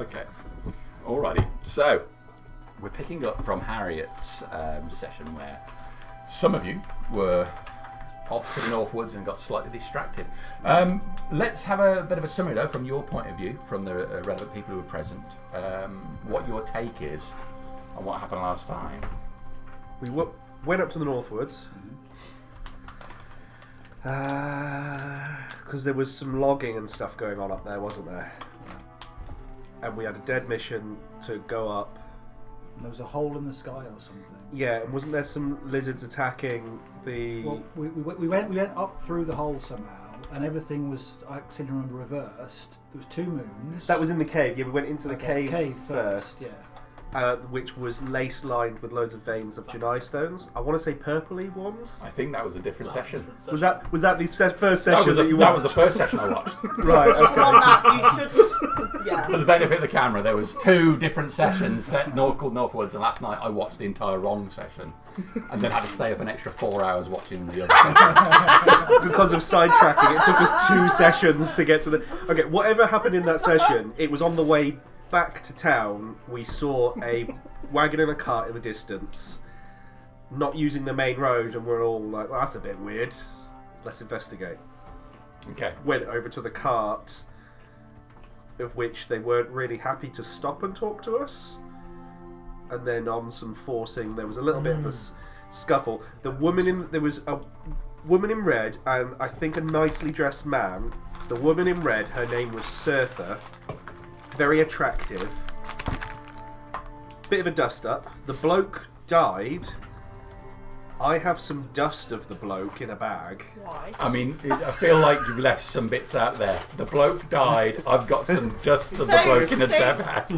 Okay. Alrighty. So, we're picking up from Harriet's session where some of you were off to the North Woods and got slightly distracted. Let's have a bit of a summary, though, from your point of view, from the relevant people who were present, what your take is on what happened last time. We went up to the North Woods because there was some logging and stuff going on up there, wasn't there? And we had a dead mission to go up. And there was a hole in the sky or something. Yeah, and wasn't there some lizards attacking the... Well, we went up through the hole somehow, and everything was, I seem to remember, reversed. There was 2 moons. That was in the cave. Yeah, we went into the cave first. Yeah. Which was lace-lined with loads of veins of Janai stones. I want to say purpley ones. I think that was a different session. Was that the first session that you watched? That was the first session I watched. Right, okay. On that, you should... Yeah. For the benefit of the camera, there was 2 different sessions set called Northwoods, and last night I watched the entire wrong session, and then had to stay up an extra 4 hours watching the other session. Because of sidetracking, it took us 2 sessions to get to the... Okay, whatever happened in that session, it was on the way back to town. We saw a wagon and a cart in the distance, not using the main road, and we're all like, well, that's a bit weird. Let's investigate. Okay. Went over to the cart, of which they weren't really happy to stop and talk to us. And then on some forcing, there was a little bit of a scuffle. There was a woman in red and I think a nicely dressed man. The woman in red, her name was Surtha. Very attractive. Bit of a dust up. The bloke died. I have some dust of the bloke in a bag. Why? I mean, I feel like you've left some bits out there. The bloke died. I've got some dust of the bloke in a bag.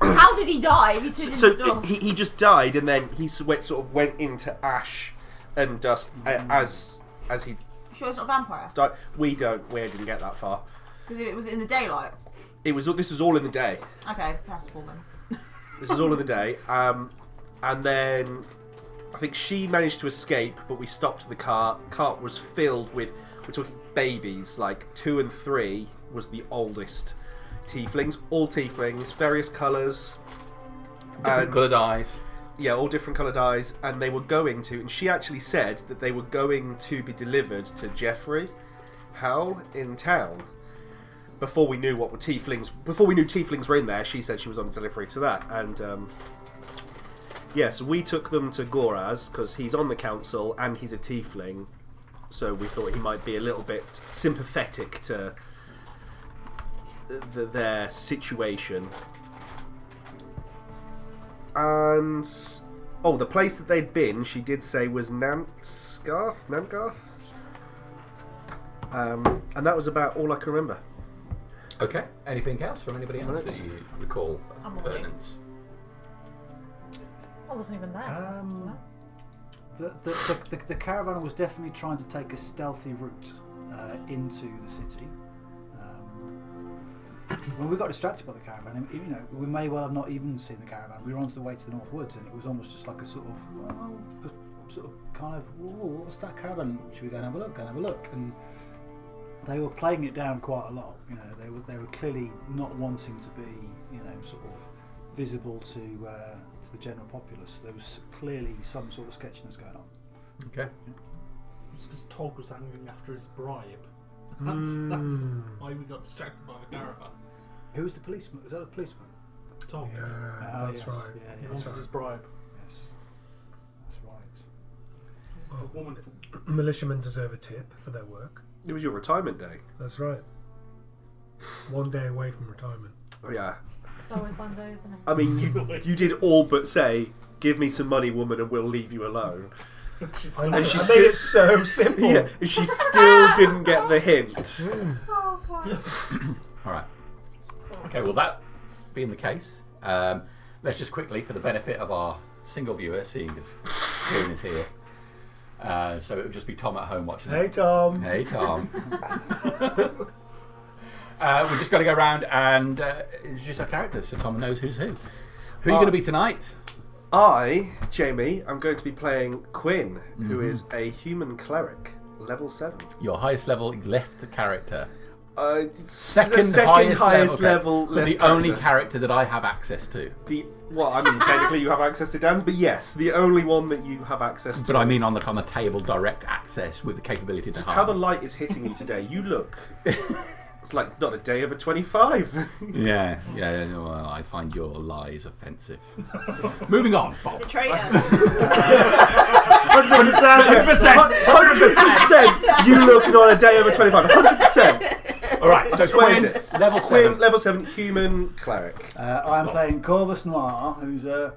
How did he die? He turned into dust. He just died, and then he sort of went into ash and dust as he. Sure, it's not a vampire. Died. We didn't get that far. Because it was in the daylight. This was all in the day. Okay, passable then. This is all in the day, and then I think she managed to escape, but we stopped the cart. Cart was filled with, we're talking babies, like 2 and 3 was the oldest tieflings, all tieflings, various colours. Different coloured eyes. Yeah, all different coloured eyes, and they were going to, and she actually said that they were going to be delivered to Jeffrey Howell in town. Before we knew tieflings were in there, she said she was on a delivery to that, and so we took them to Goraz because he's on the council and he's a tiefling, so we thought he might be a little bit sympathetic to their situation. And the place that they'd been, she did say was Nantgarth, and that was about all I can remember. Okay. Anything else from anybody else that you recall? I'm all in. Pertinence? I wasn't even there. The caravan was definitely trying to take a stealthy route into the city. When we got distracted by the caravan, we may well have not even seen the caravan. We were on the way to the North Woods, and it was almost just like a sort of kind of, what's that caravan? Should we go and have a look? Go and have a look. And they were playing it down quite a lot. They were clearly not wanting to be, sort of visible to the general populace. There was clearly some sort of sketchiness going on. Okay. It's because Tog was angling after his bribe. That's why we got distracted by the caravan. Who was the policeman? Was that a policeman? Tog. Yeah, that's right. Yeah, He wanted his bribe. Yes, that's right. A woman. Militiamen deserve a tip for their work. It was your retirement day. That's right. 1 day away from retirement. Oh yeah. It's always one day, isn't it? I mean, you did all but say, "Give me some money, woman, and we'll leave you alone." I made it so simple. Yeah, and she still didn't get the hint. Oh, God. All right. Okay, well, that being the case, let's just quickly, for the benefit of our single viewer, seeing as Kieran is here, so it would just be Tom at home watching Hey, it. Tom. Hey, Tom. We're just going to go around and introduce our characters so Tom knows who's who. Who are you going to be tonight? I, Jamie, am going to be playing Quinn, who is a human cleric, level 7. Your highest level left character. Second highest level, but the only character that I have access to. Well, I mean, technically you have access to Dan's, but yes, the only one that you have access to. But I mean on the table, direct access with the capability to Just harm. how the light is hitting you today, you look... It's like not a day over 25. Yeah. Well, I find your lies offensive. Moving on, Bob. He's a traitor. 100%. You look not a day over 25. 100%. All right. So Swears Quinn, it. level 7. Level 7 human cleric. I'm playing Corvus Noir, who's a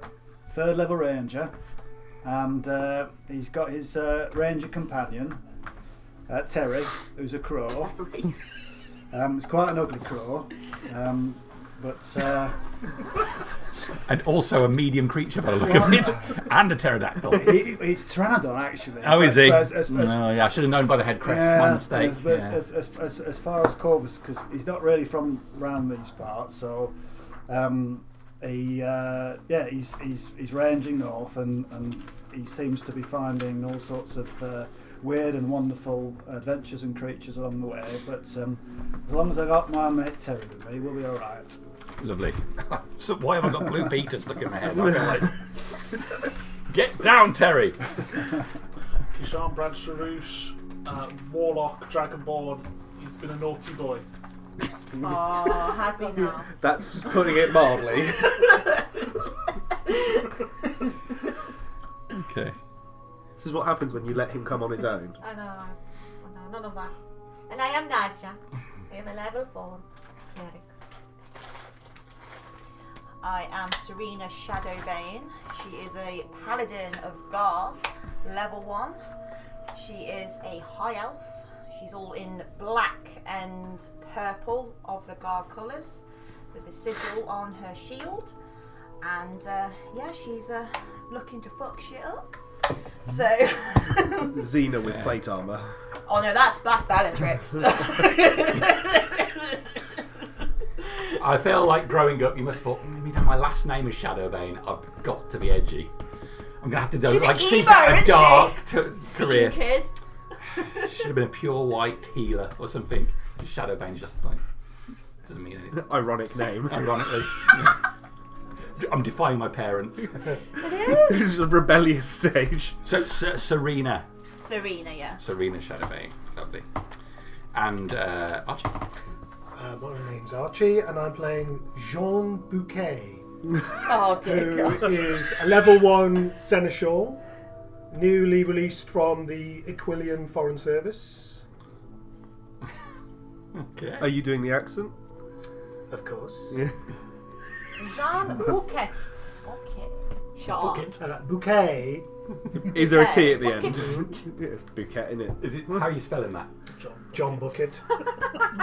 3rd level ranger, and he's got his ranger companion, Terry, who's a crow. It's quite an ugly crow, but... And also a medium creature by the look of it, and a pterodactyl. He's Pteranodon, actually. Oh, is he? I should have known by the head crest. yeah, My mistake. As far as Corvus, because he's not really from round these parts, so he's ranging north, and he seems to be finding all sorts of weird and wonderful adventures and creatures along the way. But as long as I got my mate Terry with me, we'll be all right. Lovely. So why have I got Blue Peter stuck in my head? Get down, Terry. Kishan Brad Sharouche, Warlock, Dragonborn. He's been a naughty boy. Oh, has he now? That's putting it mildly. Okay. This is what happens when you let him come on his own. I know, none of that. And I am Nadja. I am a level 4 cleric. I am Serena Shadowbane. She is a paladin of Gar, level 1. She is a high elf. She's all in black and purple of the Gar colours, with a sigil on her shield. And she's looking to fuck shit up. So Xena with plate armour. Oh no, that's Bellatrix. I feel like growing up, you must have thought, my last name is Shadowbane. I've got to be edgy. I'm gonna have to do She's an seek emo, out a isn't dark she? career. Kid. Should have been a pure white healer or something. Shadowbane's just like doesn't mean anything. Ironic name. Ironically, I'm defying my parents. This is a rebellious stage. So Serena Serena, Shadowbane, lovely. And Archie. My name's Archie, and I'm playing Jean Bouquet, Oh dear who God. is a level 1 seneschal, newly released from the Aquilian Foreign Service. Okay. Are you doing the accent? Of course. Yeah. Jean Bouquet. Okay. Shut up. Bouquet. Is there a T at the Bucket. end? It's bouquet, isn't it? Is it how are you spelling that? John Bucket.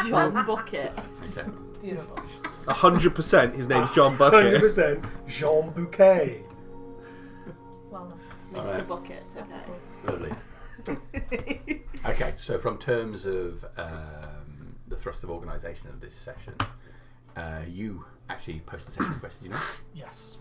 John Bucket. Okay. Beautiful. 100% his name's John Bucket. 100% Jean Bouquet. Well done. Mr. Alright. Bucket, okay. Lovely. Okay, so from terms of the thrust of organisation of this session, you actually posted a session request, did you know? Yes.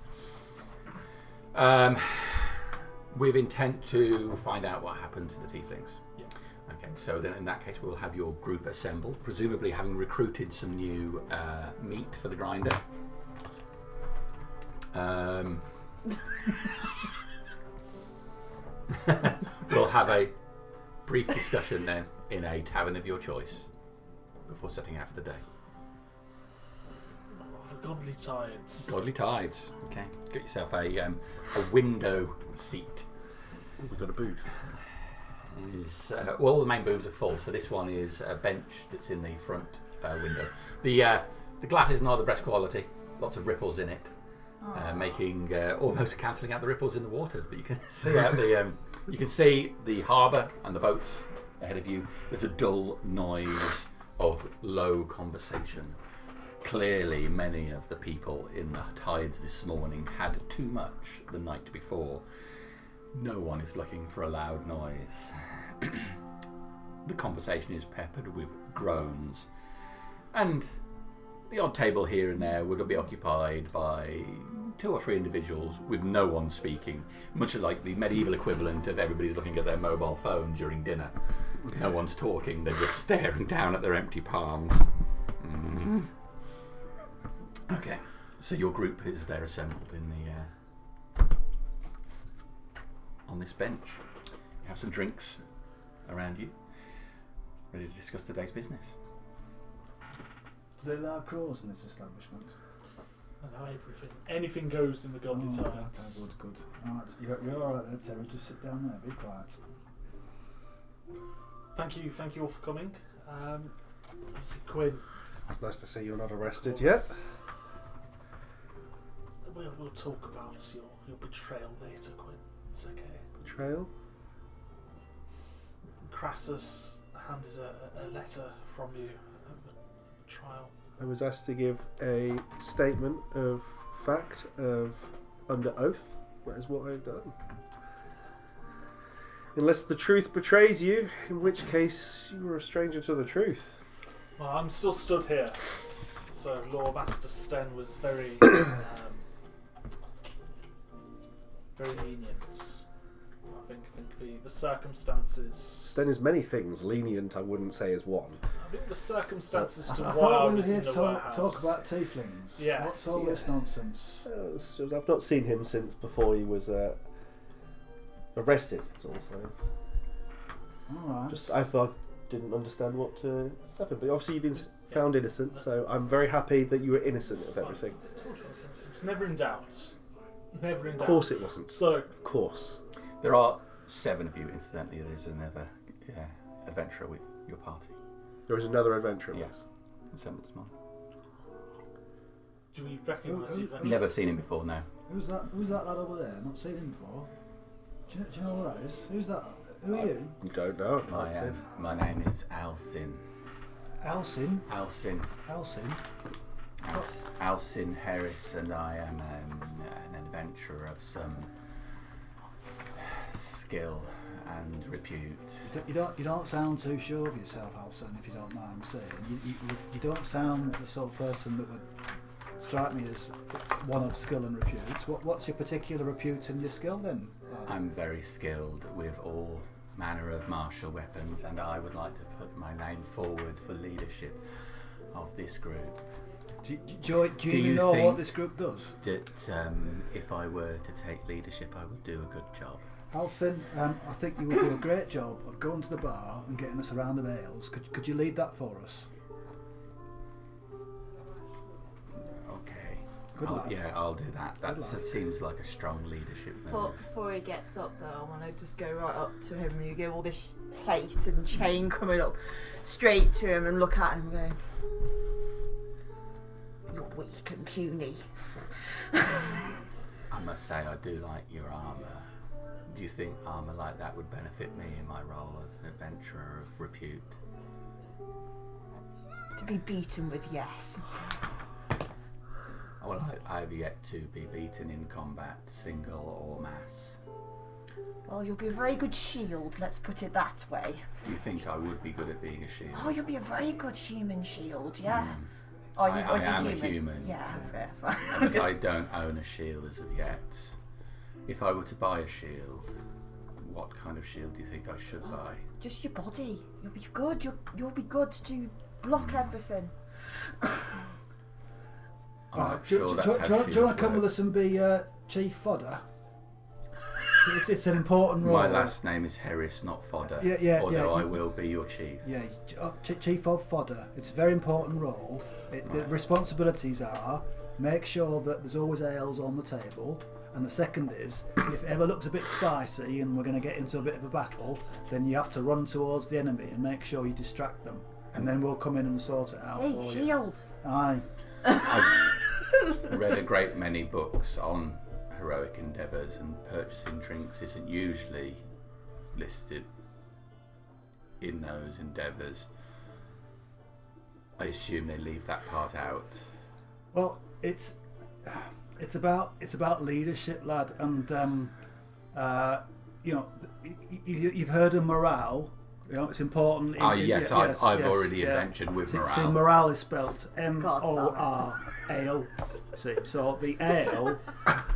With intent to find out what happened to the Tieflings. Yeah. Okay, so then in that case we'll have your group assemble, presumably having recruited some new meat for the grinder. We'll have a brief discussion then in a tavern of your choice before setting out for the day. Oh, the godly tides. Godly tides. Okay, get yourself a window seat. Ooh, we've got a booth. All the main booths are full, so this one is a bench that's in the front window. The glass is not the best quality. Lots of ripples in it, making almost cancelling out the ripples in the water. But you can see out you can see the harbour and the boats ahead of you. There's a dull noise of low conversation. Clearly, many of the people in the tides this morning had too much the night before. No one is looking for a loud noise. The conversation is peppered with groans, and the odd table here and there would be occupied by 2 or 3 individuals with no one speaking, much like the medieval equivalent of everybody's looking at their mobile phone during dinner. No one's talking, they're just staring down at their empty palms. Mm. Okay, so your group is there assembled in the on this bench. You have some drinks around you, ready to discuss today's business. Do they allow crows in this establishment? And everything. Anything goes in the Goldie's Islands. Okay, good. Alright, you're alright there, Terry. Just sit down there, be quiet. Thank you all for coming. Obviously, Quinn, It's nice to see you're not arrested yet. we'll talk about your betrayal later, Quinn. It's okay. Betrayal? Crassus handed a letter from you at the trial. I was asked to give a statement of fact under oath. That is what I've done. Unless the truth betrays you, in which case you are a stranger to the truth. Well, I'm still stood here. So Lord Master Sten was very, very lenient. I think the circumstances. Sten is many things. Lenient, I wouldn't say, is one. I think the circumstances to I why I thought we were was here in the to warehouse. talk about tieflings. Yes. What's all this nonsense? I've not seen him since before he was arrested. It's all. So Alright. I thought didn't understand what happened, but obviously you've been found innocent. So I'm very happy that you were innocent of everything. I told you I was innocent. Never in doubt. Never in doubt. Of course it wasn't. So Of course. There are 7 of you, incidentally. There's another adventurer with your party. There is another adventure. Yes. Assembled this morning. do we recognise the adventure? Never seen him before, no. Who's that lad over there? Not seen him before. Do you know who that is? Who's that? Who are you? You don't know. My name is Alcin. Alcin? Alcin. Alcin? Alcin Harris, and I am an adventurer of some skill and repute. You don't sound too sure of yourself, Alcin, if you don't mind saying. You don't sound the sort of person that would strike me as one of skill and repute. What's your particular repute and your skill then, lad? I'm very skilled with all manner of martial weapons, and I would like to put my name forward for leadership of this group. Do you even know what this group does? That if I were to take leadership, I would do a good job. Alcin, I think you would do a great job of going to the bar and getting us a round of ales. Could you lead that for us? Okay. Good lad. I'll do that. That Good lad. seems like a strong leadership move. Before he gets up though, I want to just go right up to him and you give all this plate and chain coming up straight to him and look at him and go, "You're weak and puny." I must say, I do like your armour. Do you think armour like that would benefit me in my role as an adventurer of repute? To be beaten with, yes. Well, I've yet to be beaten in combat, single or mass. Well, you'll be a very good shield, let's put it that way. Do you think I would be good at being a shield? Oh, you'll be a very good human shield, yeah. Mm. Oh, I as am a human. Yeah, that's fine. And I don't own a shield as of yet. If I were to buy a shield, what kind of shield do you think I should buy? Just your body. You'll be good. You'll be good to block everything. I'm not Do sure that's how you want to shields come with work. us and be chief fodder? It's an important role. My last name is Harris, not Fodder. Although I will be your chief. Yeah, chief of fodder. It's a very important role. The responsibilities are make sure that there's always ales on the table. And the second is, if it ever looks a bit spicy and we're going to get into a bit of a battle, then you have to run towards the enemy and make sure you distract them. And then we'll come in and sort it out for you. Shield. Aye. I've read a great many books on heroic endeavours, and purchasing drinks isn't usually listed in those endeavours. I assume they leave that part out. Well, it's about leadership, lad, and you've heard of morale. You know, it's important. I've already adventured with morale. See, morale is spelt M-O-R-A-L. See, so the ale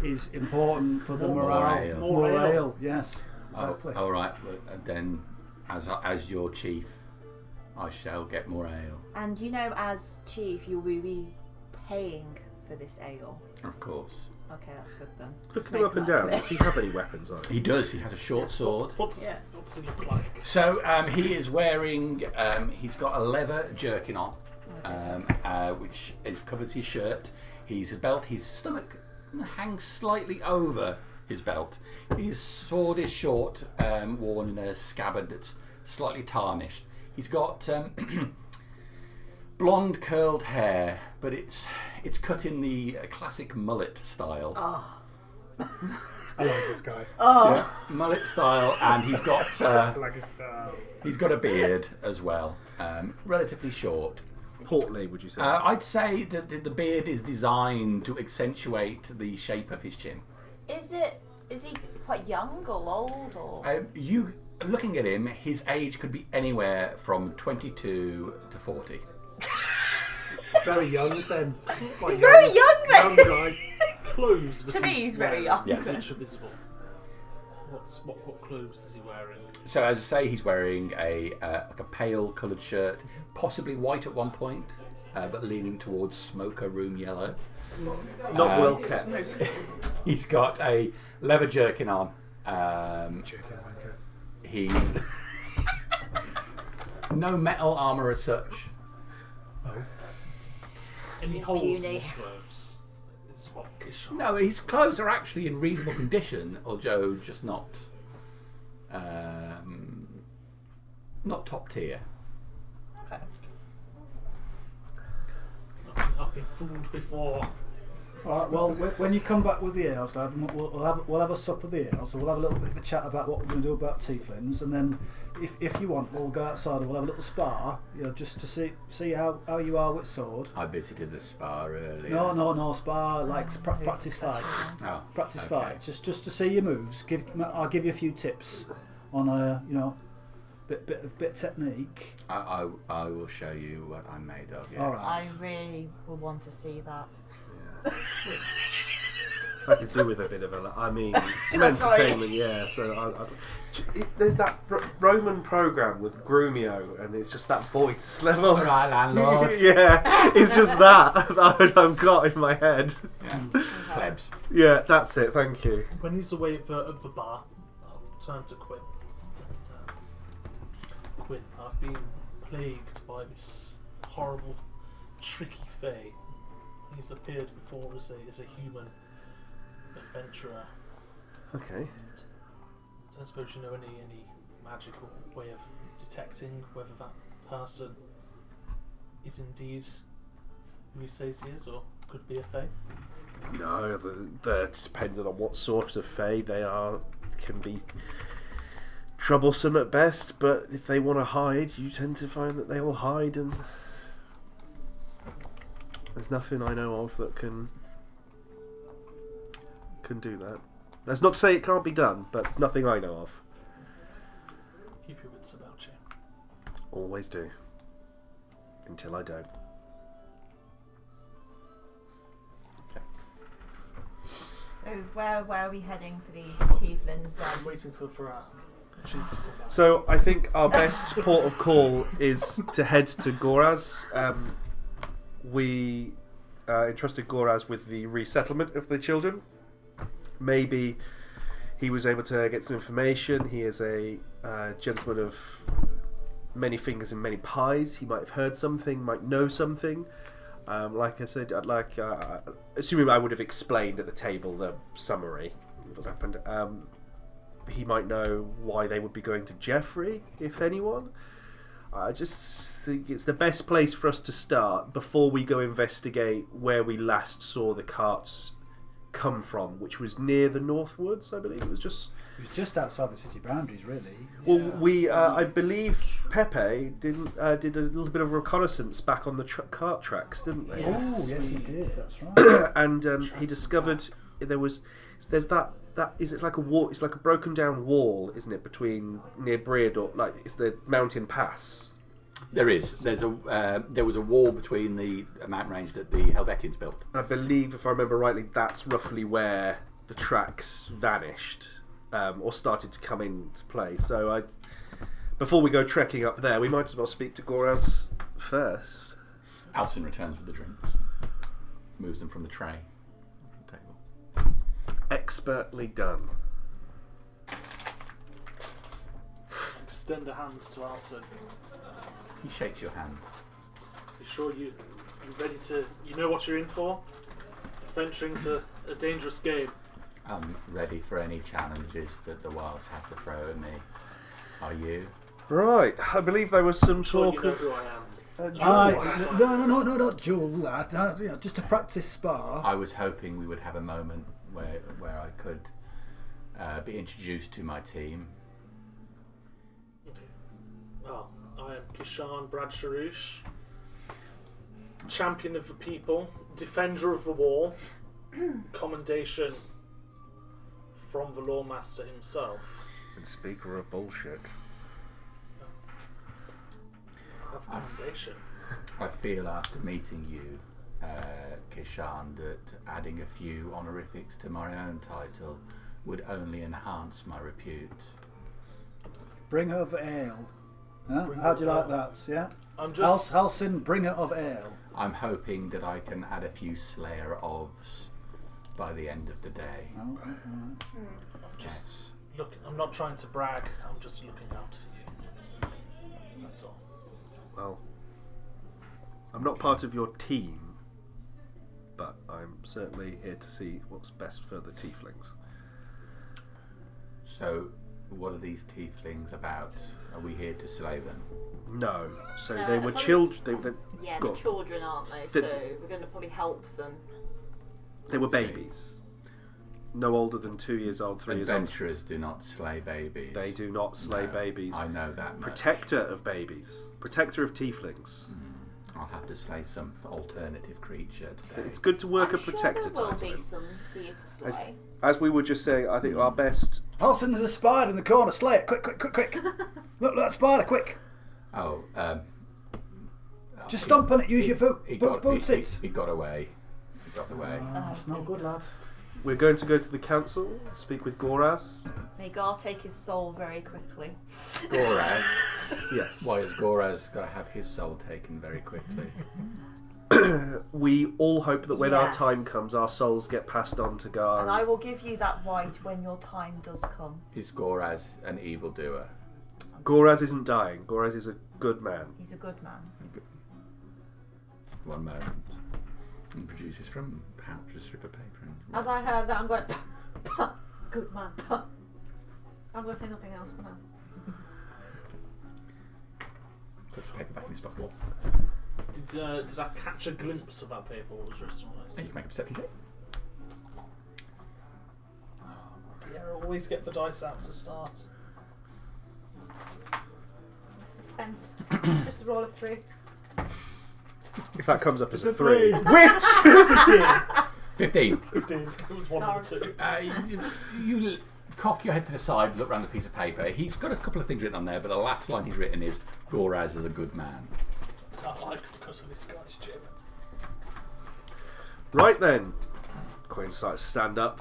is important for the More morale. ale. More ale, yes. Oh, Exactly. all right. Well, then, as your chief, I shall get more ale. And as chief, you will be paying for this ale. Of course. Okay, that's good then. Looking him up and down, does he have any weapons on? He does. He has a short sword. What's it look like? So he is wearing. He's got a leather jerkin on, which covers his shirt. He's a belt. His stomach hangs slightly over his belt. His sword is short, worn in a scabbard that's slightly tarnished. He's got blonde curled hair, but it's cut in the classic mullet style. I like this guy. Yeah, mullet style, and he's got I like his style. he's got a beard as well, relatively short. Portly, would you say? I'd say that the beard is designed to accentuate the shape of his chin. Is he quite young or old or? You looking at him, his age could be anywhere from 22 to 40. Very young then. He's very young then. Young guy. Clothes. To me, he's very young. Yes. Which are visible. What clothes is he wearing? So as I say, he's wearing a like a pale coloured shirt, possibly white at one point, but leaning towards smoker room yellow. Not well kept. He's got a leather jerkin on. Chicken wanker. He's no metal armour as such. Any He's holes in puny. his clothes? Is what is shot. No, his clothes are actually in reasonable condition, although just not top tier. Okay. I've been fooled before. All right. Well, when you come back with the ales, lad, we'll have a sup of the ales. So we'll have a little bit of a chat about what we're going to do about tieflings, and then if you want, we'll go outside and we'll have a little spar, just to see how you are with sword. I visited the spa earlier. No, spar like practice fight. Oh, Practice okay. fight, just to see your moves. I'll give you a few tips on bit of technique. I will show you what I'm made of. Yes. All right. I really would want to see that. I could do with a bit of some Sorry. entertainment, yeah. So there's that Roman program with Grumio, and it's just that voice level. All right, landlord. Yeah, it's just that I've got in my head. Yeah. Plebs. Yeah, that's it. Thank you. When he's away at the bar, I'll turn to Quinn. Quinn, I've been plagued by this horrible, tricky fae. He's appeared before as a human adventurer. Okay. I don't suppose you know any magical way of detecting whether that person is indeed who he says he is, or could be a fae? No, that depending on what sort of fae they are, can be troublesome at best. But if they want to hide, you tend to find that they will hide, and there's nothing I know of that can do that. That's not to say it can't be done, but it's nothing I know of. Keep your wits about you. Always do. Until I don't. So where are we heading for these tieflings I'm then? waiting for our chief to come back. So I think our best port of call is to head to Goraz. We entrusted Goraz with the resettlement of the children. Maybe he was able to get some information. He is a gentleman of many fingers and many pies. He might have heard something, might know something. Like I said, assuming I would have explained at the table the summary of what happened. He might know why they would be going to Jeffrey, if anyone. I just think it's the best place for us to start before we go investigate where we last saw the carts come from, which was near the Northwoods, I believe. It was just outside the city boundaries, really. well, I believe Pepe did a little bit of reconnaissance back on the cart tracks, didn't they? Yes, he did. That's right. And he discovered there's that is it like a wall? It's like a broken down wall, isn't it, between near Breador, like it's the mountain pass. There is. There was a wall between the mountain range that the Helvetians built. I believe, if I remember rightly, that's roughly where the tracks vanished or started to come into play. So before we go trekking up there, we might as well speak to Goraz first. Alcyn returns with the drinks, moves them from the tray to the table. Expertly done. Extend a hand to Alcyn. He shakes your hand. You sure you ready to? You know what you're in for? Adventuring's a dangerous game. I'm ready for any challenges that the wilds have to throw at me. Are you? Right, I believe there was some Sure, talk you know of. who I am. No, duel, lad. Just a practice spar. I was hoping we would have a moment where I could be introduced to my team. Well, I am Kishan Bradsharush, champion of the people, defender of the wall, commendation from the lawmaster himself. And speaker of bullshit. I have commendation. I feel after meeting you, Kishan, that adding a few honorifics to my own title would only enhance my repute. Bring of ale. Huh? Bring How do you of like ale. that? Yeah. I'm just. Halcyon, bringer of ale. I'm hoping that I can add a few Slayer ofs by the end of the day. Oh, right. I'm just look. I'm not trying to brag. I'm just looking out for you. That's all. Well, I'm not part of your team, but I'm certainly here to see what's best for the Tieflings. So, what are these tieflings about? Are we here to slay them? No, so No, they were I thought- children. Yeah, Go the on. children, aren't they? The- So we're going to probably help them. They were babies, no older than 2 years old, 3 years old. Adventurers do not slay babies. They do not slay No, babies. I know that much. Protector of babies, protector of Tieflings. I'll have to slay some alternative creature today. It's good to work I'm a protector sure there will title. be some for you to slay. As we were just saying, I think our best. Halcyon, there's a spider in the corner. Slay it. Quick. Look, that spider, quick. Oh, Just stomp on it. Use your foot. He Boots it. he got away. He got away. That's not good, lad. We're going to go to the council, speak with Goraz. May Gar take his soul very quickly. Goraz. Yes. Why has Goraz got to have his soul taken very quickly? We all hope that when our Yes. time comes, our souls get passed on to Gar. And I will give you that right when your time does come. Is Goraz an evildoer? Goraz isn't dying. Goraz is a good man. He's a good man. One moment. He produces from pouch a strip of paper. And As I heard that, I'm going, good man. I'm going to say nothing else for now. puts the paper back in his stock drawer. Did I catch a glimpse of that paper? What was written on And you it? can make a perception check. Yeah, always get the dice out to start. Suspense. Just a roll of 3. If that comes up as a It's a 3. three. Which? 15. 15. It was 1 and 2. You cock your head to the side, look around the piece of paper. He's got a couple of things written on there, but the last line he's written is, Goraz is a good man. I like because of his Scottish German. Right then. Queen decides to stand up.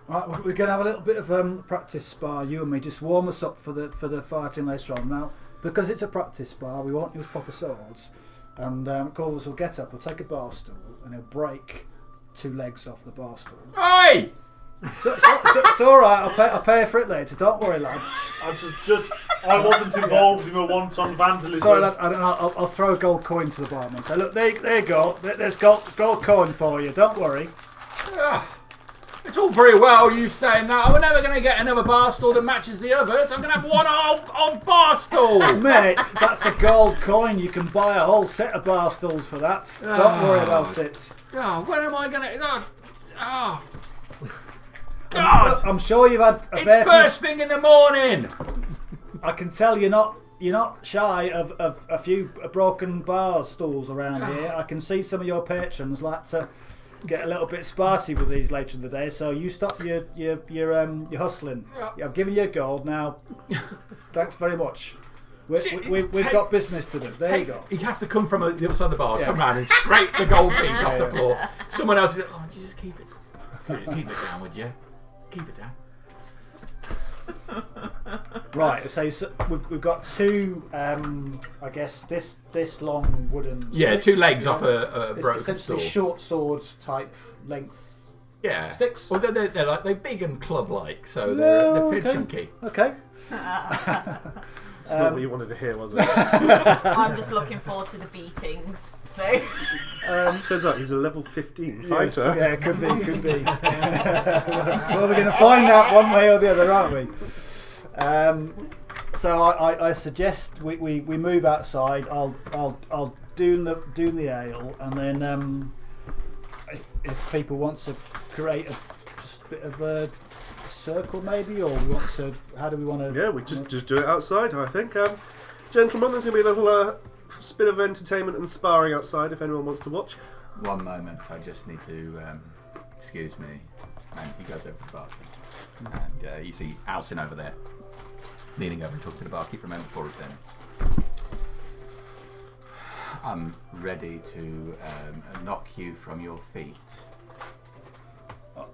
Right, we're going to have a little bit of practice spar, you and me, just warm us up for the fighting later on. Now, because it's a practice spar, we won't use proper swords, and Corvus will get up, he'll take a bar stool, and he'll break 2 legs off the bar stool. Oi! So it's all right. I'll pay for it later. Don't worry, lads. I wasn't involved in a wanton vandalism. Sorry, lad. I'll throw a gold coin to the barman. So look, there you go. There's gold coin for you. Don't worry. It's all very well you saying that. We're never going to get another bar stool that matches the others. I'm going to have one old bar stool. Mate, that's a gold coin. You can buy a whole set of bar stools for that. Don't worry about it. Oh, when am I going to... Oh, God! I'm sure you've had a It's first thing in the morning. I can tell you're not shy of a few broken bar stools around here. I can see some of your patrons like to get a little bit spicy with these later in the day. So you stop your hustling. I'm giving you gold now. Thanks very much. We've got business to do. There you go. He has to come from the other side of the bar, Yeah. come round and scrape the gold piece off the floor. Someone else is like, oh, would you just keep it down, would you? Keep it down. Right, so we've got two, I guess, this long wooden Yeah, sticks. 2 legs off a It's broken essentially sword. short swords type length. Yeah. sticks. Well, they're big and club-like, so they're okay. chunky. Okay. It's not what you wanted to hear, was it? I'm just looking forward to the beatings. So Turns out he's a level 15 Yes, fighter. yeah, could be. Well, we're going to find out one way or the other, aren't we? So I suggest we move outside. I'll do the ale, and then if people want to create just a bit of a circle maybe, or we want to, how do we want to? Yeah, we just do it outside, I think. Gentlemen, there's going to be a little bit of entertainment and sparring outside if anyone wants to watch. One moment, I just need to excuse me. And he goes over to the barkeep, and you see Alcin over there, leaning over and talking to the barkeep. Remember, before returning, I'm ready to knock you from your feet.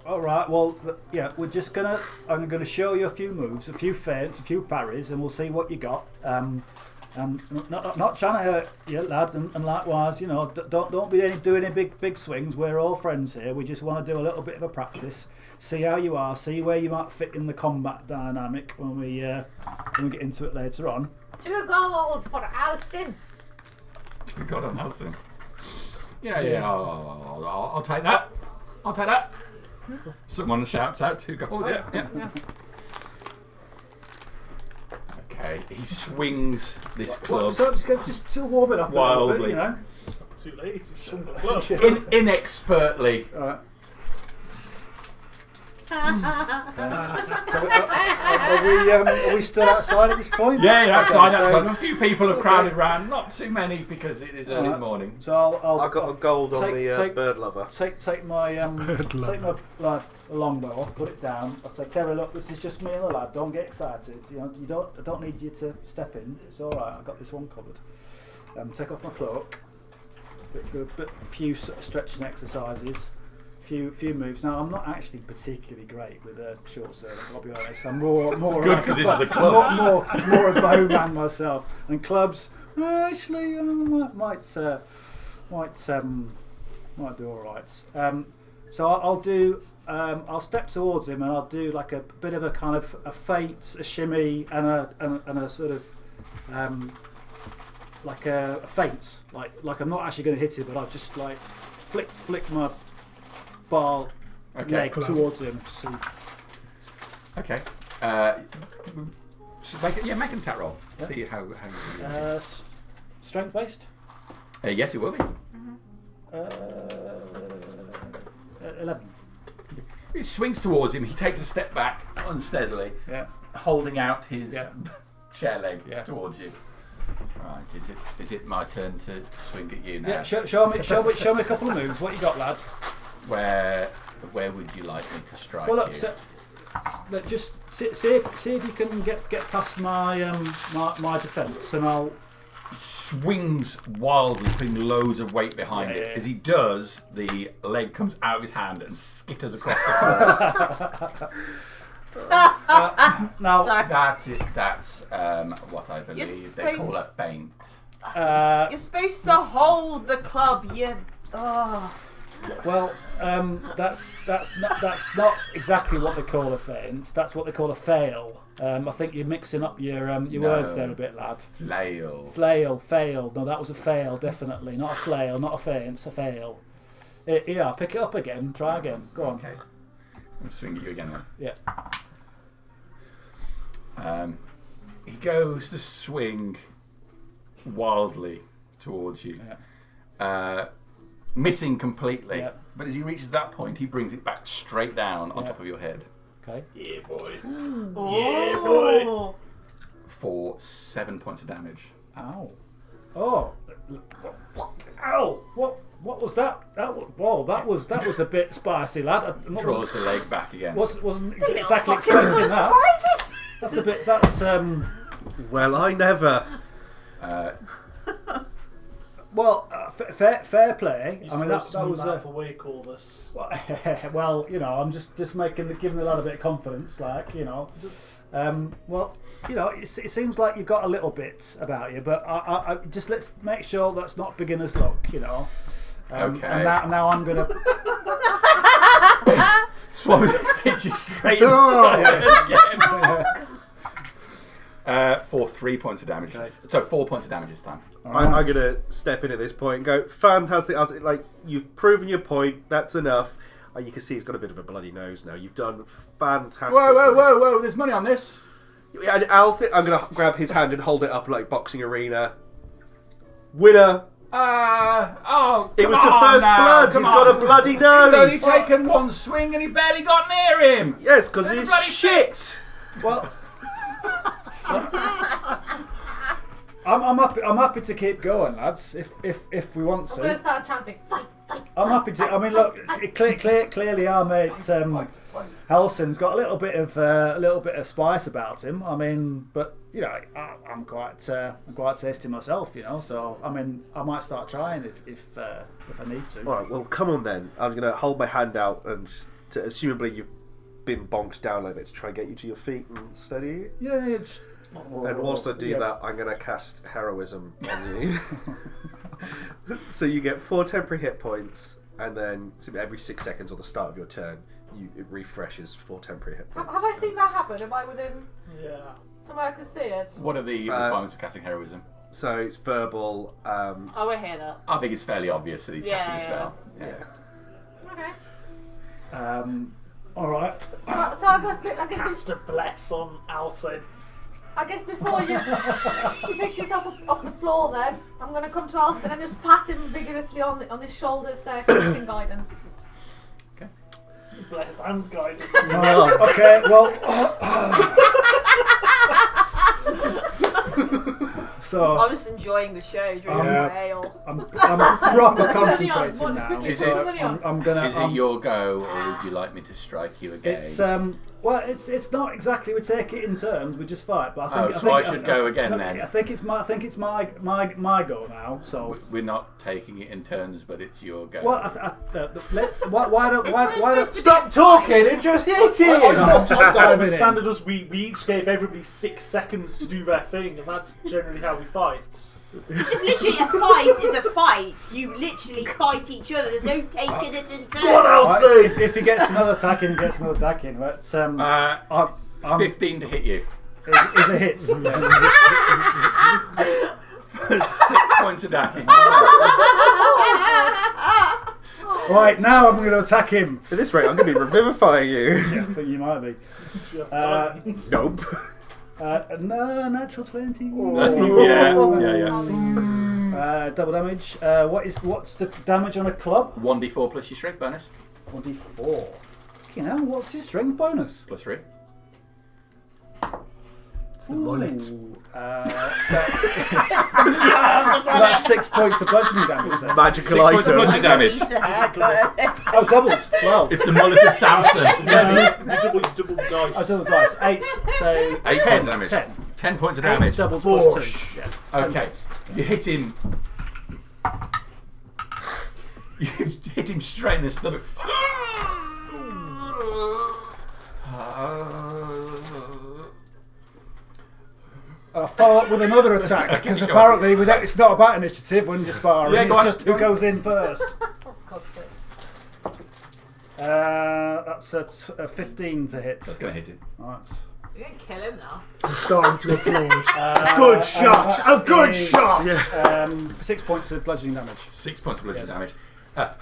All right. Well, yeah, we're just gonna. I'm gonna show you a few moves, a few feints, a few parries, and we'll see what you got. Not trying to hurt you, lad, and likewise, you know, don't be doing any big swings. We're all friends here. We just want to do a little bit of a practice, see how you are, see where you might fit in the combat dynamic when we get into it later on. To gold for Alston. You got on Alcin. Yeah. I'll take that. I'll take that. Someone shouts out 2 gold. Yeah. Okay, he swings this club So just to warm it up a little bit, wildly. you know. Too late. It's swung the club. Inexpertly. All right. So are we still outside at this point? Yeah, outside. Okay, so- A few people have crowded round. Not too many because it is early in the Alright. morning. So I'll I got a gold on take- the bird lover. take my longbow off, put it down. I'll say, Terry, look, this is just me and the lad. Don't get excited. You know, I don't need you to step in. It's all right. I've got this one covered. Take off my cloak. A few sort of stretching exercises. Few moves. Now I'm not actually particularly great with a short sword. I'll be honest. I'm more Good, like 'cause this is a club. more a bowman myself. And clubs, actually, might do all right. So I'll do. I'll step towards him and I'll do like a bit of a kind of a feint, a shimmy, and a sort of like a feint. Like I'm not actually going to hit him, but I'll just like flick my bar leg towards him. So. Okay. So make an attack roll. Yeah. See how you do. Strength based. Yes, it will be. 11. He swings towards him. He takes a step back unsteadily, Yeah. holding out his Yeah. chair leg Yeah. towards you. Right. Is it my turn to swing at you now? Yeah. Show me a couple of moves. What you got, lads? Where would you like me to strike Well, look, you? just see if you can get past my my defence, and I'll. Swings wildly, putting loads of weight behind it. Yeah. As he does, the leg comes out of his hand and skitters across the floor. Now, sorry. That's what I believe they call a feint. You're supposed to hold the club. well, that's not exactly what they call a feint. That's what they call a fail. I think you're mixing up your words there a bit, lad. Fail. No, that was a fail, definitely. Not a flail, not a feint, it's a fail. Yeah, pick it up again. Try again. Go on. Okay. I'll swing at you again then. Yeah. He goes to swing wildly towards you. Yeah. Missing completely. Yeah. But as he reaches that point, he brings it back straight down on top of your head. Okay. Yeah, boy. Yeah, boy. For 7 points of damage. Ow. Oh. Ow. What was that? That was a bit spicy, lad. Draws the leg back again. Wasn't exactly Fucking expecting that. surprises. That's a bit. That's Well, I never. Well, fair play. You're I mean, supposed that to was. move out of the way, Corvus. Well, you know, I'm just giving the lad a bit of confidence, like, you know. Well, you know, it seems like you've got a little bit about you, but I just let's make sure that's not beginner's luck, you know. Okay. And now I'm gonna. Swallow stitch you straight inside again. For 3 points of damage. So 4 points of damage this time. I'm going to step in at this point and go, fantastic. I was like, you've proven your point. That's enough. You can see he's got a bit of a bloody nose now. You've done fantastic. Whoa. There's money on this. And I'm going to grab his hand and hold it up like boxing arena. Winner. It was to first blood. He's got a bloody nose. He's only taken one swing and he barely got near him. Yes, because he's shit. Well, I'm happy to keep going, lads. If we want I'm going to to. start chanting, fight, fight. I'm happy to. I mean, look, clearly our mate Helson's got a little bit of spice about him. I mean, but you know, I'm quite tasty myself, you know. So I mean, I might start trying if I need to. All right, well, come on then. I'm going to hold my hand out and, assumably, you've been bonked down like that to try and get you to your feet and steady you. Yeah, it's. And whilst I do that, I'm going to cast Heroism on you. So you get 4 temporary hit points, and then every 6 seconds or the start of your turn, it refreshes 4 temporary hit points. Have I seen that happen? Am I within Yeah. somewhere I can see it? What are the requirements of casting heroism? So it's verbal. Oh, I hear that. I think it's fairly obvious that he's casting a spell. Okay. All right. So I guess Cast a bless on Alcid. I guess before you pick yourself up the floor, then I'm going to come to Alston and just pat him vigorously on his shoulders, casting guidance. Okay. Bless and guidance. Okay. Well. So I was enjoying the show, drinking my ale. I'm proper concentrating What now. could you Is put it- the money on? I'm gonna. Is it your go, or would you like me to strike you again? It's well, it's not exactly we take it in turns. We just fight. But I think so I should go again no, then? I think it's my go now. So We're not taking it in turns, but it's your go. why don't supposed to Stop talking and just hit it! I'm just diving in. Standard us, we each gave everybody 6 seconds to do their thing, and that's generally how we fight. Just literally, a fight is a fight. You literally fight each other. There's no taking it in turns. Right, if he gets another attack in, he gets another attack in. But I'm 15 to hit you. is a hit. For 6 points of damage. Right, now I'm going to attack him. At this rate, I'm going to be revivifying you. Yeah, I think you might be. Do you have guidance? Nope. No, natural 20. yeah. Double damage. What's the damage on a club? 1d4 plus your strength bonus. 1d4. You know, what's his strength bonus? Plus 3. It's the mullet. That's 6 points of bludgeoning damage then. Magical 6 points of bludgeoning damage. Oh, doubled. 12. It's the mullet of Samson. You double dice. I doubled dice. 8. So 8 10. points of damage. 10. 10 points of 8 damage. doubled plus 2. Yeah. 10 Okay. points. You hit him. You hit him straight in the stomach. I follow up with another attack because apparently it's not about initiative when you're sparring. Yeah, go it's on, just go who on. goes in first. Oh, God's sake. That's a 15 to hit. That's going to hit him. Right. You're going to kill him now. I'm starting to applaud. Good shot! A good shot! 6 points of bludgeoning damage. 6 points of bludgeoning Yes. damage.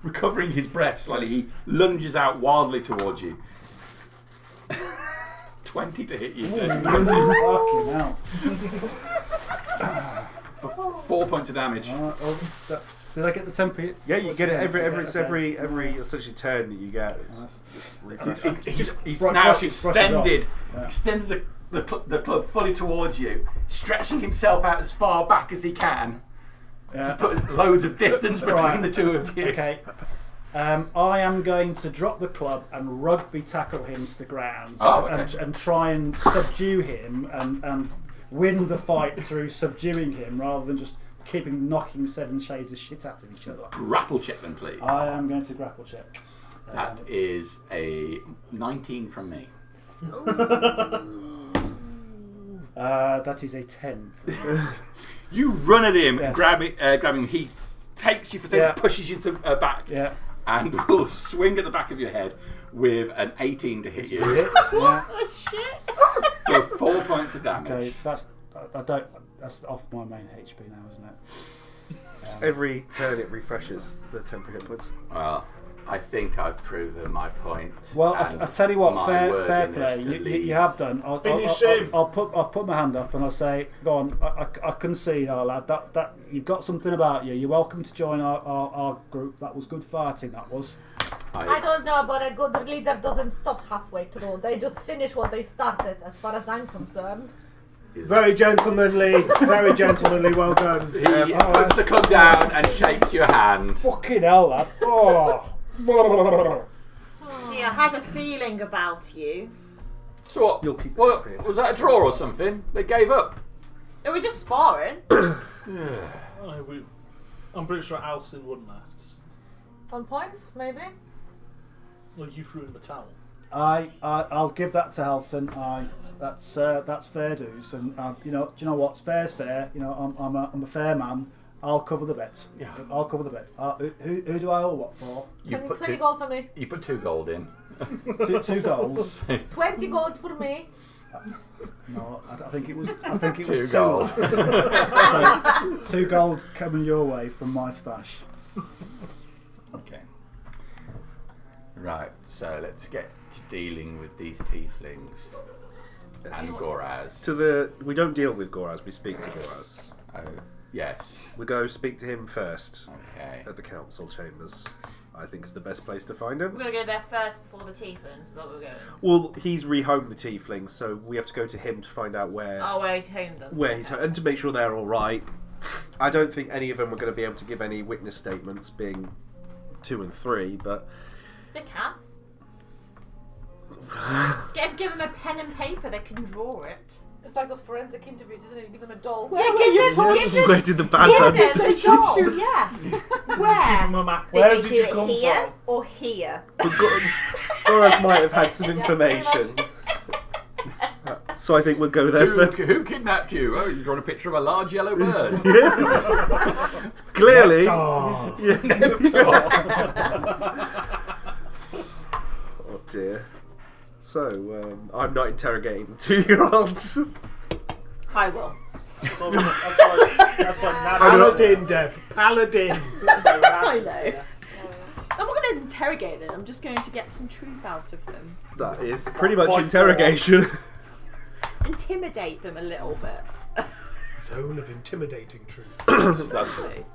Recovering his breath slightly, he lunges out wildly towards you. 20 to hit you. Dirty 20. Fucking hell. For 4 points of damage. Did I get the temper? Yeah, you get it every Okay. essentially turn that you get. He's Brush- now brush it extended off. Yeah. extended the club fully towards you, stretching himself out as far back as he can to put loads of distance between Right. the two of you. Okay. I am going to drop the club and rugby tackle him to the ground Oh, okay. and try and subdue him and win the fight through subduing him rather than just keeping knocking 7 shades of shit out of each other. Grapple check then, please. I am going to grapple check. That is a 19 from me. That is a 10. You run at him, Yes. grab him. He takes you for a second, Yeah. pushes you to back, Yeah. and will swing at the back of your head with an 18 to hit you Hit. Yeah. Oh, shit. for 4 points of damage. Okay, that's off my main HP now, isn't it? Every turn it refreshes the temporary hit points. Well, I think I've proven my point. Well, and I tell you what, my fair worthiness play. to You leave. have done. Finish him. I'll put my hand up and I'll say, go on. I concede, lad. That you've got something about you. You're welcome to join our group. That was good fighting. That was. I don't know, but a good leader doesn't stop halfway through. They just finish what they started, as far as I'm concerned. Very gentlemanly, very gentlemanly. Well done. He puts the club down and shakes your hand. Fucking hell, lad. Oh. See, I had a feeling about you. So what? You'll keep What it. was that a draw or something? They gave up. They were just sparring. I'm pretty sure Alcin won that. On points, maybe? Well, you threw in the towel. I'll give that to Halson. That's fair dues, and do you know what's fair's fair. You know, I'm a fair man. I'll cover the bets. Yeah. I'll cover the bet. Who do I owe what for? You 20, put 20 two, gold for me. you put 2 gold in. Two goals. 20 gold for me. No, I think it was. I think it 2 was gold. So, 2 gold coming your way from my stash. Okay. Right, so let's get to dealing with these tieflings and Goraz. We don't deal with Goraz, we speak to Goraz. Oh, yes. We go speak to him first Okay. at the council chambers. I think it's the best place to find him. We're going to go there first before the Tieflings. Is that where we're going? Well, he's rehomed the tieflings, so we have to go to him to find out where Where he's homed them. and to make sure they're all right. I don't think any of them are going to be able to give any witness statements, being 2 and 3, but They can. Give them a pen and paper, they can draw it. It's like those forensic interviews, isn't it? You give them a doll. Yeah, give them where did the bad give man them the doll, yes. Where? Give him a map. Did Where they did do you it come here from? or here? Goraz might have had some information. So I think we'll go there first. Who kidnapped you? Oh, you're drawing a picture of a large yellow bird. Clearly. Oh, Oh dear. So, I'm not interrogating the 2-year-old. I will. That's like Paladin, Dev. Paladin. I know. I'm not going to interrogate them, I'm just going to get some truth out of them. That is pretty much By interrogation. Intimidate them a little bit. Zone of intimidating truth.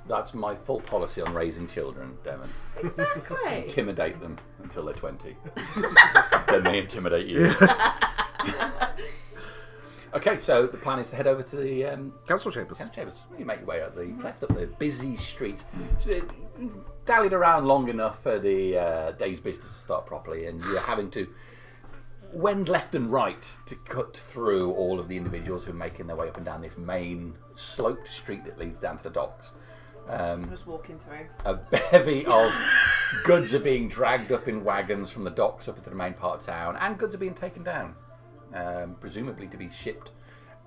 That's my full policy on raising children, Devon. Exactly. Intimidate them until they're 20. Then they intimidate you. Okay, so the plan is to head over to the Council chambers. council chambers. You make your way up the cleft, up the busy streets. So you've dallied around long enough for the day's business to start properly, and you're having to wend left and right to cut through all of the individuals who are making their way up and down this main sloped street that leads down to the docks. Just walking through. A bevy of goods are being dragged up in wagons from the docks up into the main part of town, and goods are being taken down, presumably to be shipped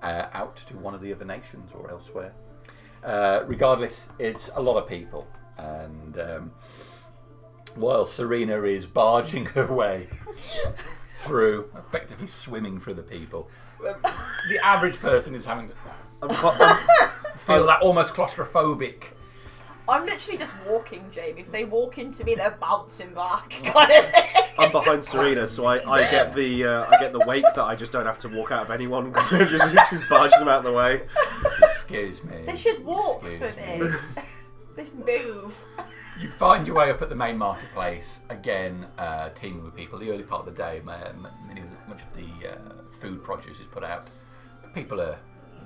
out to one of the other nations or elsewhere. Regardless, it's a lot of people, and while Serena is barging her way through, effectively swimming through the people, the average person is having to feel that almost claustrophobic. I'm literally just walking, Jamie. If they walk into me, they're bouncing back. Kind of thing. I'm behind Serena, so I get the wake that I just don't have to walk out of anyone because just barging them out of the way. Excuse me. They should walk Excuse for me. They move. You find your way up at the main marketplace, again teeming with people. The early part of the day, much of the food produce is put out. People are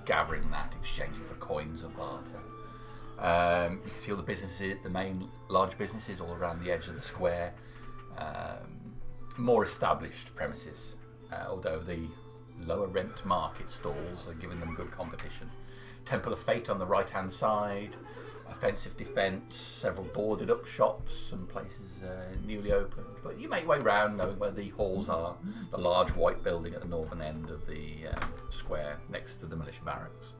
gathering that, exchanging for coins and barter. You can see all the businesses, the main large businesses all around the edge of the square. More established premises, although the lower rent market stalls are giving them good competition. Temple of Fate on the right hand side, offensive defence, several boarded up shops, some places newly opened. But you make your way round knowing where the halls are, the large white building at the northern end of the square next to the militia barracks.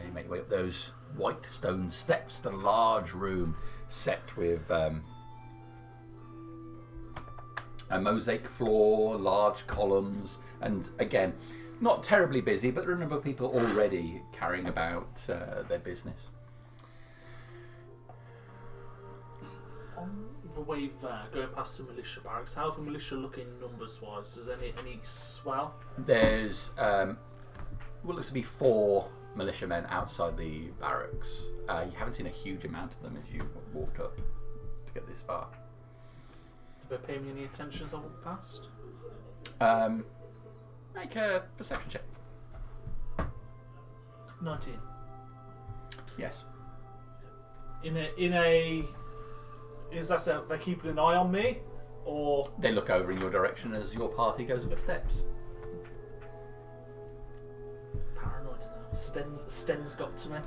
You make your way up those white stone steps to a large room set with a mosaic floor, large columns, and again, not terribly busy, but there are a number of people already carrying about their business. On the way there, going past the militia barracks, how's the militia looking numbers-wise? Is there any swell? There's looks to be 4 militiamen outside the barracks. You haven't seen a huge amount of them as you walked up to get this far. Do they pay me any attention as I walk past? Make a perception check. 19. Yes. Is that they're keeping an eye on me, or They look over in your direction as your party goes up the steps. paranoid now? Sten's got to me.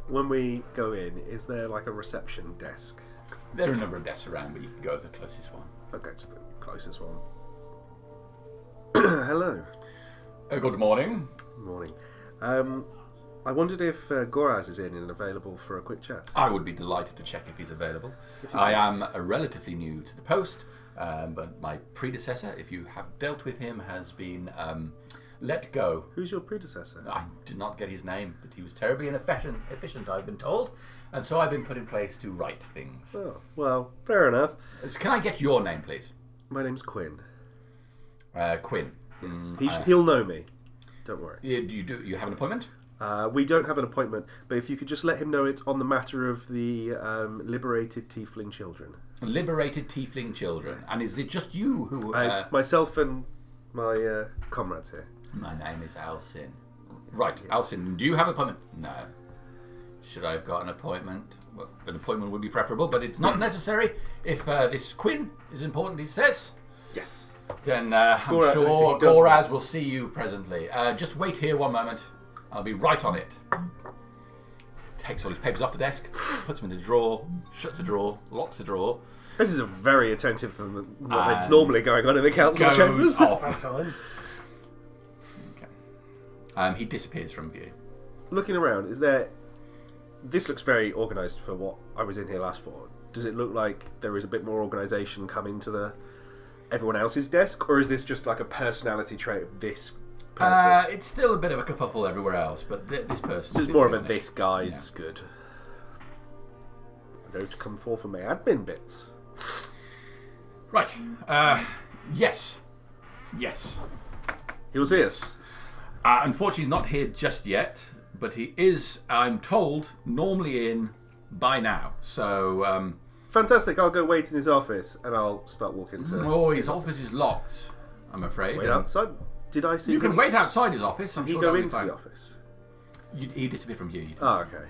When we go in, is there like a reception desk? There are a number of desks around, but you can go to the closest one. I'll go to the closest one. Hello. Good morning. Morning. I wondered if Goraz is in and available for a quick chat. I would be delighted to check if he's available. I am relatively new to the post, but my predecessor, if you have dealt with him, has been let go. Who's your predecessor? I did not get his name, but he was terribly inefficient, I've been told, and so I've been put in place to right things. Oh, well, fair enough. Can I get your name, please? My name's Quinn. Quinn. He'll know me. Don't worry. You have an appointment? We don't have an appointment, but if you could just let him know it's on the matter of the liberated Tiefling children. Liberated Tiefling children. Yes. And is it just you who... it's myself and my comrades here. My name is Alcin. Right, yes. Alcin, do you have an appointment? No. Should I have got an appointment? Well, an appointment would be preferable, but it's not necessary. If this Quinn is important, he says. Yes. Then I'm sure Goraz will see you presently. Just wait here one moment. I'll be right on it. Takes all his papers off the desk, puts them in the drawer, shuts the drawer, locks the drawer. This is a very attentive than what's normally going on in the council chambers. Off. That time. Okay. He disappears from view. Looking around, is there... This looks very organised for what I was in here last for. Does it look like there is a bit more organisation coming to everyone else's desk, or is this just like a personality trait of this person? It's still a bit of a kerfuffle everywhere else, but this person... This is more of a this guy's good. I'm going to come forth for my admin bits. Right. Yes. He'll see us. Unfortunately, he's not here just yet, but he is, I'm told, normally in by now. So... Fantastic. I'll go wait in his office, and I'll start walking to... Oh, his office is locked, I'm afraid. Wait outside? Did I see You can wait outside his office. Did he go into the office? He disappeared from here. Oh, okay.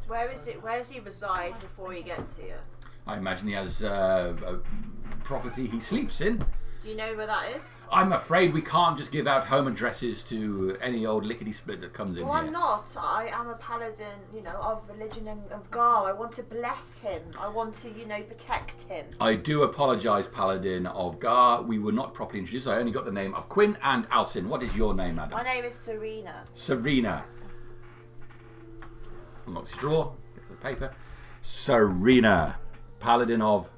Where does he reside before he gets here? I imagine he has a property he sleeps in. Do you know where that is? I'm afraid we can't just give out home addresses to any old lickety-split that comes in Well, here. I'm not. I am a paladin, of religion and of Gar. I want to bless him. I want to, protect him. I do apologise, Paladin of Gar. We were not properly introduced. I only got the name of Quinn and Alcin. What is your name, madam? My name is Serena. Serena. Unlock his drawer. Get the paper. Serena. Paladin of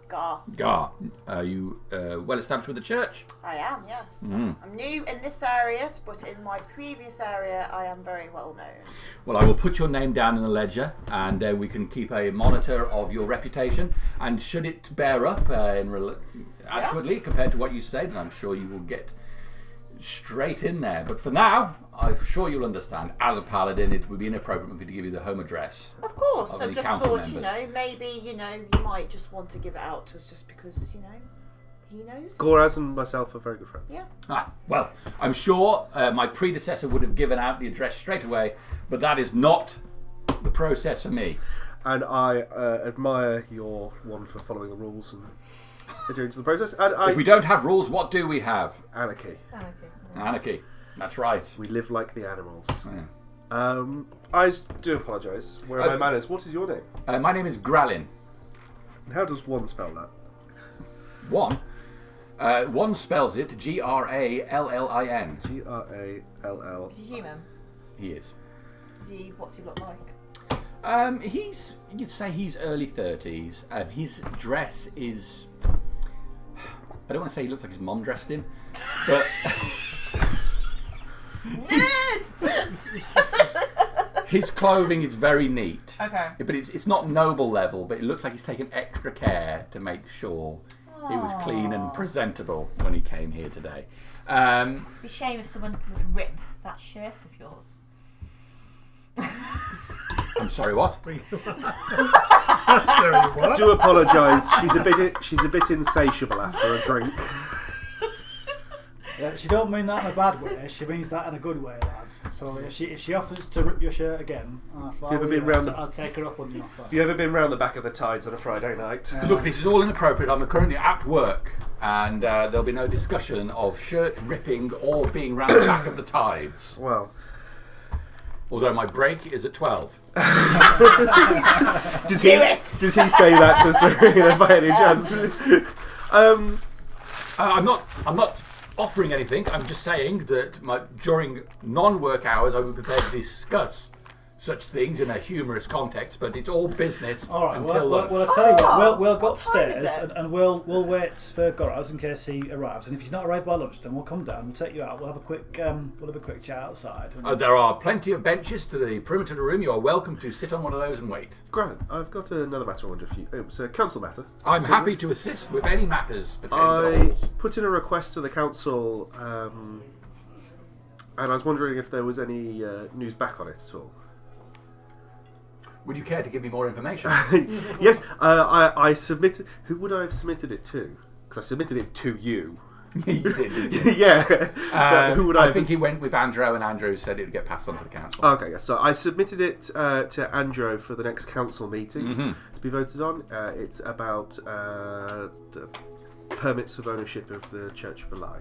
Gar. Are you well established with the church? I am, yes. Mm. I'm new in this area, but in my previous area, I am very well known. Well, I will put your name down in the ledger, and we can keep a monitor of your reputation. And should it bear up adequately compared to what you say, then I'm sure you will get straight in there. But for now, I'm sure you'll understand. As a paladin, it would be inappropriate for me to give you the home address. Of course, I the just council thought, members. maybe, you might just want to give it out to us just because, he knows. Goraz and myself are very good friends. Yeah. Well, I'm sure my predecessor would have given out the address straight away, but that is not the process for me. And I admire your one for following the rules and adhering to the process. And If we don't have rules, what do we have? Anarchy. Anarchy. That's right. We live like the animals. Yeah. I do apologise. Where are my manners? What is your name? My name is Gralin. And how does one spell that? One? One spells it Grallin. Grall. Is he human? He is. What's he look like? You'd say he's early 30s. His dress is... I don't want to say he looks like his mum dressed him, but... Nerd! His clothing is very neat. Okay. But it's not noble level, but it looks like he's taken extra care to make sure it was clean and presentable when he came here today. It'd be a shame if someone would rip that shirt of yours. I'm sorry, what? Do apologise. She's a bit insatiable after a drink. Yeah, she don't mean that in a bad way. She means that in a good way, lads. So if she offers to rip your shirt again, I'll take her up on the offer. Have you ever been round the back of the tides on a Friday night? Look, this is all inappropriate. I'm currently at work, and there'll be no discussion of shirt ripping or being round the back of the tides. Well, although my break is at 12. Does he say that to Serena by any chance? I'm not offering anything. I'm just saying that during non-work hours, I would be prepared to discuss such things in a humorous context, but it's all business until lunch. Well, I'll tell you what, we'll go What time is upstairs it? and we'll wait for Goraz in case he arrives. And if he's not arrived by lunchtime, we'll come down, we'll take you out, we'll have a quick chat outside. There are plenty of benches to the perimeter of the room. You are welcome to sit on one of those and wait. Grant, I've got another matter I wonder if you... It's a council matter. I'm happy to assist with any matters pertaining to I halls. put in a request to the council, and I was wondering if there was any news back on it at all. Would you care to give me more information? Yes, I submitted... Who would I have submitted it to? Because I submitted it to you. You did, didn't you? Yeah. But who would I think he went with Andrew, and Andrew said it would get passed on to the council. Okay, yeah. So I submitted it to Andrew for the next council meeting to be voted on. It's about the permits of ownership of the Church of Belai.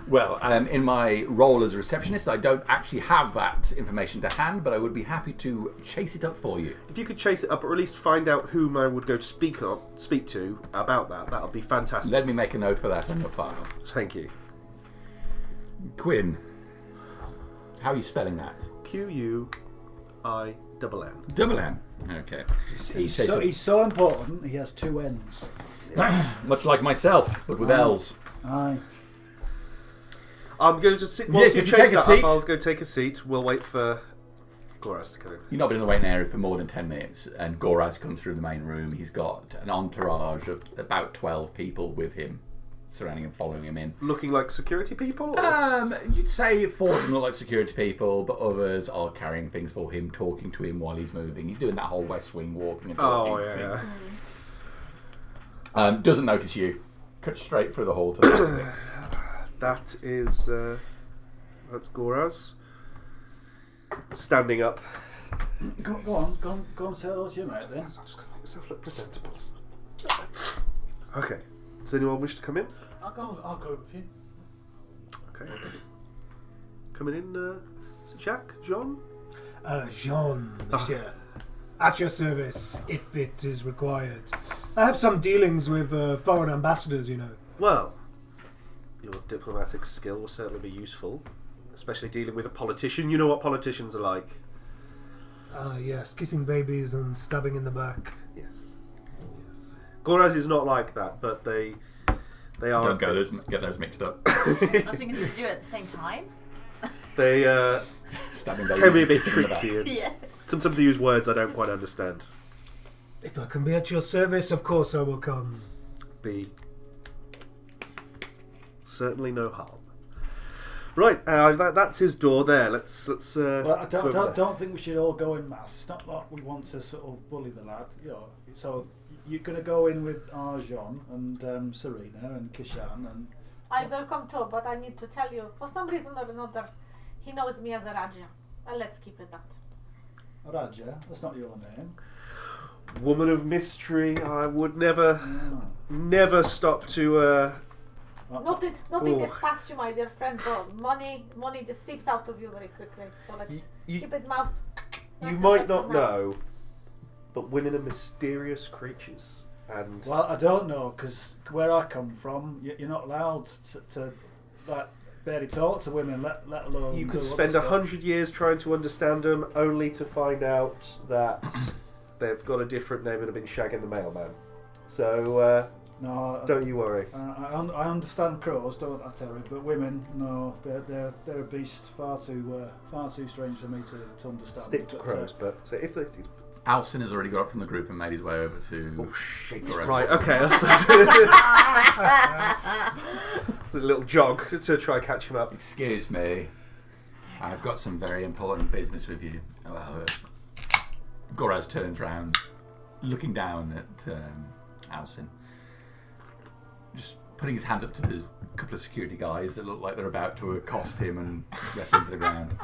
Well, in my role as a receptionist, I don't actually have that information to hand, but I would be happy to chase it up for you. If you could chase it up, or at least find out whom I would go to speak to about that would be fantastic. Let me make a note for that on your file. Thank you. Quinn. How are you spelling that? Quinn. Double N. Okay. He's so important, he has two N's. Much like myself, but with L's. Aye. I'm going to just sit. Yes, Whilst you if you chase take a that up, seat. I'll go take a seat. We'll wait for Goraz to come in. You've not been in the waiting area for more than 10 minutes, and Goraz comes through the main room. He's got an entourage of about 12 people with him, surrounding and following him in. Looking like security people? Or? You'd say 4 of them look like security people, but others are carrying things for him, talking to him while he's moving. He's doing that whole West Wing walking and talking. Oh, yeah. Doesn't notice you. Cuts straight through the hall to the That is... that's Goraz. Standing up. Go on, say hello to your mate then. I'm just going to make myself look presentable. Okay. Does anyone wish to come in? I'll go with you. Okay. Coming in, is it Jacques? John? Jean, monsieur. At your service, if it is required. I have some dealings with foreign ambassadors, you know. Well, your diplomatic skill will certainly be useful, especially dealing with a politician. You know what politicians are like. Yes, kissing babies and stabbing in the back. Yes. Goraz is not like that, but they are... Don't get those mixed up. I was thinking to do it at the same time. They Stabbing can be a bit babies, kissing in the back. tricksy. And Yeah. sometimes they use words I don't quite understand. If I can be at your service, of course I will come. Be certainly no harm. Right, that's his door there. Let's. Well, I go over there. don't think we should all go in mass. It's not like we want to sort of bully the lad. You know, so you're going to go in with Arjan and Serena and Kishan and... I will come too, but I need to tell you, for some reason or another, he knows me as a Raja. And let's keep it that. Raja, that's not your name. woman of mystery. I would never stop to. Nothing Oh. gets past you, my dear friend, but money just seeps out of you very quickly. So let's keep it mouth. You nice and might shut not for now. know, but women are mysterious creatures, and Well, I don't know, because where I come from, you're not allowed to like, barely talk to women, let alone. you do could other spend stuff. 100 years trying to understand them, only to find out that they've got a different name and have been shagging the mailman. So No, don't you worry. I understand crows, don't I, Terry? But women, no, they're a beast far too strange for me to understand. Stick to But, crows, but so if they. Alcin has already got up from the group and made his way over to. Oh shit! Alright. Right, okay. It's a little jog to try and catch him up. Excuse me, I've got some very important business with you. Goraz turns round, looking down at Alcin, just putting his hand up to the couple of security guys that look like they're about to accost him and wrestle him to the ground.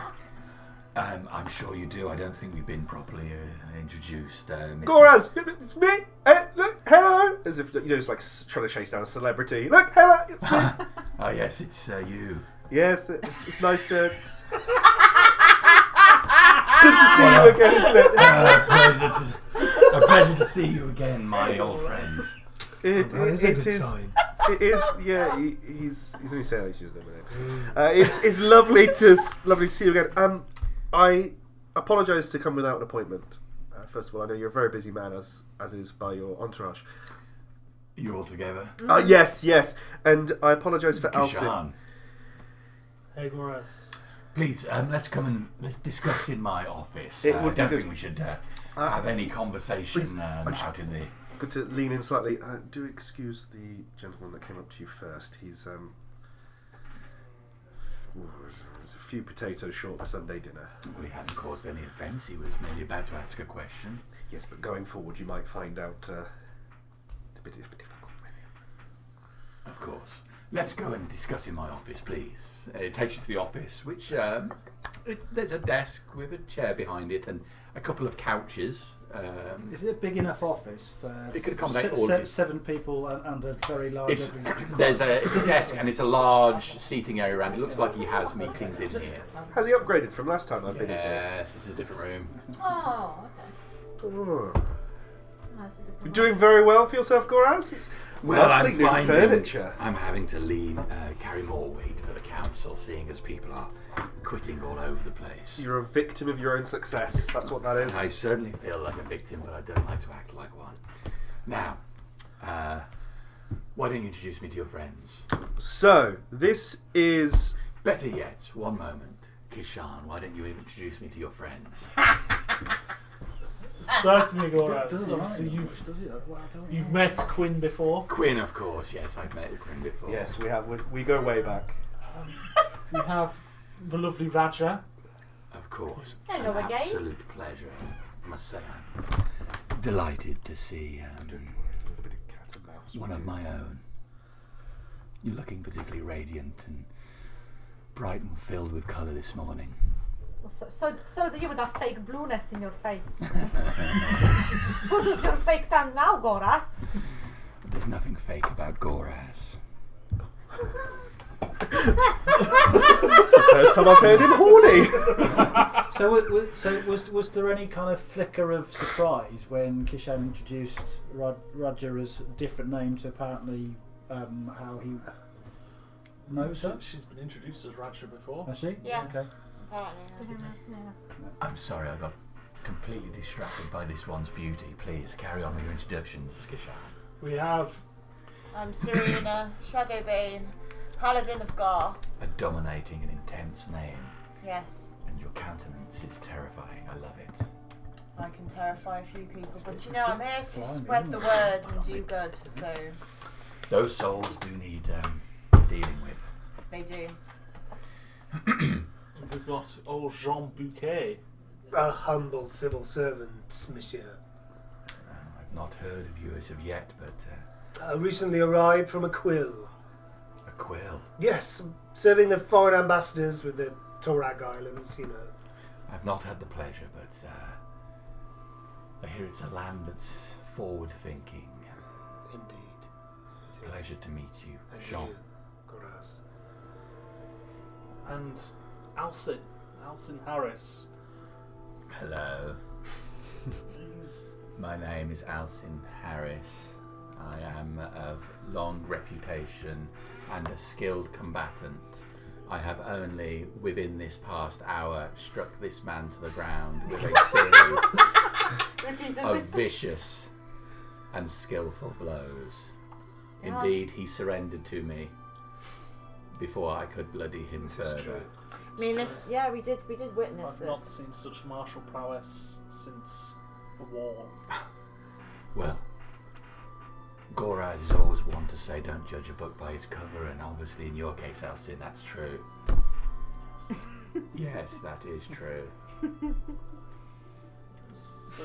I'm sure you do. I don't think we've been properly introduced. Mr. Goraz, it's me. Look, hello. As if it's like trying to chase down a celebrity. Look, hello, it's me. Oh yes, it's you. Yes, it's nice to. It's good to see you again, isn't it? A pleasure to see you again, my old friend. It is. It is. Yeah, he's only saying he's using it. It's lovely to see you again. I apologise to come without an appointment. First of all, I know you're a very busy man, as is by your entourage. You all together? Yes, and I apologise for Alcin. Kishan, Hey, Goraz. please, let's come and let's discuss in my office. It I would be don't good. think we should have any conversation please, out in the. Good to lean in slightly. Do excuse the gentleman that came up to you first. He's there's a few potatoes short for Sunday dinner. Well, he hadn't caused any offence. He was merely about to ask a question. Yes, but going forward, you might find out it's a bit difficult. Of course. Let's go and discuss in my office, please. It takes you to the office, which there's a desk with a chair behind it and a couple of couches. Is it a big enough office for It could accommodate all of you. 7 people and a very large? It's a desk and it's a large seating area around. It looks like he has meetings in here. Has he upgraded from last time I've been in here? Yes, it's a different room. Oh, okay. Oh. Nice and You're different. doing very well for yourself, Goraz. It's Well, lovely I'm new finding furniture. I'm having to carry more weight for the council, seeing as people are quitting all over the place. You're a victim of your own success. That's what that is. I certainly feel like a victim, but I don't like to act like one. Now, why don't you introduce me to your friends? So, this is... Better yet, one moment. Kishan, why don't you introduce me to your friends? Certainly, Goraz. Does So, it so you've Well, I don't you've know. met Quinn before. Quinn, of course. Yes, I've met Quinn before. Yes, we have. We go way back. We have the lovely Raja. Of course. Hello An again. absolute pleasure. I must say, I'm delighted to see one of my own. You're looking particularly radiant and bright and filled with colour this morning. So do you with that fake blueness in your face? Who does your fake tan now, Goraz? There's nothing fake about Goraz. It's the first time I've heard him horny. So was there any kind of flicker of surprise when Kishan introduced Roger as a different name to apparently how he knows her? She's been introduced as Raja before. I see. Yeah. Okay. Apparently. I'm sorry, I got completely distracted by this one's beauty. Please carry on with your introductions, Kishan. We have I'm Serena Shadowbane, Paladin of Gar. A dominating and intense name, Yes, and your countenance is terrifying. I love it. I can terrify a few people, but you know, I'm here to Slimy, spread the isn't word and do good, so Those souls do need dealing with. they do. we've got old Jean Bouquet. A humble civil servant, monsieur. I've not heard of you as of yet, but Recently arrived from a quill. a quill. Yes, serving the foreign ambassadors with the Torag Islands, you know. I've not had the pleasure, but I hear it's a land that's forward-thinking. Indeed. It is. Pleasure to meet you, And Jean. you, Goraz. And Alcin Harris. Hello. He's My name is Alcin Harris. I am of long reputation and a skilled combatant. I have only, within this past hour, struck this man to the ground with a series Repeatedly. of vicious and skillful blows. Yeah. Indeed, he surrendered to me before I could bloody him This is further. true. I mean, this. Yeah, we did witness I've not this. seen such martial prowess since the war. Well, Goraz is always one to say don't judge a book by its cover, and obviously in your case, Alcin, that's true. Yes, that is true. So,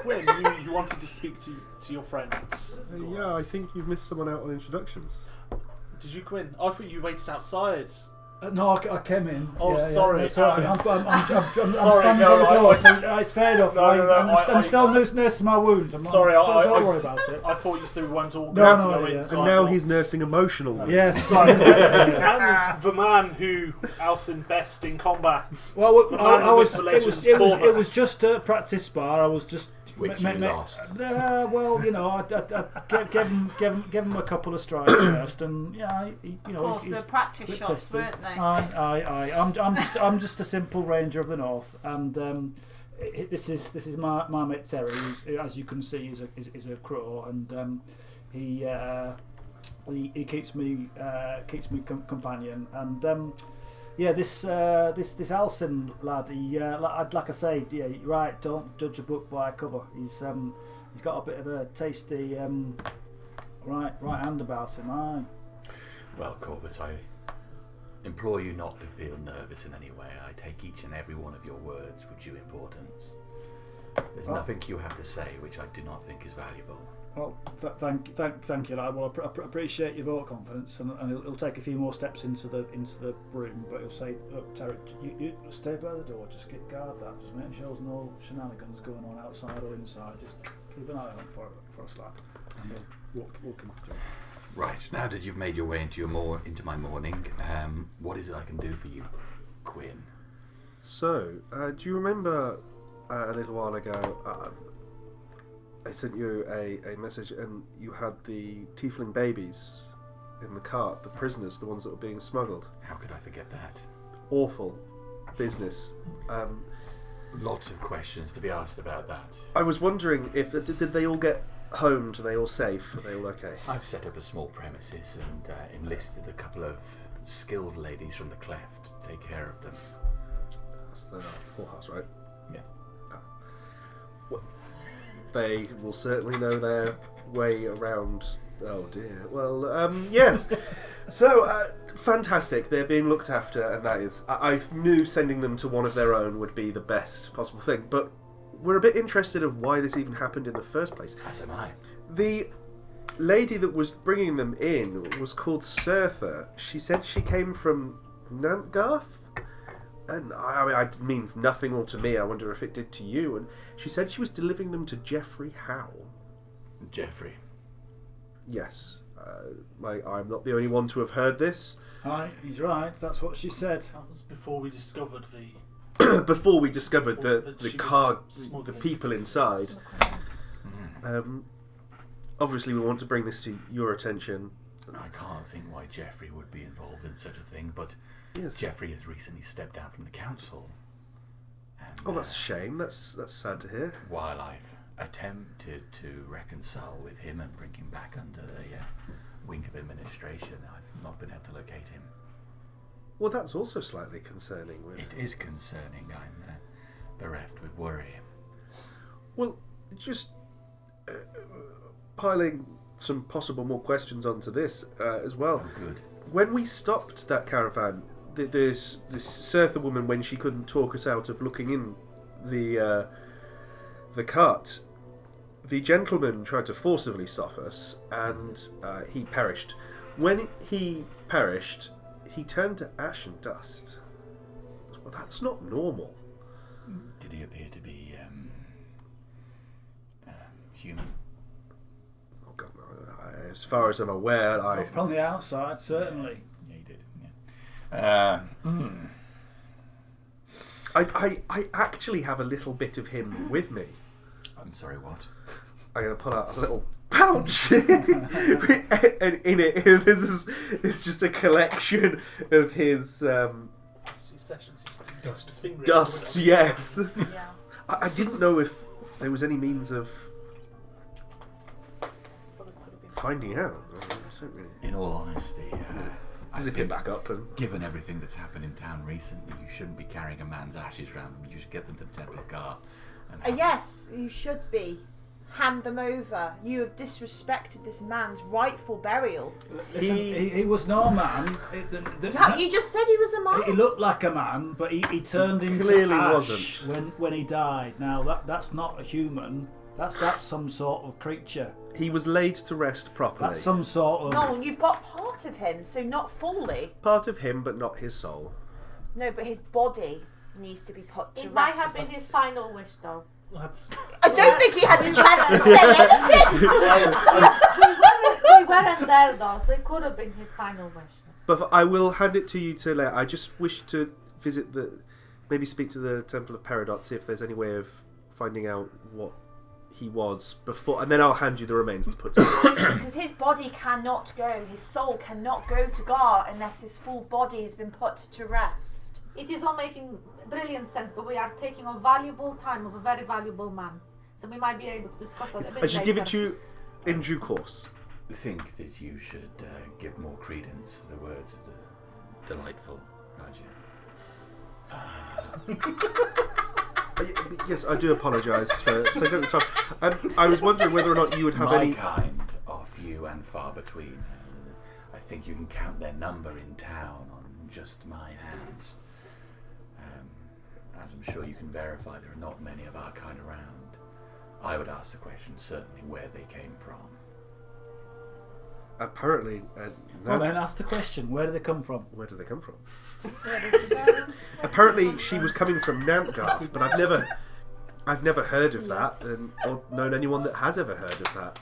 Quinn, you wanted to speak to your friend. Yeah, I think you've missed someone out on introductions. Did you, Quinn? I thought you waited outside. No, I came in. Oh, Yeah, sorry. no, it's all right. I'm standing Sorry, by no, the door, I- so it's fair enough. No, no, no, I'm still nursing my wounds. I'm not, Sorry, don't worry about it. I thought you said we weren't all No, going no, to go yeah. in. so And I now thought- he's nursing emotional wounds. Yes. and the man who Alcin best in combat. Well, The I man who was. lived It the was. legends, It was Corvus. just a practice spar. I was just. Which you lost. Well, you know, I gave him a couple of strikes first, and yeah, you Of know, course, he's the practice bit shots, testy. weren't they? I'm just a simple ranger of the north, and this is my mate Terry, who, as you can see, is a crow, and he keeps me companion, and yeah, this Alcin lad, he like I say, yeah, you're right, don't judge a book by a cover. He's got a bit of a tasty right hand about him. Aye. Well, Corvus, I implore you not to feel nervous in any way. I take each and every one of your words with due importance. There's nothing you have to say which I do not think is valuable. Well, thank you, lad. Well, I appreciate your vote of confidence, and he'll take a few more steps into the room. But he'll say, "Look, Terry, you stay by the door. Just get guard that. Just make sure there's no shenanigans going on outside or inside. Just keep an eye on for us, lad." And we'll walk him. Right, now that you've made your way into my morning, what is it I can do for you, Quinn? So, do you remember a little while ago, I sent you a message and you had the Tiefling babies in the cart, the prisoners, the ones that were being smuggled? How could I forget that? Awful business. Lots of questions to be asked about that. I was wondering if did they all get home? Are they all safe? Are they all okay? I've set up a small premises and enlisted a couple of skilled ladies from the cleft to take care of them. That's the whorehouse, right? Yeah. Well, they will certainly know their way around. Oh dear. Well, yes. So, fantastic. They're being looked after, and that is. I knew sending them to one of their own would be the best possible thing, but we're a bit interested of why this even happened in the first place. As am I. The lady that was bringing them in was called Sertha. She said she came from Nantgarth. And I mean, it means nothing all to me. I wonder if it did to you. And she said she was delivering them to Geoffrey Howe. Jeffrey. Yes. I'm not the only one to have heard this. Aye, he's right. That's what she said. That was before we discovered the. Before we discovered That the she car, was the smuggling people to inside. Mm. Obviously, we want to bring this to your attention. I can't think why Jeffrey would be involved in such a thing, but Yes. Jeffrey has recently stepped down from the council. And, Oh, that's a shame. That's sad to hear. while I've attempted to reconcile with him and bring him back under the wing of administration, I've not been able to locate him. Well, that's also slightly concerning. It is concerning. I'm bereft with worry. Well, just piling some possible more questions onto this as well. Oh, good. When we stopped that caravan, this Sertha woman, when she couldn't talk us out of looking in the cart, the gentleman tried to forcibly stop us, and he perished. When he perished, he turned to ash and dust. Well, that's not normal. Did he appear to be human? Oh God, no, as far as I'm aware, From the outside, certainly. Yeah, you did. Yeah. I actually have a little bit of him with me. I'm sorry, what? I'm going to pull out a little pouch, and in it there's just a collection of his dust. Yes. Yeah. I didn't know if there was any means of finding out. I don't really. In all honesty, Zip it back up and. given everything that's happened in town recently, you shouldn't be carrying a man's ashes around. You should get them to the Temple of Gar. And have Yes, you should be. Hand them over. You have disrespected this man's rightful burial. Listen, he was no man. You just said he was a man. He looked like a man, but he turned into Clearly ash wasn't. when he died. Now that's not a human. That's some sort of creature. He was laid to rest properly. That's some sort of. No, you've got part of him, so not fully. Part of him, but not his soul. No, but his body needs to be put to It rest. might have been his final wish, though. I don't think he had the chance to say anything. We weren't there, though, so it could have been his final wish. But I will hand it to you to later. I just wish to visit maybe speak to the Temple of Peridot, see if there's any way of finding out what he was before, and then I'll hand you the remains to put together. Because his body cannot go, his soul cannot go to Gar unless his full body has been put to rest. It is all making brilliant sense, but we are taking a valuable time of a very valuable man. So we might be able to discuss that a bit I should give it later. to you in due course. I think that you should give more credence to the words of the delightful Raja. Yes, I do apologise for taking up the time. I was wondering whether or not you would have My any. kind are few and far between. I think you can count their number in town on just my hands. As I'm sure you can verify, there are not many of our kind around. I would ask the question, certainly, where they came from. Apparently, Well, then ask the question: where do they come from? where do they come from? Where did you go? Apparently, she was coming from Nantgarth, but I've never heard of that, or known anyone that has ever heard of that.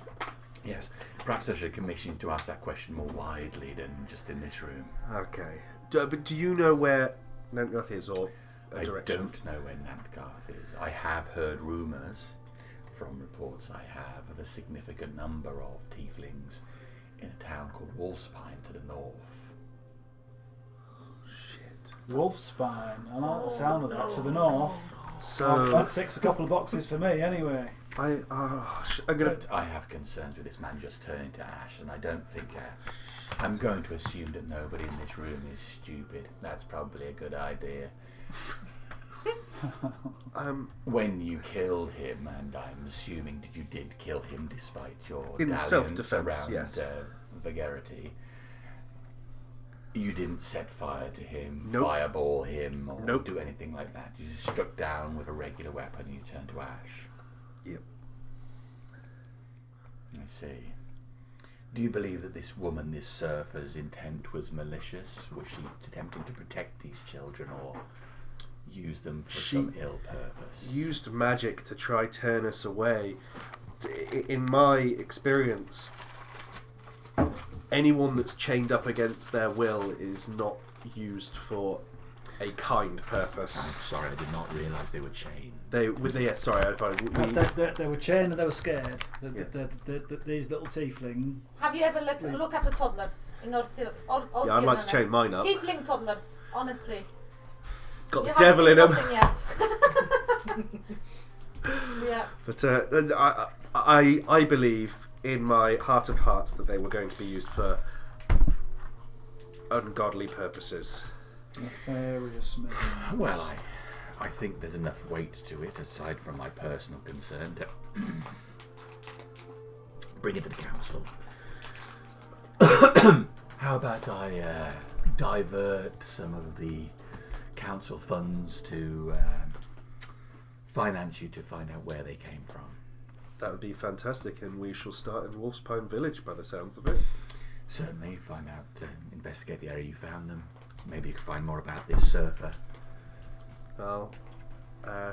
Yes, perhaps I should commission you to ask that question more widely than just in this room. Okay, but do you know where Nantgarth is, or a I direction? don't know where Nantgarth is. I have heard rumours, from reports I have, of a significant number of Tieflings in a town called Wolfspine to the north. Shit. Wolfspine. I like the sound of that. To the north. So That ticks a couple of boxes for me, anyway. I'm gonna. But I have concerns with this man just turning to ash, and I don't think I'm going to assume that nobody in this room is stupid. That's probably a good idea. When you killed him, and I'm assuming that you did kill him despite your In dalliance self-defense, around yes. vulgarity, you didn't set fire to him, Nope. fireball him, or Nope. do anything like that. You just struck down with a regular weapon and you turned to ash. Yep. I see. Do you believe that this woman, this surfer's intent was malicious? Was she attempting to protect these children or use them for some ill purpose? Used magic to try turn us away. In my experience, anyone that's chained up against their will is not used for a kind purpose. I'm sorry, I did not realise they were chained. Sorry, I apologize. They were chained and they were scared. These little tiefling. Have you ever looked after toddlers in our Yeah, I'd like to chain mine up. Tiefling toddlers, honestly. Got You the devil in haven't them. seen nothing yet. Yeah. But I believe in my heart of hearts that they were going to be used for ungodly purposes. Nefarious means. Well, I think there's enough weight to it, aside from my personal concern, to bring it to the council. How about I divert some of the council funds to finance you to find out where they came from? That would be fantastic, and we shall start in Wolfspine Village by the sounds of it. Certainly, find out, investigate the area you found them. Maybe you can find more about this surfer. I'll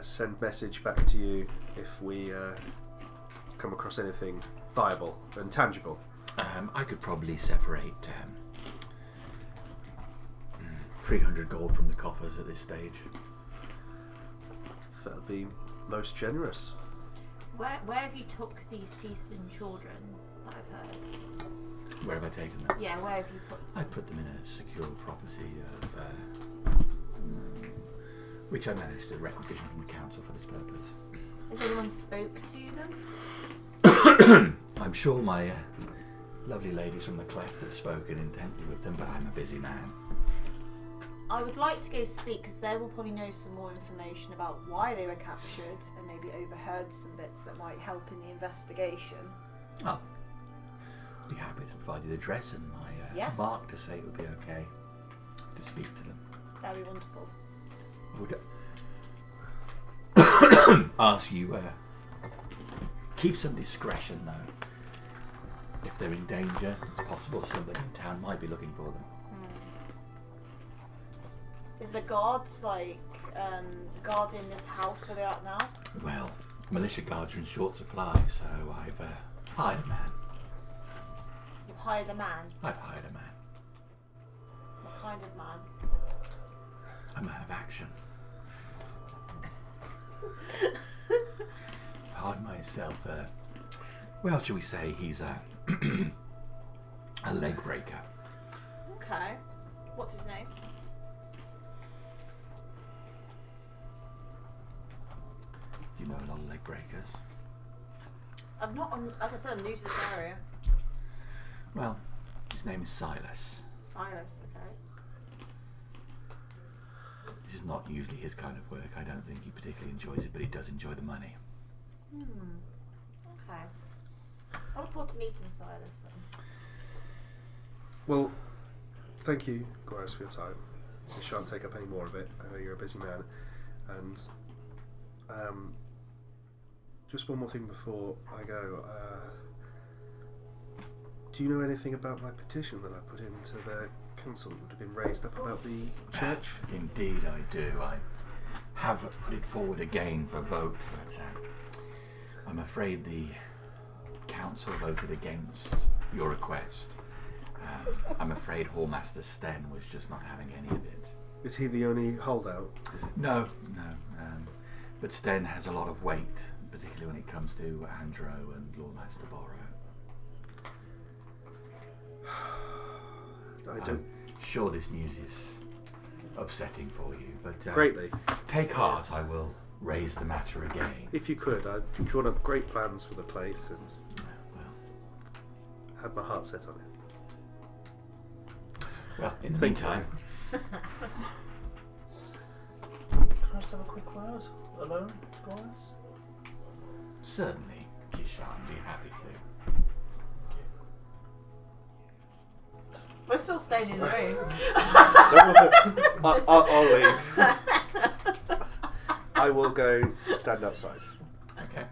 send message back to you if we come across anything viable and tangible? I could probably separate 300 gold from the coffers at this stage. That would be most generous. Where have you took these Tiefling children that I've heard? Where have I taken them? Yeah, where have you put them? I put them in a secure property of which I managed to requisition from the council for this purpose. Has anyone spoke to them? I'm sure my lovely ladies from the cleft have spoken intently with them, but I'm a busy man. I would like to go speak because they will probably know some more information about why they were captured and maybe overheard some bits that might help in the investigation. Oh, I'd be happy to provide you the address and my Yes. mark to say it would be okay to speak to them. That'd be wonderful. I would ask you keep some discretion though. If they're in danger, it's possible somebody in town might be looking for them. Is the guards guarding this house where they're at now? Well, militia guards are in short supply, so I've hired a man. You've hired a man. I've hired a man. What kind of man? A man of action. Pardon myself. Well, shall we say he's a a leg breaker. Okay. What's his name? You know a lot of leg breakers. Like I said, I'm new to this area. Well, his name is Silas. Silas, okay. This is not usually his kind of work. I don't think he particularly enjoys it, but he does enjoy the money. Okay. I look forward to meeting Silas then. Well, thank you, Goras, for your time. We shan't take up any more of it. I know you're a busy man. And just one more thing before I go. Do you know anything about my petition that I put into the council that would have been raised up about the church? Indeed I do. I have put it forward again for vote, but I'm afraid the council voted against your request. I'm afraid Hallmaster Sten was just not having any of it. Is he the only holdout? No. But Sten has a lot of weight, particularly when it comes to Andro and Lordmaster Borrow. I'm sure this news is upsetting for you, but greatly. Take heart. Yes. I will raise the matter again. If you could, I've drawn up great plans for the place and had my heart set on it. Well, in the Thank you. meantime, Can I just have a quick word alone, guys? certainly, Kishan, be happy to. We're still staying in the room. I'll leave. I will go stand outside. Okay.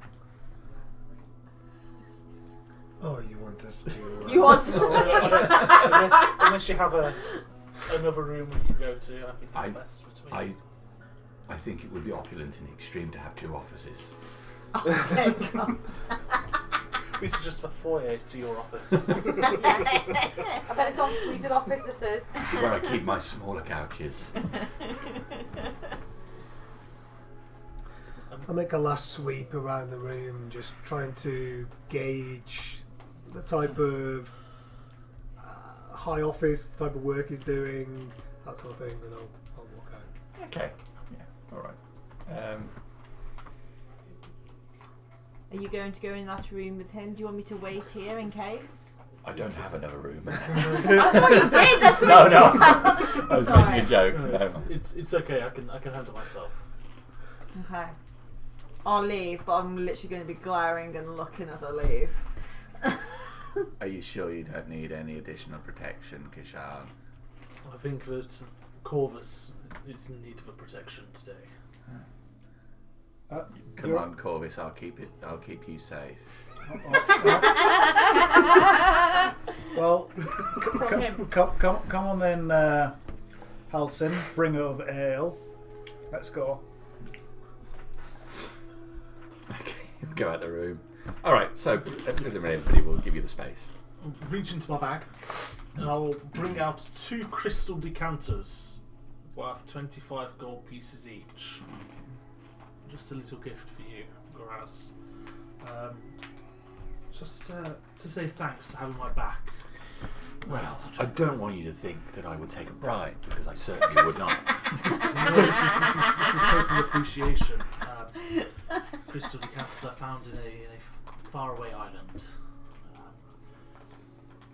Oh, you want us to... You want to unless you have another room we can go to, I think it's best between. I think it would be opulent in the extreme to have two offices. This is just the foyer to your office. I bet it's en suite office this is. This is where I keep my smaller couches. I'll make a last sweep around the room, just trying to gauge the type of high office, the type of work he's doing, that sort of thing, then I'll walk out. Okay. Yeah. All right. Are you going to go in that room with him? Do you want me to wait here in case? I don't have another room. I thought you did. That's what No, you no. said. I was Sorry. making a joke. No. It's okay. I can handle myself. Okay. I'll leave, but I'm literally going to be glaring and looking as I leave. Are you sure you don't need any additional protection, Kishan? I think that Corvus is in need of a protection today. Come on, Corvus. I'll keep you safe. Well, come on then, Halsin. Bring over ale. Let's go. Okay. Go out the room. All right. So, everybody will give you the space. I'll reach into my bag and I'll bring out 2 crystal decanters worth 25 gold pieces each. Just a little gift for you, Goraz. Just to say thanks for having my back. Well, I don't want you to think that I would take a bribe, because I certainly would not. No, this is a token of appreciation. Crystal decanters I found in a faraway island.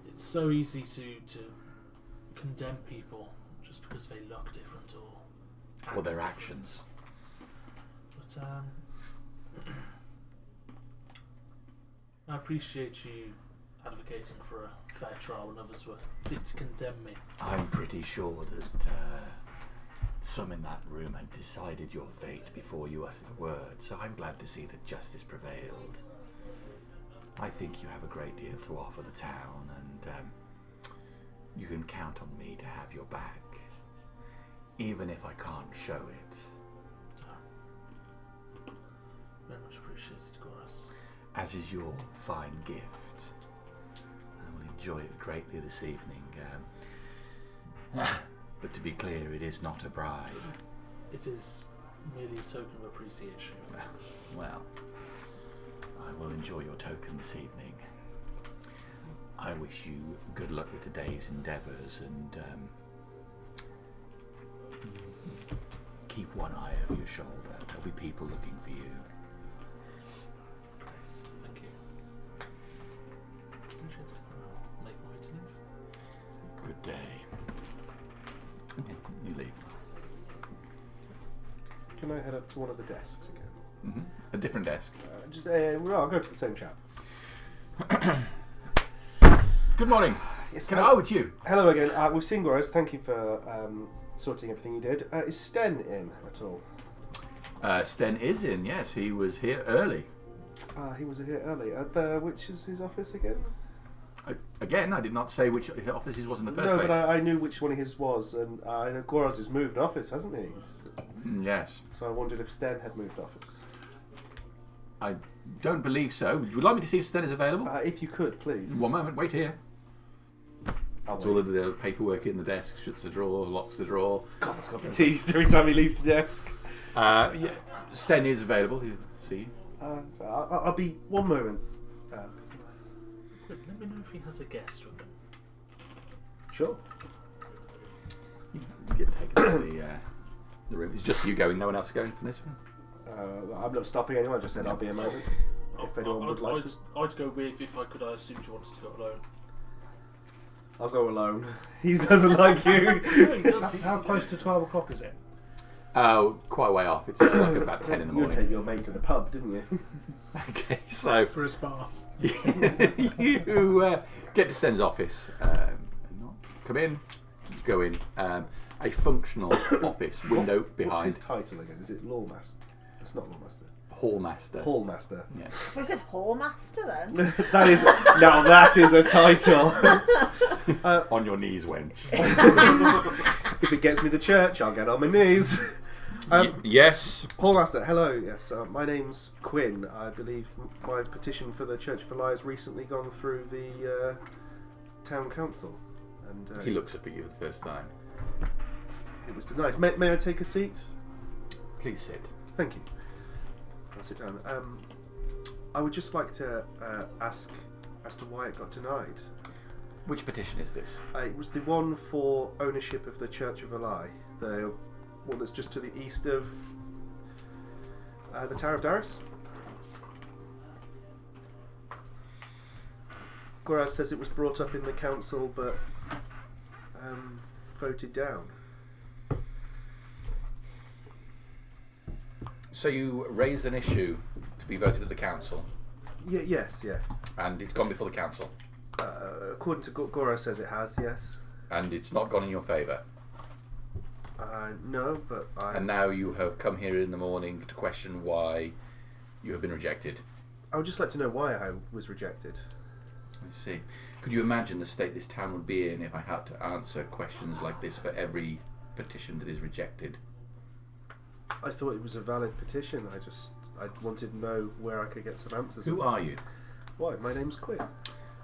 It's so easy to condemn people just because they look different or their different. actions. But I appreciate you advocating for a fair trial when others were fit to condemn me. I'm pretty sure that some in that room had decided your fate before you uttered a word, so I'm glad to see that justice prevailed. I think you have a great deal to offer the town, and you can count on me to have your back, even if I can't show it. Very much appreciated, Goras. As is your fine gift. I will enjoy it greatly this evening. But to be clear, it is not a bribe. It is merely a token of appreciation. Well, I will enjoy your token this evening. I wish you good luck with today's endeavours, and keep one eye over your shoulder. There'll be people looking for you. Great, thank you. Appreciate it. I'll make my way to leave. Good day. Okay, you leave. Can I head up to one of the desks again? A different desk. I'll go to the same chap. Good morning. Yes, It's you. Hello again. We've seen Goraz. Thank you for sorting everything you did. Is Sten in at all? Sten is in, yes. He was here early. He was here early. Which is his office again? Again, I did not say which office his was in the first No, place. but I knew which one his was, and I know Goraz has moved office, hasn't he? Yes. So I wondered if Sten had moved office. I don't believe so. Would you like me to see if Sten is available? If you could, please. One moment, wait here. I'll That's all of the paperwork in the desk, shuts the drawer, locks the drawer. God, it's got to be teased every time he leaves the desk. Yeah, Sten is available. He'll see you. So I'll be one moment. Let me know if he has a guest with him. Sure. You get taken to the room. It's just you going, no one else going for this one? I'm not stopping anyone, I just said I'll be a moment. If anyone would like to. I'd go with if I could. I assumed you wanted to go alone. I'll go alone. He doesn't like you. How close to 12 o'clock is it? Oh, quite a way off. It's like about 10 in the You morning. take your mate to the pub, didn't you? Okay, so For a spa. you get to Sten's office. Come in, go in. A functional office, window What's behind. his title again? Is it Lawmaster? It's not Lawmaster. Hallmaster. Hallmaster. Yeah. Was it Whoremaster then? That is a title. On your knees, wench. If it gets me to church, I'll get on my knees. Yes. Hallmaster, hello. Yes, my name's Quinn. I believe my petition for the Church of Allah has recently gone through the town council, and He looks up at you for the first time. it was denied. May I take a seat? Please sit. Thank you. I'll sit down. I would just like to ask as to why it got denied. Which petition is this? It was the one for ownership of the Church of Allah, the one that's just to the east of the Tower of Darius. Goraz says it was brought up in the council, but voted down. So you raised an issue to be voted at the council, Yes, yeah. and it's gone before the council, According to Goraz says it has, yes. and it's not gone in your favour. No, but And now you have come here in the morning to question why you have been rejected. I would just like to know why I was rejected. I see. Could you imagine the state this town would be in if I had to answer questions like this for every petition that is rejected? I thought it was a valid petition. I wanted to know where I could get some answers. Who are you? Why? My name's Quinn.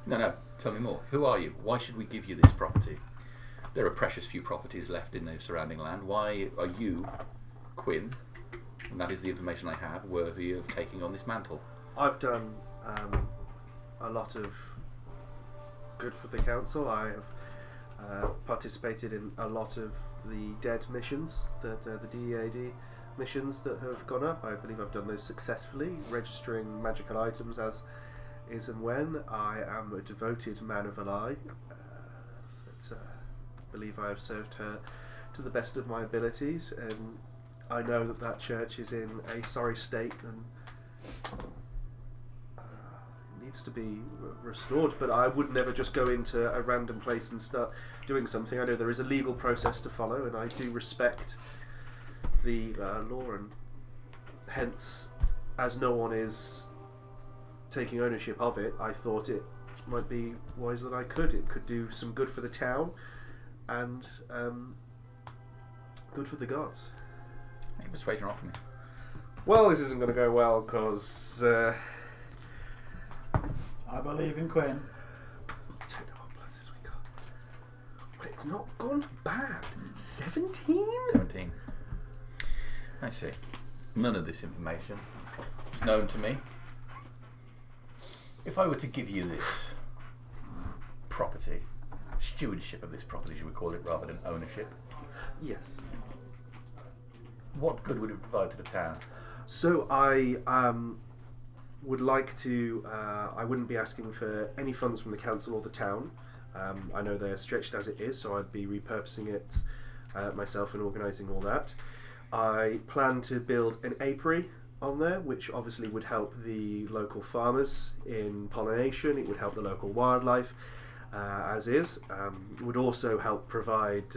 No, tell me more. Who are you? Why should we give you this property? There are precious few properties left in the surrounding land. Why are you, Quinn, and that is the information I have, worthy of taking on this mantle? I've done a lot of good for the council. I have participated in a lot of the dead missions, the DEAD missions that have gone up. I believe I've done those successfully, registering magical items as is and when. I am a devoted man of Ally. I believe I have served her to the best of my abilities, and I know that church is in a sorry state and needs to be restored, but I would never just go into a random place and start doing something. I know there is a legal process to follow, and I do respect the law, and hence, as no one is taking ownership of it, I thought it might be wise that it could do some good for the town and good for the gods. Make a persuasion off me. Well, this isn't going to go well because I believe in Quinn. I don't know what pluses we got, but it's not gone bad. 17? 17. I see. None of this information is known to me. If I were to give you this property, stewardship of this property, should we call it, rather than ownership, Yes. what good would it provide to the town? So I would like to. I wouldn't be asking for any funds from the council or the town. I know they're stretched as it is, so I'd be repurposing it myself and organising all that. I plan to build an apiary on there, which obviously would help the local farmers in pollination. It would help the local wildlife, as is. It would also help provide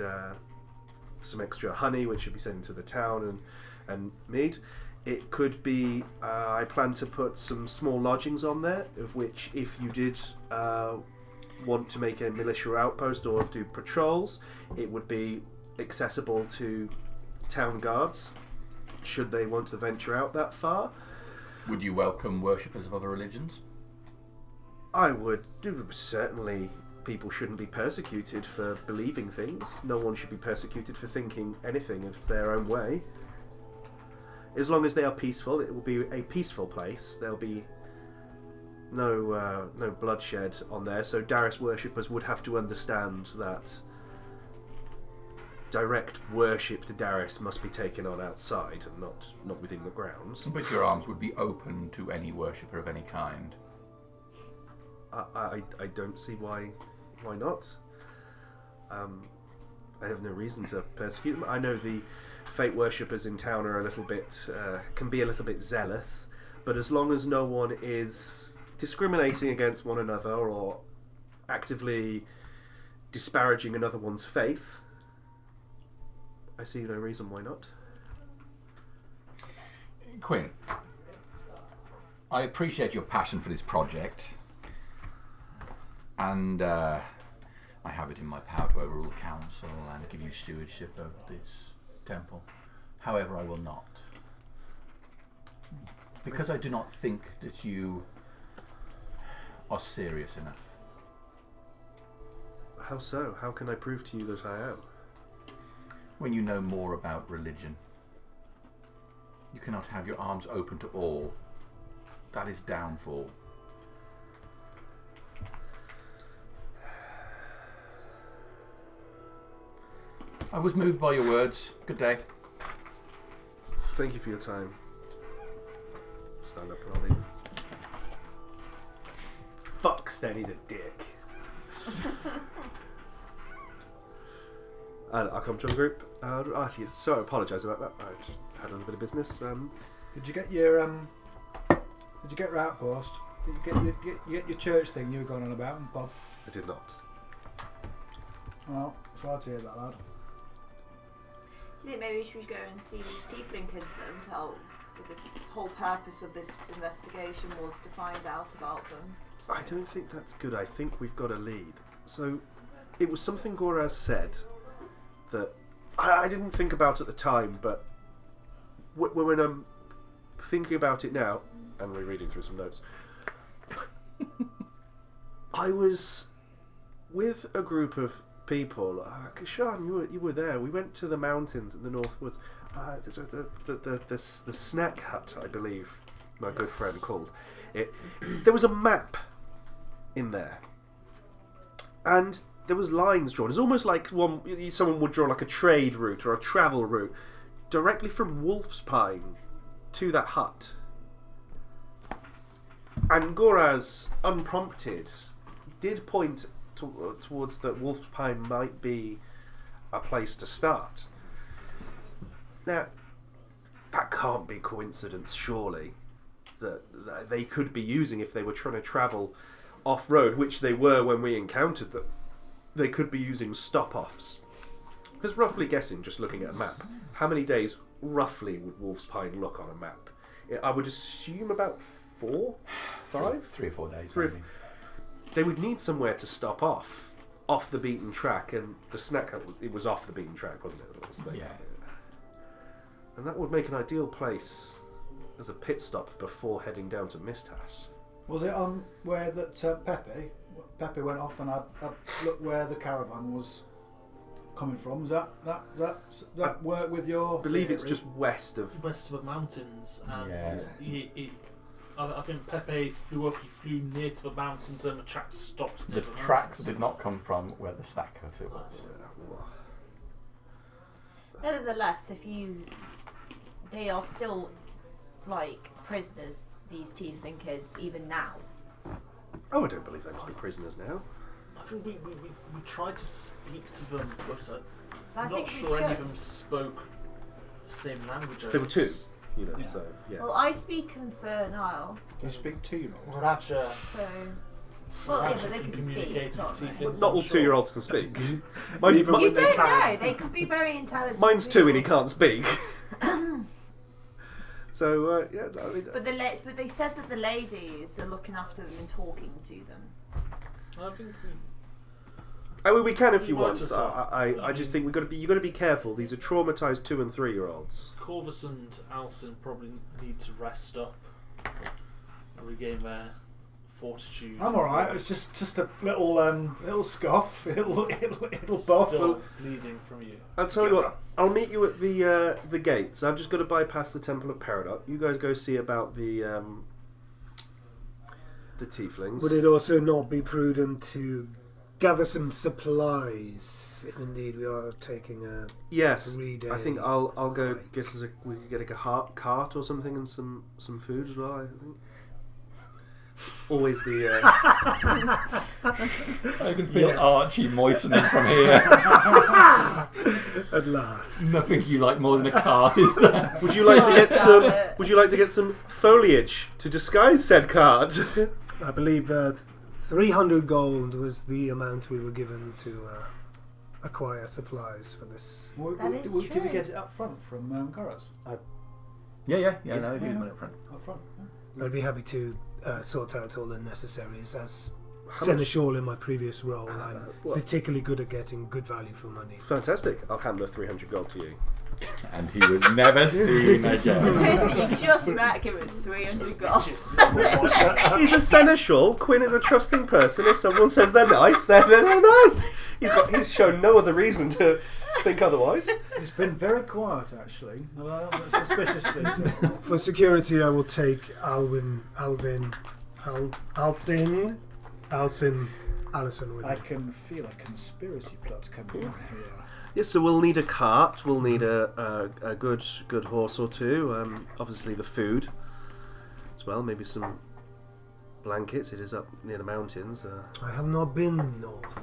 some extra honey, which should be sent into the town, and mead. It could be, I plan to put some small lodgings on there, of which if you did want to make a militia outpost or do patrols, it would be accessible to town guards, should they want to venture out that far. Would you welcome worshippers of other religions? I would. Certainly, people shouldn't be persecuted for believing things. No one should be persecuted for thinking anything of their own way. As long as they are peaceful, it will be a peaceful place. There'll be no bloodshed on there. So Darius worshippers would have to understand that direct worship to Darius must be taken on outside and not within the grounds. But your arms would be open to any worshipper of any kind. I don't see why not. I have no reason to persecute them. I know the fate worshippers in town are a little bit can be a little bit zealous, but as long as no one is discriminating against one another or actively disparaging another one's faith, I see no reason why not. Quinn, I appreciate your passion for this project, and I have it in my power to overrule the council and give you stewardship over this temple. However, I will not. Because I do not think that you are serious enough. How so? How can I prove to you that I am? When you know more about religion, you cannot have your arms open to all. That is downfall. I was moved by your words. Good day. Thank you for your time. Stand up and I'll leave. Fuck, Stenny's a dick. And I'll come to the group. Actually, so I apologise about that. I just had a little bit of business. Did you get your Did you get your outpost? Did you get your church thing you were going on about, Bob? I did not. Well, sorry to hear that, lad. Do you think maybe we should go and see these Tiefling kids and tell this whole purpose of this investigation was to find out about them? So. I don't think that's good. I think we've got a lead. So, it was something Goraz said that I didn't think about at the time, but when thinking about it now, and rereading through some notes, I was with a group of people. Kashan, you were there. We went to the mountains in the Northwoods. The snack hut, I believe my good friend called it. There was a map in there, and there was lines drawn. It's almost like someone would draw like a trade route or a travel route directly from Wolf's Pine to that hut. And Goraz, unprompted, did point towards that Wolf's Pine might be a place to start. Now, that can't be coincidence, surely, that they could be using if they were trying to travel off-road, which they were when we encountered them. They could be using stop-offs. Because roughly guessing, just looking at a map, how many days roughly would Wolf's Pine look on a map? I would assume about 4, 5? 3 or 4 days. Maybe. They would need somewhere to stop off the beaten track, and the snack hut, it was off the beaten track, wasn't it? Yeah. And that would make an ideal place as a pit stop before heading down to Misthouse. Was it on where that Pepe went off and I looked where the caravan was coming from? Was that work with your? I believe theory? it's just west of the mountains, and Yeah. I think Pepe flew near to the mountains, and the tracks stopped near The the tracks mountains. did not come from where the snack hut was. Nevertheless, they are still like prisoners. These tiefling kids, even now. Oh, I don't believe they must be prisoners now. I think we tried to speak to them, but I I'm think not we sure any of should. them spoke the same language as There were 2, us. Yeah. so yeah. Well, I speak Infernal, Do you speak 2-year-old? Raja. so. Well, yeah, Raja but they can speak. communicate Not with know. tieflings, Not I'm all sure. 2-year-olds can speak. Even You when they don't can. know. They could be very intelligent. Mine's 2 and he people. can't speak. So yeah, I mean, But but they said that the ladies are looking after them and talking to them. I think we can if you We might want. as well. I just think you got to be careful. These are traumatized 2 and 3-year-olds. Corvus and Alcyn probably need to rest up and regain their fortitude. I'm alright. It's just a little scoff. It'll buff. Still bleeding from you. I'll tell you what. I'll meet you at the gates. I've just got to bypass the Temple of Peridot. You guys go see about the tieflings. Would it also not be prudent to gather some supplies if indeed we are taking a Yes, 3-day I think I'll go hike? we could get a cart or something and some food as well. I think. Always the. I can feel Yes. Archie moistening from here. At last. Nothing you like more than a cart, is there? Would you like to get Damn some? it. Would you like to get some foliage to disguise said cart? I believe 300 gold was the amount we were given to acquire supplies for this. That is Did we true. get it up front from Goraz? Yeah. No, he was money up front. Up front. I'd be happy to sort out all the necessaries. As How Seneschal in my previous role, I'm what? particularly good at getting good value for money. Fantastic! I'll hand the 300 gold to you. And he was never seen The again. person you just met given 300 gold. He's a seneschal. Quinn is a trusting person. If someone says they're nice, then they're nice. He's shown no other reason to think otherwise. It's been very quiet actually. Suspiciously so. For security, I will take Alcyn Allison with I me. can feel a conspiracy plot coming on here. Yes, so we'll need a cart. We'll need a good horse or 2. Obviously the food as well. Maybe some blankets. It is up near the mountains. I have not been north.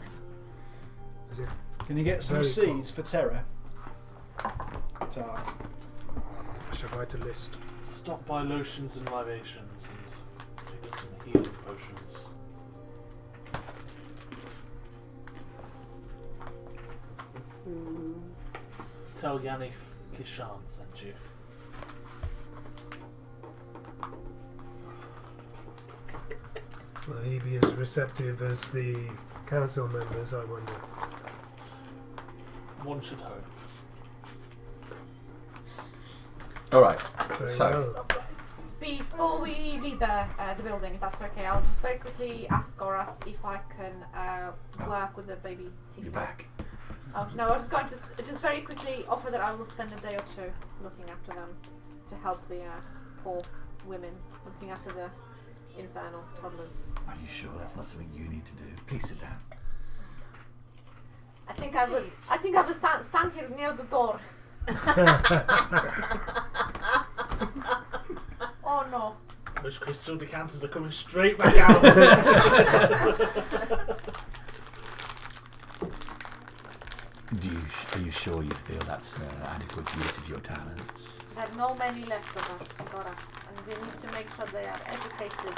Is it? Can you get some Very seeds for Terra? I shall write a list. Stop by lotions and libations and pick up some healing potions. Tell Yanif Kishan sent you. Will he be as receptive as the council members, I wonder? One should hope. All right. Very So- well. Before we leave the building, if that's okay, I'll just very quickly ask Goras if I can work with the baby tiefling. You're back. Oh, no, I was going to just very quickly offer that I will spend a day or two looking after them to help the poor women, looking after the infernal toddlers. Are you sure that's not something you need to do? Please sit down. I think I will stand here near the door. Oh no. Those crystal decanters are coming straight back out. Are you sure you feel that's adequate use of your talents? There are no many left of us, Goras, and we need to make sure they are educated,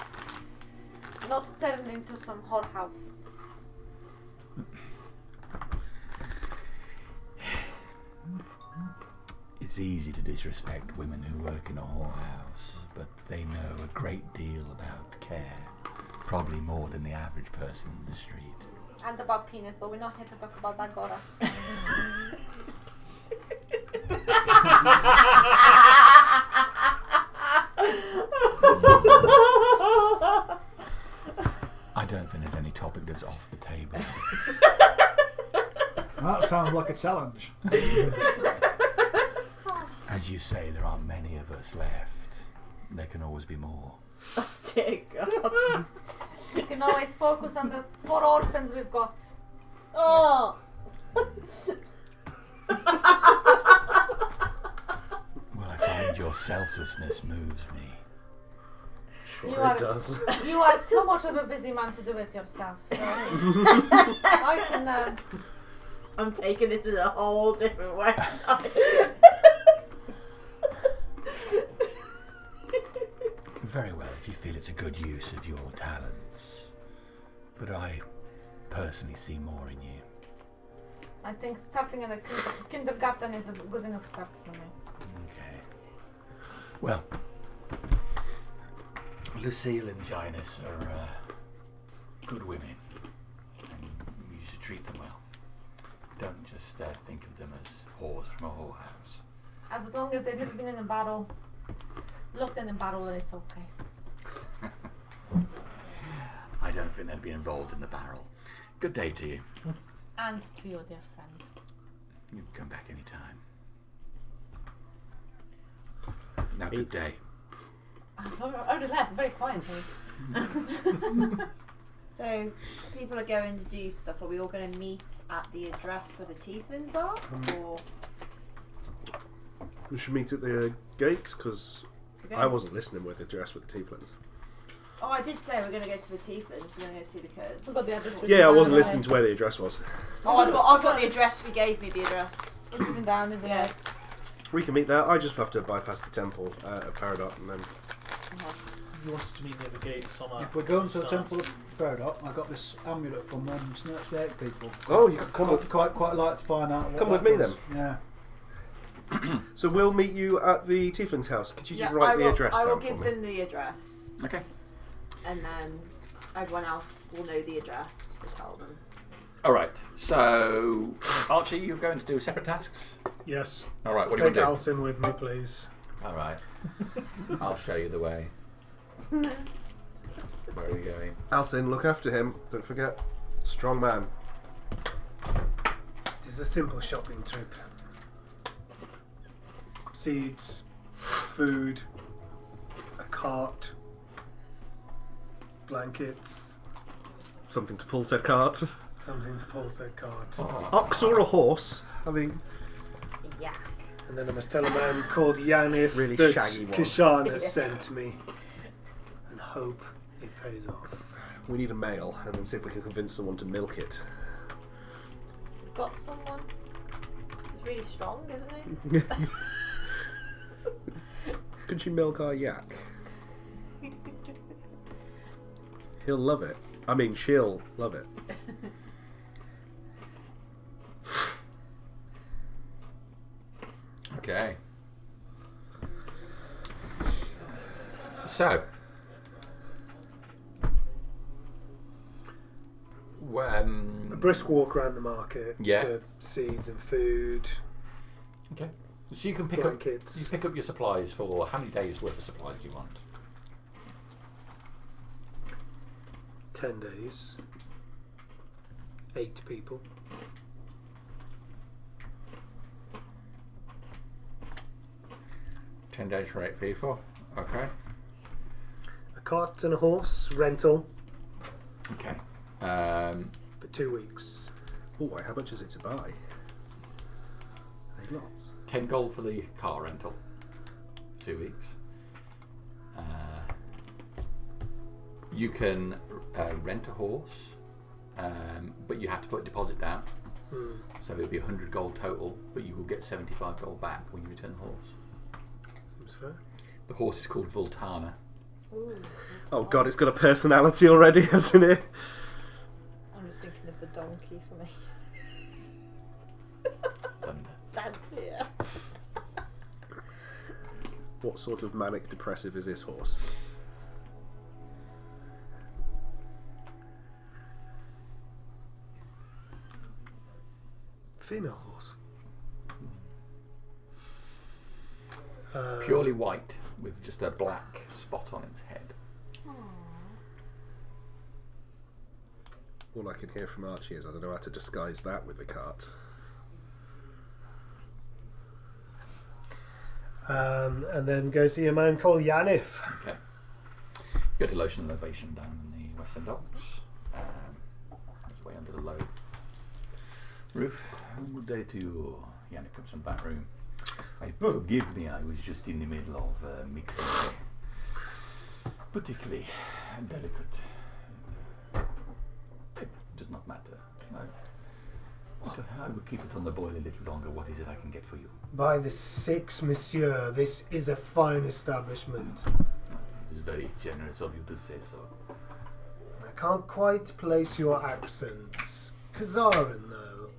not turned into some whorehouse. It's easy to disrespect women who work in a whorehouse, but they know a great deal about care, probably more than the average person in the street. And about penis, but we're not here to talk about that, Goras. I don't think there's any topic that's off the table. That sounds like a challenge. As you say, there aren't many of us left. There can always be more. Oh dear God. We can always focus on the poor orphans we've got. Oh. Well, I find your selflessness moves me. Sure You it are- does. You are too much of a busy man to do it yourself. So I can. I'm taking this in a whole different way. Very well, if you feel it's a good use of your talents. But I personally see more in you. I think starting in the kindergarten is a good enough start for me. Okay. Well, Lucille and Ginus are good women, and you should treat them well. Don't just think of them as whores from a whorehouse. As long as they've been in a battle, looked in a battle, then it's okay. I don't think they'd be involved in the barrel. Good day to you. And to your dear friend. You can come back any time. Now, good day. I've already left very quietly. So, people are going to do stuff. Are we all going to meet at the address where the Tieflings are? Or We should meet at the gates because we're I going- wasn't listening with the address with the Tieflings. Oh, I did say we're going to go to the Tieflings. We're going to go see the codes. We've got the address. Yeah, I wasn't listening to where the address was. Oh, I've got the address. She gave me the address. It's written down, isn't Yeah. it? We can meet there. I just have to bypass the temple at Peridot and then. You want us to meet near the gates on a If we're going to the start. Temple of Peridot, I got this amulet from Snake people. Oh, you can come I'd with. quite like to find out what Come that with me does. then. Yeah. So we'll meet you at the Tieflings' house. Could you just Yeah, write I the will, address I will down give for me? them the address, Okay. and then everyone else will know the address. We'll tell them. All right. So, Archie, you're going to do separate tasks? Yes. All right. What do you want Take to do? Alcin with me, please. All right. I'll show you the way. Where are we going? Alcin, look after him. Don't forget, strong man. It is a simple shopping trip. Seeds, food, a cart, blankets, Something to pull said cart. something to pull said cart. Ox or a horse? I mean, Yak. And then I must tell a man called Yanif Really that shaggy one. Kishana Yeah. sent me. And hope it pays off. we need a male, and then see if we can convince someone to milk it. We've got someone. He's really strong, isn't he? Could you milk our yak? He'll love it. I mean, she'll love it. Okay. So, A brisk walk around the market Yeah. for seeds and food, okay. So you can pick up blankets. your supplies for how many days worth of supplies do you want? 10 days. 8 people. $10 for 8 people. Okay. A cart and a horse rental Okay. for 2 weeks. Oh, how much is it to buy? Lots. 10 gold for the car rental. 2 weeks. You can rent a horse, but you have to put a deposit down. So it'll be 100 gold total, but you will get 75 gold back when you return the horse. Seems fair. The horse is called Vultana. Ooh, Oh god, it's got a personality already, hasn't it? I'm just thinking of the donkey for me. Thunder. That's yeah. What sort of manic depressive is this horse? Female horse. Purely white with just a black spot on its head. All I can hear from Archie is I don't know how to disguise that with the cart. And then go see a man called Yanif. Okay. You go to Lotion Elevation down in the Western Docks. It's way under the low roof. Good day to you. Yannick comes from the back room. Forgive me, I was just in the middle of mixing a particularly delicate. It does not matter. I will keep it on the boil a little longer. What is it I can get for you? By the 6, monsieur, this is a fine establishment. It is very generous of you to say so. I can't quite place your accent. Kazaran, though.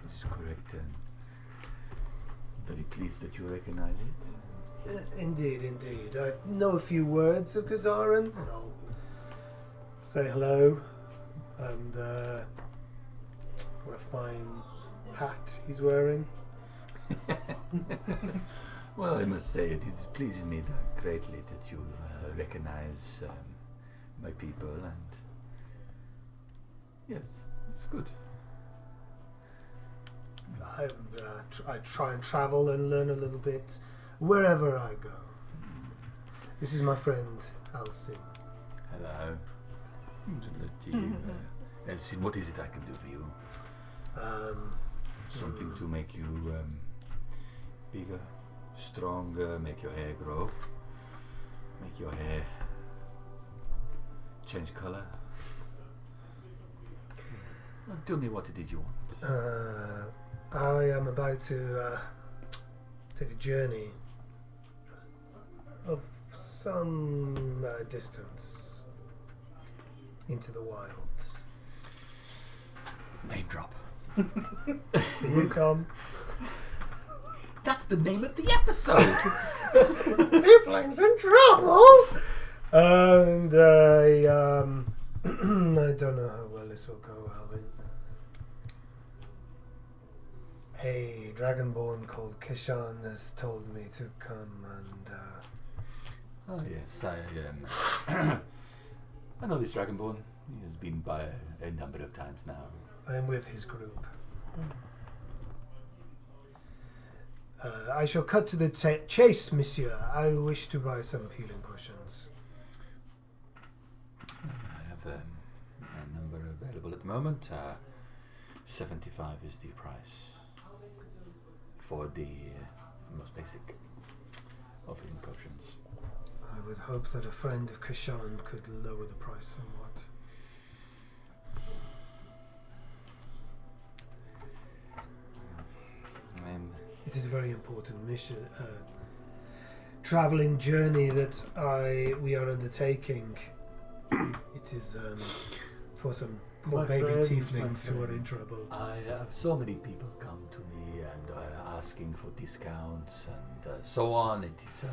This is correct. Very pleased that you recognize it. Indeed, indeed. I know a few words of Kazaran, and I'll say hello. And what a fine hat he's wearing. Well, I must say it pleases me greatly that you recognize my people, and yes, it's good. I try and travel and learn a little bit wherever I go. This is my friend Elsie. Hello. Elsie, what is it I can do for you? Something to make you bigger, stronger, make your hair grow, make your hair change colour. Well, tell me what it is you want. I am about to take a journey of some distance into the wilds. Name drop. You, Tom? That's the name of the episode. Tieflings in trouble! And I don't know how well this will go, Alvin. A dragonborn called Kishan has told me to come and Oh yes, I know this Dragonborn. He has been by a number of times now. I am with his group. I shall cut to the chase, monsieur. I wish to buy some healing potions. I have a number available at the moment. 75 is the price for the most basic of healing potions. I would hope that a friend of Kashan could lower the price somewhat. It is a very important mission, travelling journey that we are undertaking. It is for some poor baby tieflings who are in trouble. I have so many people come to me and asking for discounts and so on. It is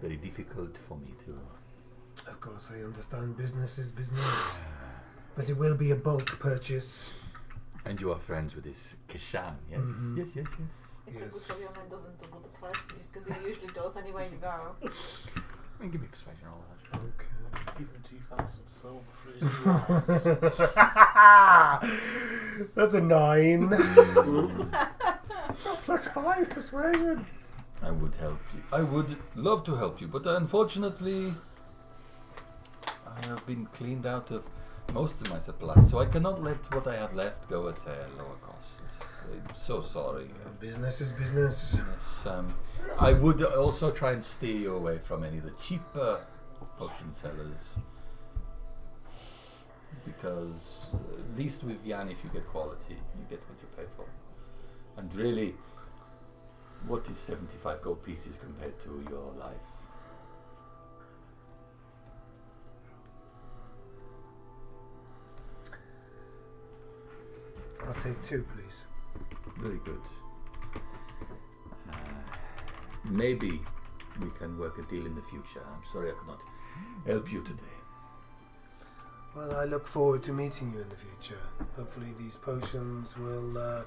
very difficult for me to. Of course, I understand business is business, but it will be a bulk purchase. And you are friends with this Kishan, yes? Mm-hmm. Yes. It's a good job your man doesn't double the price, because he usually does anywhere you go. Give me persuasion roll. Okay. Give him 2,000 silver for his lives. That's a 9. +5 persuasion. I would help you. I would love to help you, but unfortunately, I have been cleaned out of most of my supplies, so I cannot let what I have left go at a lower cost. I'm so sorry. Business is business. Yes, I would also try and steer you away from any of the cheaper potion sellers, because at least with Jan, if you get quality, you get what you pay for. And really, what is 75 gold pieces compared to your life? I'll take 2, please. Very good. Maybe we can work a deal in the future. I'm sorry I could not help you today. Well, I look forward to meeting you in the future. Hopefully these potions will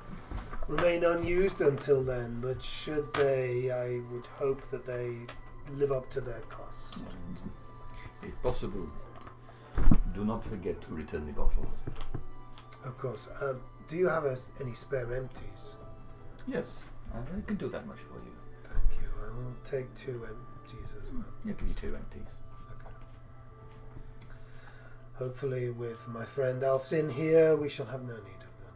remain unused until then, but should they, I would hope that they live up to their cost. If possible, do not forget to return the bottle. Of course. Do you have any spare empties? Yes, I can do that much for you. Thank you. I will take 2 empties as well. I'll give you 2 empties. Okay. Hopefully with my friend Alcin here, we shall have no need of them.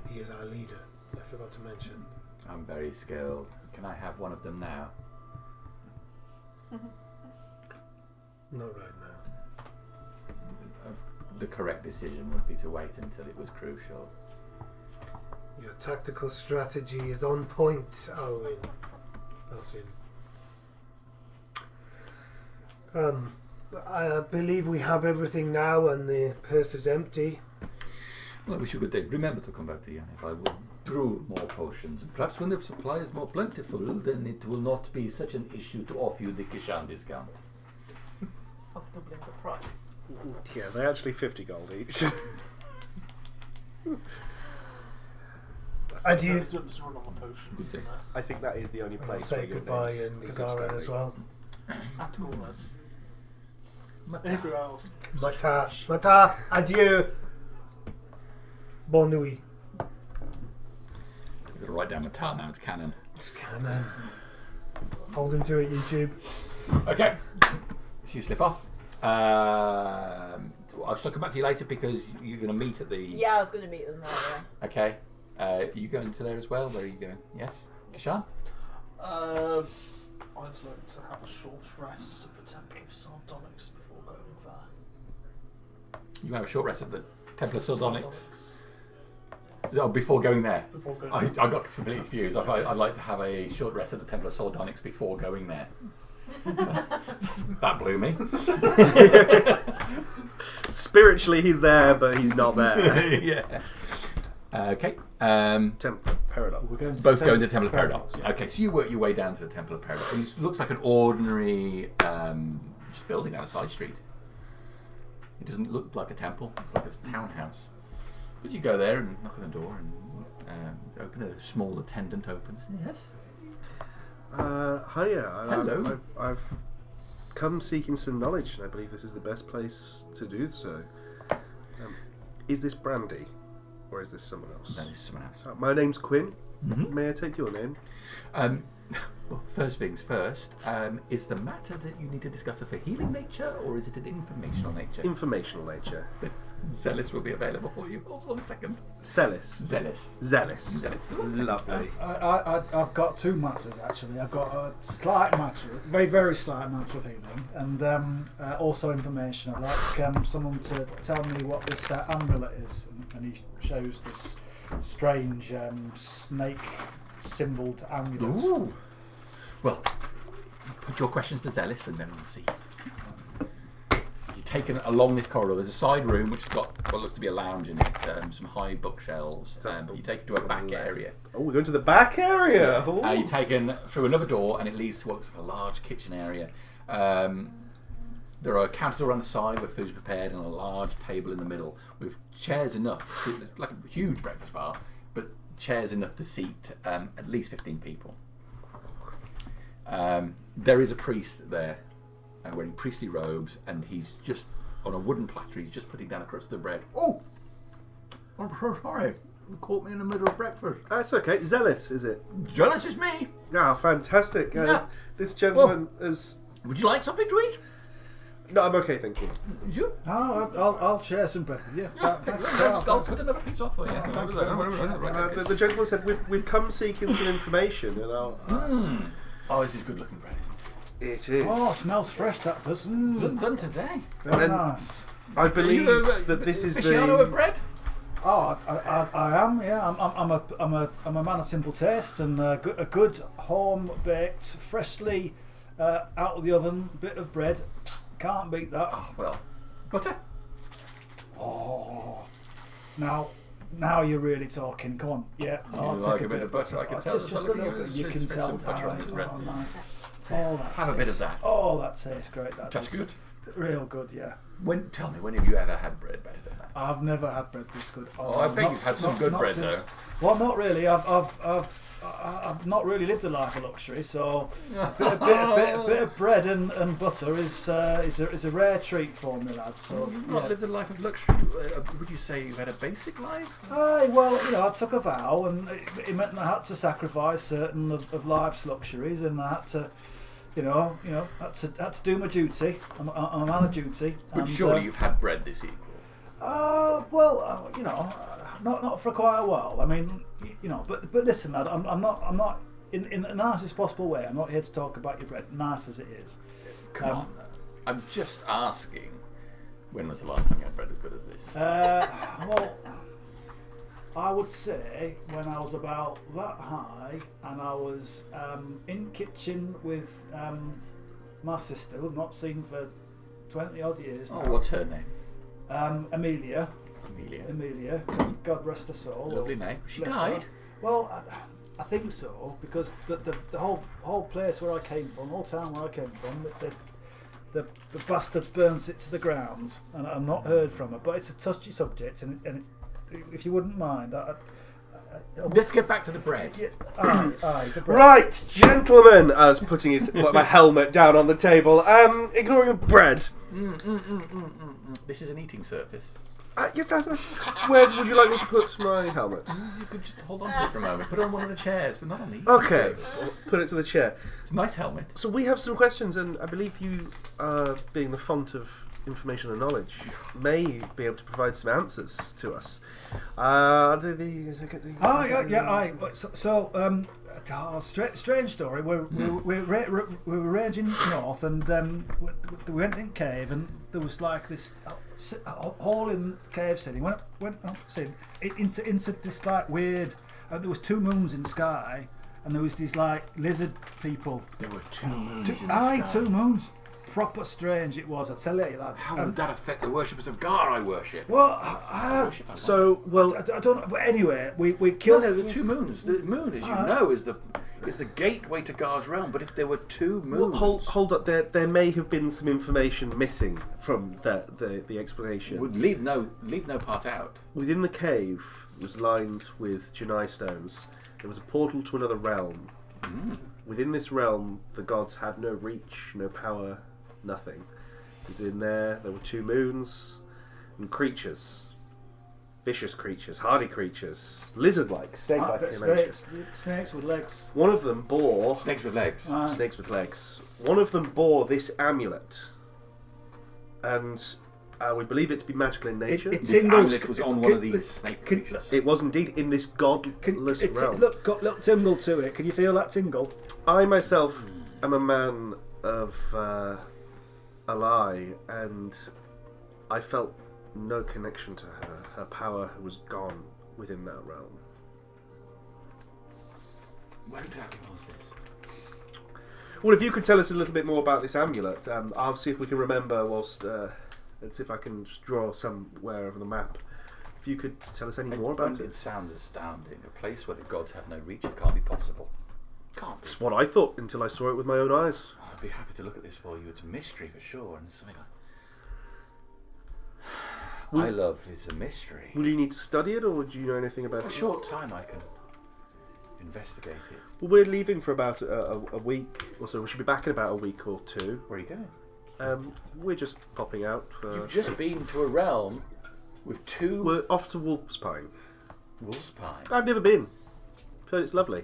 He is our leader. I forgot to mention. I'm very skilled. Can I have one of them now? Not right now. The correct decision would be to wait until it was crucial. Your tactical strategy is on point, Alwyn. Alcin. I believe we have everything now and the purse is empty. Well, I wish you good day. Remember to come back to Jan if I will brew more potions. And perhaps when the supply is more plentiful, then it will not be such an issue to offer you the Kishan discount. Of doubling the price. Yeah, they're actually 50 gold each. And you, Let's run on the potions. I think that is the only I'll place say where your goodbye name's and in good Kazaren standing. as well. And Gorlas. Everywhere else. Mata, adieu. Bonne nuit. We've got to write down Matar now, it's canon. Just canon. Hold him to it, YouTube. Okay, so you slip off. I'll still come back to you later because you're going to meet at the... Yeah, I was going to meet them there. Yeah. Okay. Are you going to there as well? Where are you going? Yes? Kishan? I'd like to have a short rest at the Temple of Sardonyx before going there. You have a short rest at the Temple of Sardonyx? Oh, before going there? Before going I got completely confused. I'd like to have a short rest at the Temple of Sardonyx before going there. That blew me. Spiritually, he's there, but he's not there. Yeah. Okay. Temple of Paradox. We're going to Both the going to the Temple of Paradox. yeah. Okay, so you work your way down to the Temple of Paradox. And it looks like an ordinary just building down a side street. It doesn't look like a temple. It's like a townhouse. But you go there and knock on the door and open it. A small attendant opens. Yes. Hiya. Hello. I've come seeking some knowledge, and I believe this is the best place to do so. Is this Brandy, or is this someone else? No, this is someone else. My name's Quinn. Mhm. May I take your name? Well, first things first, is the matter that you need to discuss of a healing nature, or is it an informational nature? Informational nature. Zealous will be available for you. Hold on a second. Zealous. Zealous. Zealous. Zealous. Lovely. I've got 2 matters actually. I've got a slight matter, very, very slight matter of healing, and also information. I'd like someone to tell me what this amulet is. And he shows this strange snake symboled amulet. Ooh. Well, put your questions to Zealous and then we'll see. You're taken along this corridor. There's a side room which has got what looks to be a lounge in it, some high bookshelves. You take it to a back area. Oh, we're going to the back area. You're taken through another door and it leads to what's like a large kitchen area. There are counters around the side where food's prepared and a large table in the middle with chairs enough, like a huge breakfast bar, but chairs enough to seat at least 15 people. There is a priest there, wearing priestly robes, and he's just on a wooden platter. He's just putting down a crust of bread. Oh, I'm so sorry. You caught me in the middle of breakfast. That's okay. Zealous, is it? Jealous is me. Ah, fantastic. Yeah. This gentleman is... Would you like something to eat? No, I'm okay, thank you. Would you? Oh, I'll share some bread with you. I'll put another piece off for you. The gentleman said, we've come seeking some information, and I'll... Oh, this is good looking bread, isn't it? It is. Oh, smells fresh, that does. Done today. Very then- nice. I believe that this is aficionado of the... bread? Oh, I am. Yeah, I'm a man of simple taste, and a good home baked, freshly out of the oven bit of bread. Can't beat that. Oh, well. Butter? Oh, now you're really talking. Come on, yeah. I'll You take like a a bit of butter, I can tell. Just a little bit. You can tell. Some butter on this bread. Oh, nice. Oh, that Have a bit of that. Oh, that tastes great. That That's does. good. Real good, yeah. Tell me, when have you ever had bread better than that? I've never had bread this good. Oh, I bet you've had some good bread, though. Well, not really. I've not really lived a life of luxury, so a bit of bread and butter is a rare treat for me, lad. So You've not lived a life of luxury. Would you say you had a basic life? Aye, well, I took a vow, and it meant I had to sacrifice certain of life's luxuries, and I had to, had to do my duty. I'm a man of duty. But and, surely you've had bread this equal. Not for quite a while. I mean, but listen, lad, I'm not in the nicest possible way. I'm not here to talk about your bread, nice as it is. Come on, I'm just asking. When was the last time you had bread as good as this? Well, I would say when I was about that high, and I was in kitchen with my sister, who I've not seen for 20 odd years now. Oh, what's her name? Amelia. Amelia. God rest her soul. Lovely name. She Bless died? her. Well, I think so, because the whole place where I came from, the whole town where I came from, the bastard burns it to the ground, and I've not heard from her. But it's a touchy subject, and it's, if you wouldn't mind, Let's get back to the bread. Yeah, aye, the bread. Right, gentlemen! I was putting my helmet down on the table. Ignoring the bread. This is an eating surface. Yes, where would you like me to put my helmet? You could just hold on to it for a moment. Put it on one of the chairs, but not on the eating Okay, surface. I'll put it to the chair. It's a nice helmet. So we have some questions, and I believe you, being the font of information and knowledge, may be able to provide some answers to us. Strange story. We were ranging north, and we went in cave, and there was like this hole in the cave setting. Went into this like weird. There was two moons in the sky, and there was these like lizard people. There were two moons in the sky. Two moons. Proper strange it was, I tell you, lad. How would that affect the worshippers of Gar I worship? Well, I don't know. But anyway, we killed. No, the two moons. The moon, as you know, is the gateway to Gar's realm. But if there were two moons, hold up. There may have been some information missing from the explanation. would leave no part out. Within the cave was lined with Janai stones. There was a portal to another realm. Within this realm, the gods had no reach, no power, nothing. Within there were two moons and creatures. Vicious creatures, hardy creatures, lizard-like, snake-like in nature. Snakes with legs. One of them bore... Snakes with legs. Snakes with legs. One of them bore this amulet. And we believe it to be magical in nature. This amulet was on one of these snake creatures. It was indeed in this godless realm. Look, got a little tingle to it. Can you feel that tingle? I myself am a man of a lie, and I felt no connection to her. Her power was gone within that realm. Where exactly was this? Well, if you could tell us a little bit more about this amulet, I'll see if we can remember whilst... let's see if I can just draw somewhere on the map. If you could tell us any more about it. It sounds astounding. A place where the gods have no reach. It can't be possible. Can't be. It's what I thought until I saw it with my own eyes. I'd be happy to look at this for you. It's a mystery for sure, and it's something I love. It's a mystery. Will you need to study it, or do you know anything about For it? a short time, I can investigate it. Well, we're leaving for about a week or so. We should be back in about a week or two. Where are you going? We're just popping out for... You've just been to a realm with two... We're off to Wolfspine. Wolfspine? I've never been. Heard it's lovely.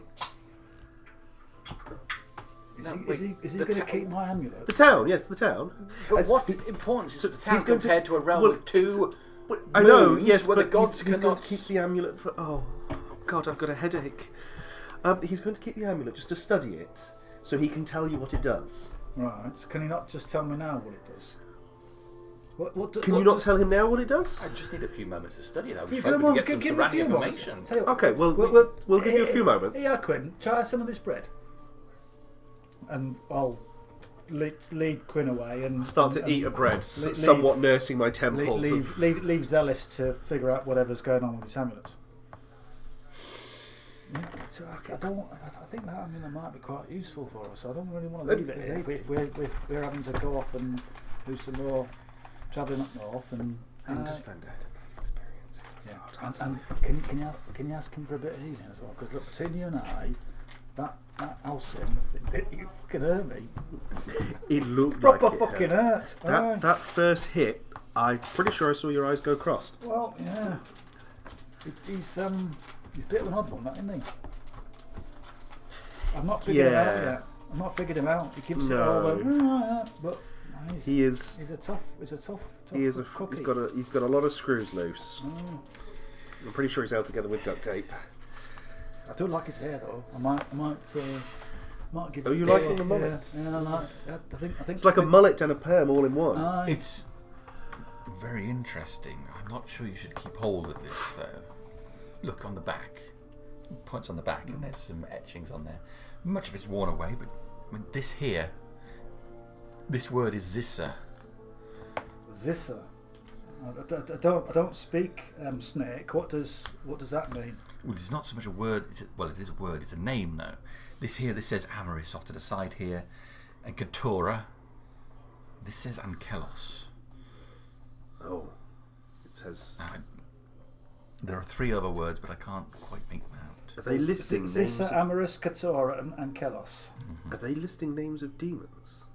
Is he going to keep my amulet? The town, yes, the town. But what importance is the town he's going to- compared to a realm well, with two... I know, moons yes, where but the gods he's going cannot... to keep the amulet for... Oh, God, I've got a headache. He's going to keep the amulet just to study it, so he can tell you what it does. Right. So can he not just tell me now what it does? Can you not tell him now what it does? I just need a few moments to study it. I was Few hoping to moments. get some Give me a surrounding few moments. information. Tell you what, Okay, well, we'll give you a few moments. Yeah, Quinn, try some of this bread. And I'll lead Quinn away and Start to and eat a bread, leave- somewhat nursing my temples. leave Zealous to figure out whatever's going on with his amulet. Yeah, I think that amulet might be quite useful for us. I don't really want to leave it here if we're having to go off and do some more travelling up north and. I understand that experience. Yeah, and can you ask him for a bit of healing as well? Because look, between you and I, that Alcin, you fucking hurt me. It looked Proper like it fucking hurt. Aye. That first hit, I'm pretty sure I saw your eyes go crossed. Well, yeah. He's a bit of an odd one, that, isn't he? I've not figured him out yet. I've not figured him out. He keeps it all the but he's a tough he is cookie. he's got a lot of screws loose. Oh. I'm pretty sure he's held together with duct tape. I do like his hair though. I might give. Oh, you it like a the mullet? Yeah, I like. I think It's like a mullet and a perm all in one. Aye. It's very interesting. I'm not sure you should keep hold of this, though. Look on the back. Points on the back, and there's some etchings on there. Much of it's worn away, but I mean, this here, this word is Zissa. Zissa. I don't speak snake. What does that mean? Well, it's not so much a word. It is a word. It's a name, though. This says Amaris off to the side here, and Keturah. This says Ankelos. Oh, it says. There are three other words, but I can't quite make them out. Are they listing names? Zissa, Amaris, Keturah, and Kelos. Are they listing names of demons?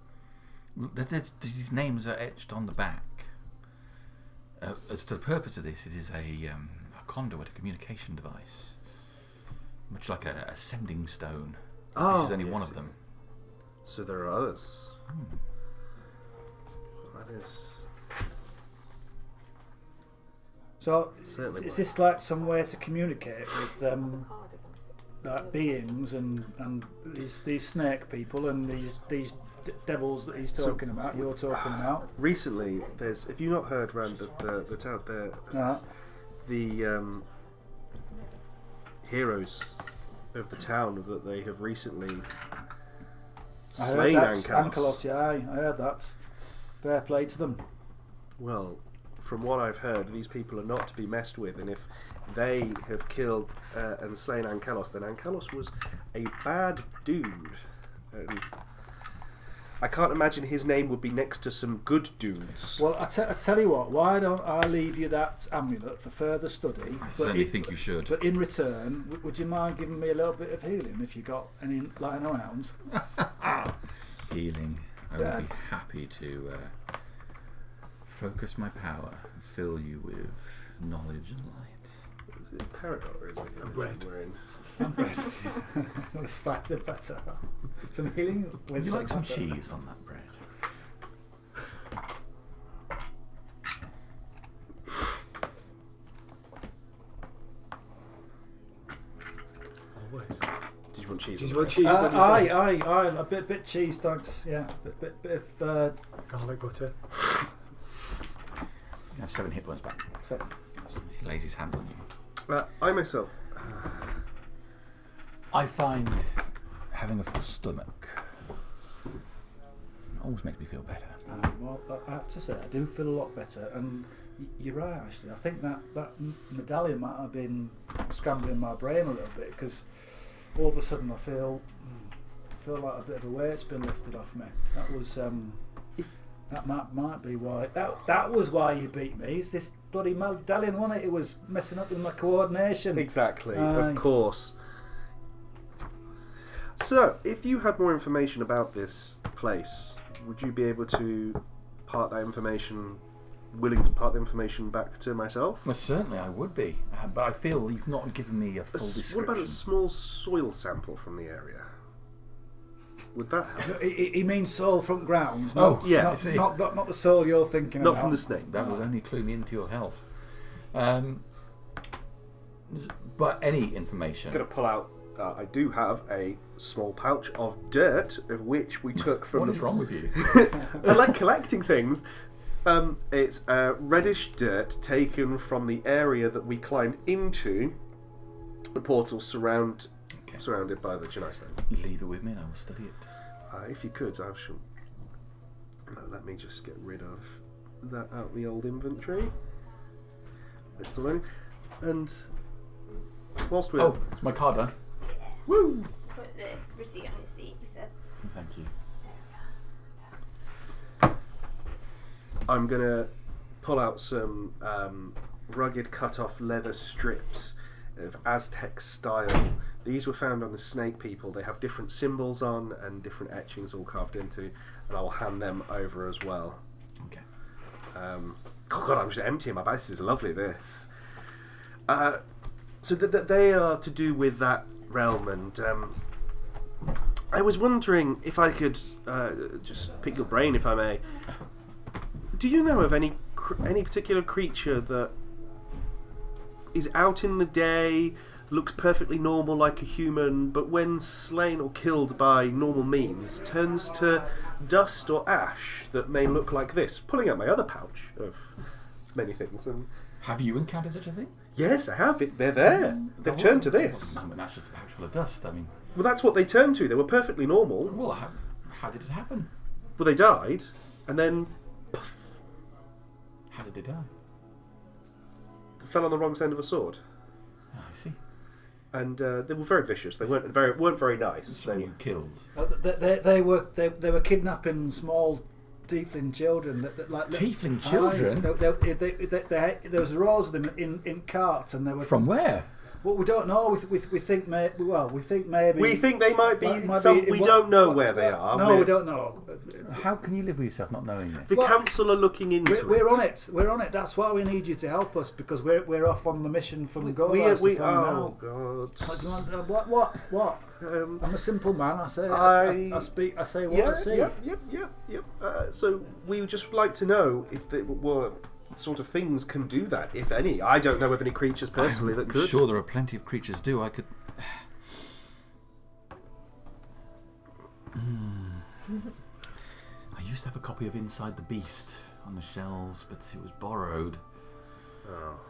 These names are etched on the back. As to the purpose of this, it is a conduit, a communication device, much like a sending stone. This is only one of them. So there are others. That is. So Certainly is this like some way to communicate with like beings and these snake people and these devils that he's talking about? You're talking about. Recently, have you not heard round the town there? The heroes of the town that they have recently slain Ankelos. Yeah, I heard that. Fair play to them. Well, from what I've heard, these people are not to be messed with, and if they have killed and slain Ankelos, then Ankelos was a bad dude. I can't imagine his name would be next to some good dudes. Well, I tell you what, why don't I leave you that amulet for further study? I certainly think you should. But in return, would you mind giving me a little bit of healing if you got any lying around? Healing. I would be happy to focus my power and fill you with knowledge and light. Is it Parador or is it a bread? we're in? Slightly better. Some healing with Would you like some butter. cheese on that bread? Always. Did you want cheese? Did on you the want bread? cheese? on your bread? Aye. A bit cheese, thanks. Yeah, bit of. Garlic butter. You have 7 hit points back. So, He lays his hand on you. I myself. I find having a full stomach always makes me feel better. well, I have to say, I do feel a lot better, and you're right. Actually, I think that medallion might have been scrambling my brain a little bit because all of a sudden I feel like a bit of a weight's been lifted off me. That was that might be why that was why you beat me. It's this bloody medallion, wasn't it? It was messing up with my coordination. Exactly, Aye. of course. So, if you had more information about this place, would you be able to willing to part the information back to myself? Well, certainly I would be, but I feel you've not given me a full description. What about a small soil sample from the area? Would that help? He means soil from ground. Oh, yes. Not the soil you're thinking Not about. from the snake. That would only clue me into your health. But any information. I'm going to pull out. I do have a small pouch of dirt, of which we took from. What is wrong with you? I like collecting things. It's reddish dirt taken from the area that we climbed into. The portal surrounded by the Janai Stone. Leave it with me and I will study it. If you could, I shall. Let me just get rid of that out of the old inventory. It's still running. And whilst we're. Oh, is my card done? Woo! Put the receipt on his seat, he said. Thank you. I'm going to pull out some rugged cut-off leather strips of Aztec style. These were found on the snake people. They have different symbols on and different etchings all carved into, and I will hand them over as well. Okay. Oh God, I'm just emptying my bag. This is lovely, this. So they are to do with that realm, and I was wondering if I could just pick your brain, if I may. Do you know of any particular creature that is out in the day, looks perfectly normal like a human, but when slain or killed by normal means, turns to dust or ash that may look like this? Pulling out my other pouch of many things. And Have you encountered such a thing? yes, I have. They're there. They've turned to this. I mean, that's just a pouch full of dust. I mean, Well, that's what they turned to. They were perfectly normal. well, how did it happen? Well, they died, and then How did they die? they fell on the wrong side of a sword. Oh, I see. And they were very vicious. They weren't very nice. So you killed. They were kidnapping small tiefling children. Tiefling children? There was rows of them in carts, and they were From where? Well, we don't know. We think maybe. We think they might be. Might we don't know where they are. No, we don't know. How can you live with yourself not knowing this? The council are looking into it. We're on it. We're on it. That's why we need you to help us, because we're off on the mission from Golas to find oh out. God. What? I'm a simple man. I say I say what I see. Yep. So we would just like to know if there were sort of things can do that, if any. I don't know of any creatures personally that could. I'm sure there are plenty of creatures do. I could. I used to have a copy of Inside the Beast on the shelves, but it was borrowed. Oh,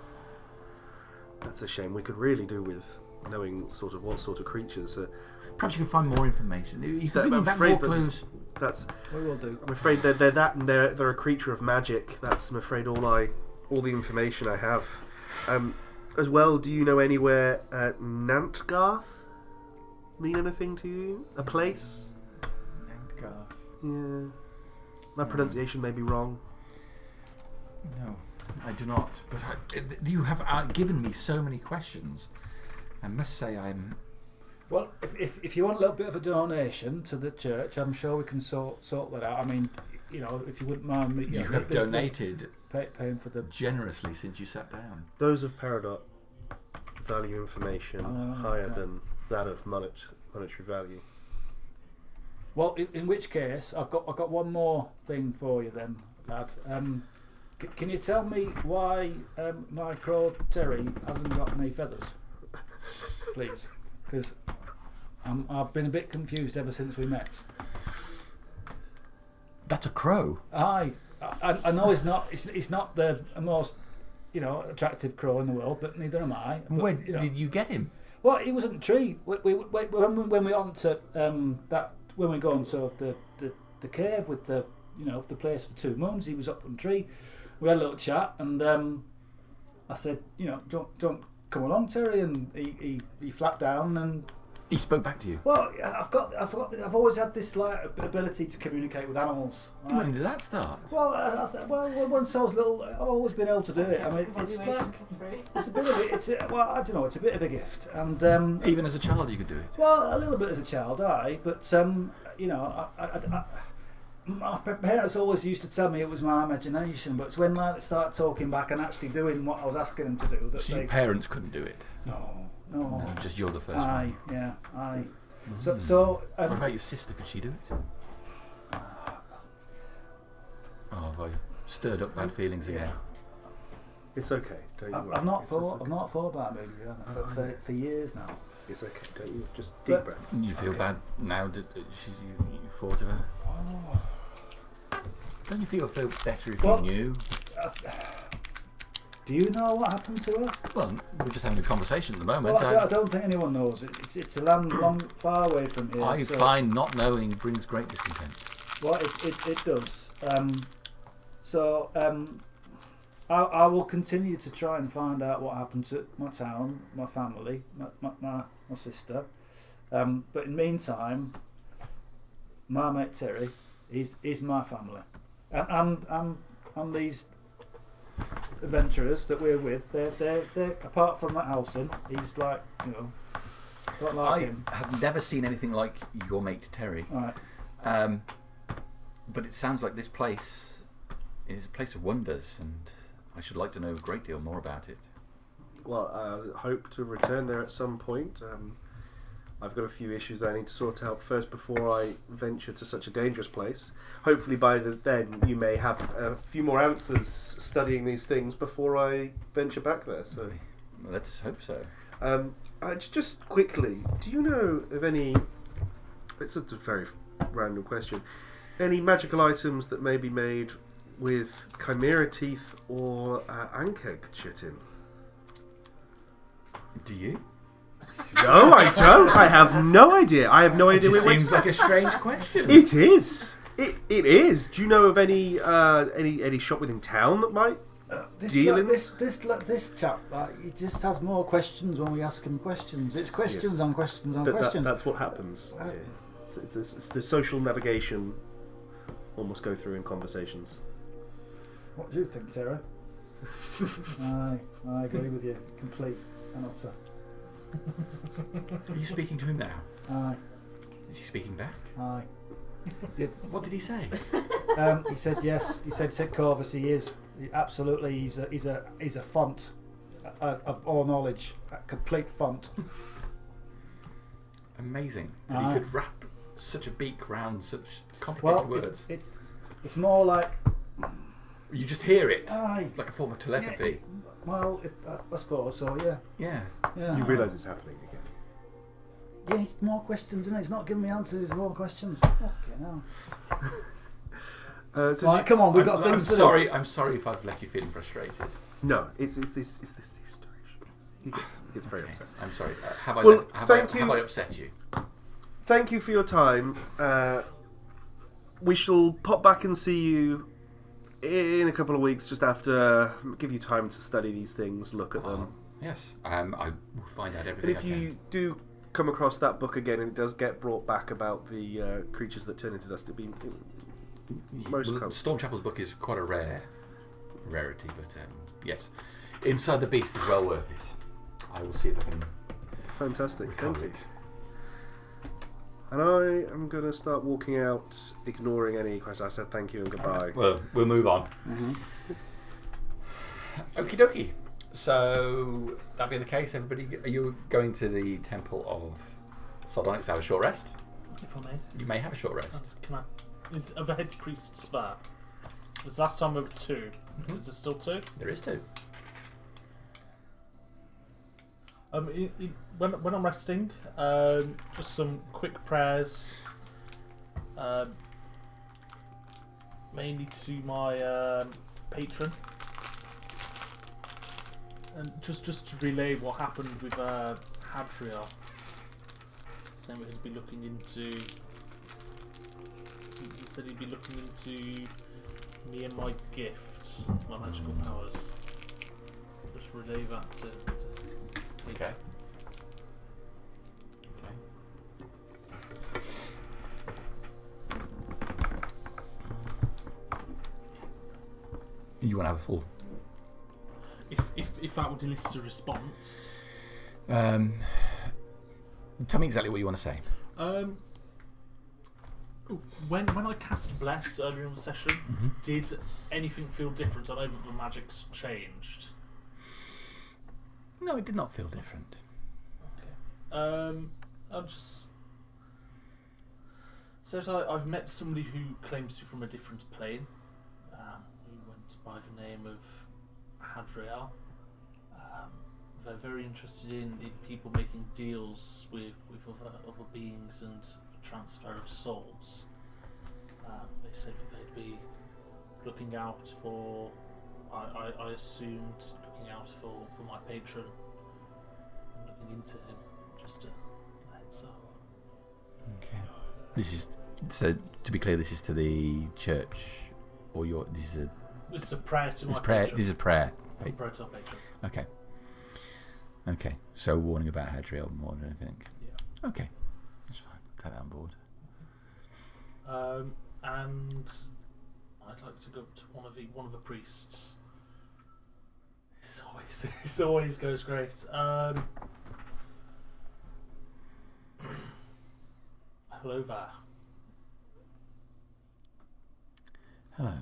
that's a shame. We could really do with knowing sort of what sort of creatures. Perhaps you can find more information. You can bring me back more clues. We will do. I'm afraid they're that, and they're a creature of magic. That's, I'm afraid, all the information I have. As well, do you know anywhere at Nantgarth mean anything to you? A place? Nantgarth. Yeah. My pronunciation may be wrong. No, I do not. But you have given me so many questions. I must say I'm. Well, if you want a little bit of a donation to the church, I'm sure we can sort that out. I mean, if you wouldn't mind me, You have donated paying for the generously since you sat down. Those of Peridot value information higher than that of monetary value. Well, in which case, I've got one more thing for you then, lad. Can you tell me why my crow Terry hasn't got any feathers, please? Because I've been a bit confused ever since we met. That's a crow. I know it's not the most attractive crow in the world, but neither am I. But, Where did you get him? Well, he wasn't a tree. When we on to when we go into the cave with the place for 2 months, he was up on a tree. We had a little chat, and I said, don't come along, Terry, and he flapped down, and He spoke back to you. Well, I've always had this like ability to communicate with animals. Right? When did that start? Well, once I was little, I've always been able to do it. I mean, it's like it's a bit of it. Well, I don't know. It's a bit of a gift, and Even as a child, you could do it. well, a little bit as a child, but you know, my parents always used to tell me it was my imagination, but it's when like, they started talking back and actually doing what I was asking them to do that So they. your parents couldn't do it. No. No, just you're the first Aye, one. yeah, aye. So What about your sister? Could she do it? Oh, have I stirred up bad feelings again? It's okay. Don't you worry. I've not It's thought. okay. I've not thought about moving for years now. It's okay. Don't you? Just deep But- breaths. You feel Okay. bad now that you thought of her? Don't you feel better if Well- you knew? Do you know what happened to her? Well, we're just having a conversation at the moment. Well, I don't think anyone knows. It's a land long, far away from here. I so- find not knowing brings great discontent. Well, it does. I will continue to try and find out what happened to my town, my family, my sister. But in the meantime, my mate Terry is my family, and these adventurers that we're with, they're apart from that Halson, he's like, you know, not like I him. have never seen anything like your mate Terry. Right. But it sounds like this place is a place of wonders, and I should like to know a great deal more about it. Well, I hope to return there at some point. I've got a few issues that I need to sort out first before I venture to such a dangerous place. Hopefully by then you may have a few more answers studying these things before I venture back there. So, Well, let's hope so. just quickly, do you know of any... It's a very random question. Any magical items that may be made with chimera teeth or ankeg chitin? Do you? No, I don't. I have no idea. I have no It idea. just Wait, seems like a strange question. It is. It is. Do you know of any shop within town that might This deal like, in this chap, like, he just has more questions when we ask him questions. It's questions Yes. on questions on questions. That's what happens. Yeah. It's the social navigation almost go through in conversations. What do you think, Sarah? I agree with you, complete and utter. Are you speaking to him now? Aye, Is he speaking back? aye. What did he say? He said yes. He said Corvus. He is absolutely. He's a font of all knowledge, a complete font. Amazing that Aye. he could wrap such a beak round such complicated Well, words. it's more like You just hear it, aye. like a form of telepathy. Well, I suppose so. Yeah, Yeah. yeah. You realise it's happening again. Yeah, it's more questions, isn't it? It's not giving me answers. It's more questions. Okay, now. Right, come on, we've got things to do. I'm sorry if I've left you feeling frustrated. No, it's this situation. He gets very upset. I'm sorry. Have I upset you? Thank you for your time. We shall pop back and see you in a couple of weeks, just after. Give you time to study these things, look at them. Yes. I will find out And everything if I can. you do come across that book again and it does get brought back about the creatures that turn into dust, it'd be most Well, common. Stormchapel's book is quite a rarity, but yes, Inside the Beast is well worth it. I will see if I can Fantastic. Thank recover you. it. And I am going to start walking out, ignoring any questions. I said thank you and goodbye. Well, we'll move on. Okie dokie. So that being the case, everybody, are you going to the Temple of Sardonyx to have a short rest? If I may. You may have a short rest. Can I? Is the head priest's there? Because last time we were 2. Is there still 2? There is 2. When I'm resting, just some quick prayers, mainly to my patron, and just to relay what happened with Hadriel. Saying he'd be looking into. He said he'd be looking into me and my gift, my magical powers. Just relay that to Okay. want to have a full? If that would elicit a response. Tell me exactly what you want to say. When I cast Bless earlier in the session, did anything feel different? I know that the magic's changed. No, it did not feel different. Okay. I'll just. So I've met somebody who claims to be from a different plane, who went by the name of Hadriel. They're very interested in people making deals with other beings and transfer of souls. They say that they'd be looking out for, I assumed, looking out for my patron, looking into him, just a heads up. Okay. This is, so to be clear, this is to the church, or this is a prayer to my prayer. patron. This is a prayer. A prayer to my patron. Okay. Okay. So warning about Hadriel more than anything. Yeah. Okay. That's fine. Take that on board. And I'd like to go up to one of the priests. This always goes great. Hello there. Hello.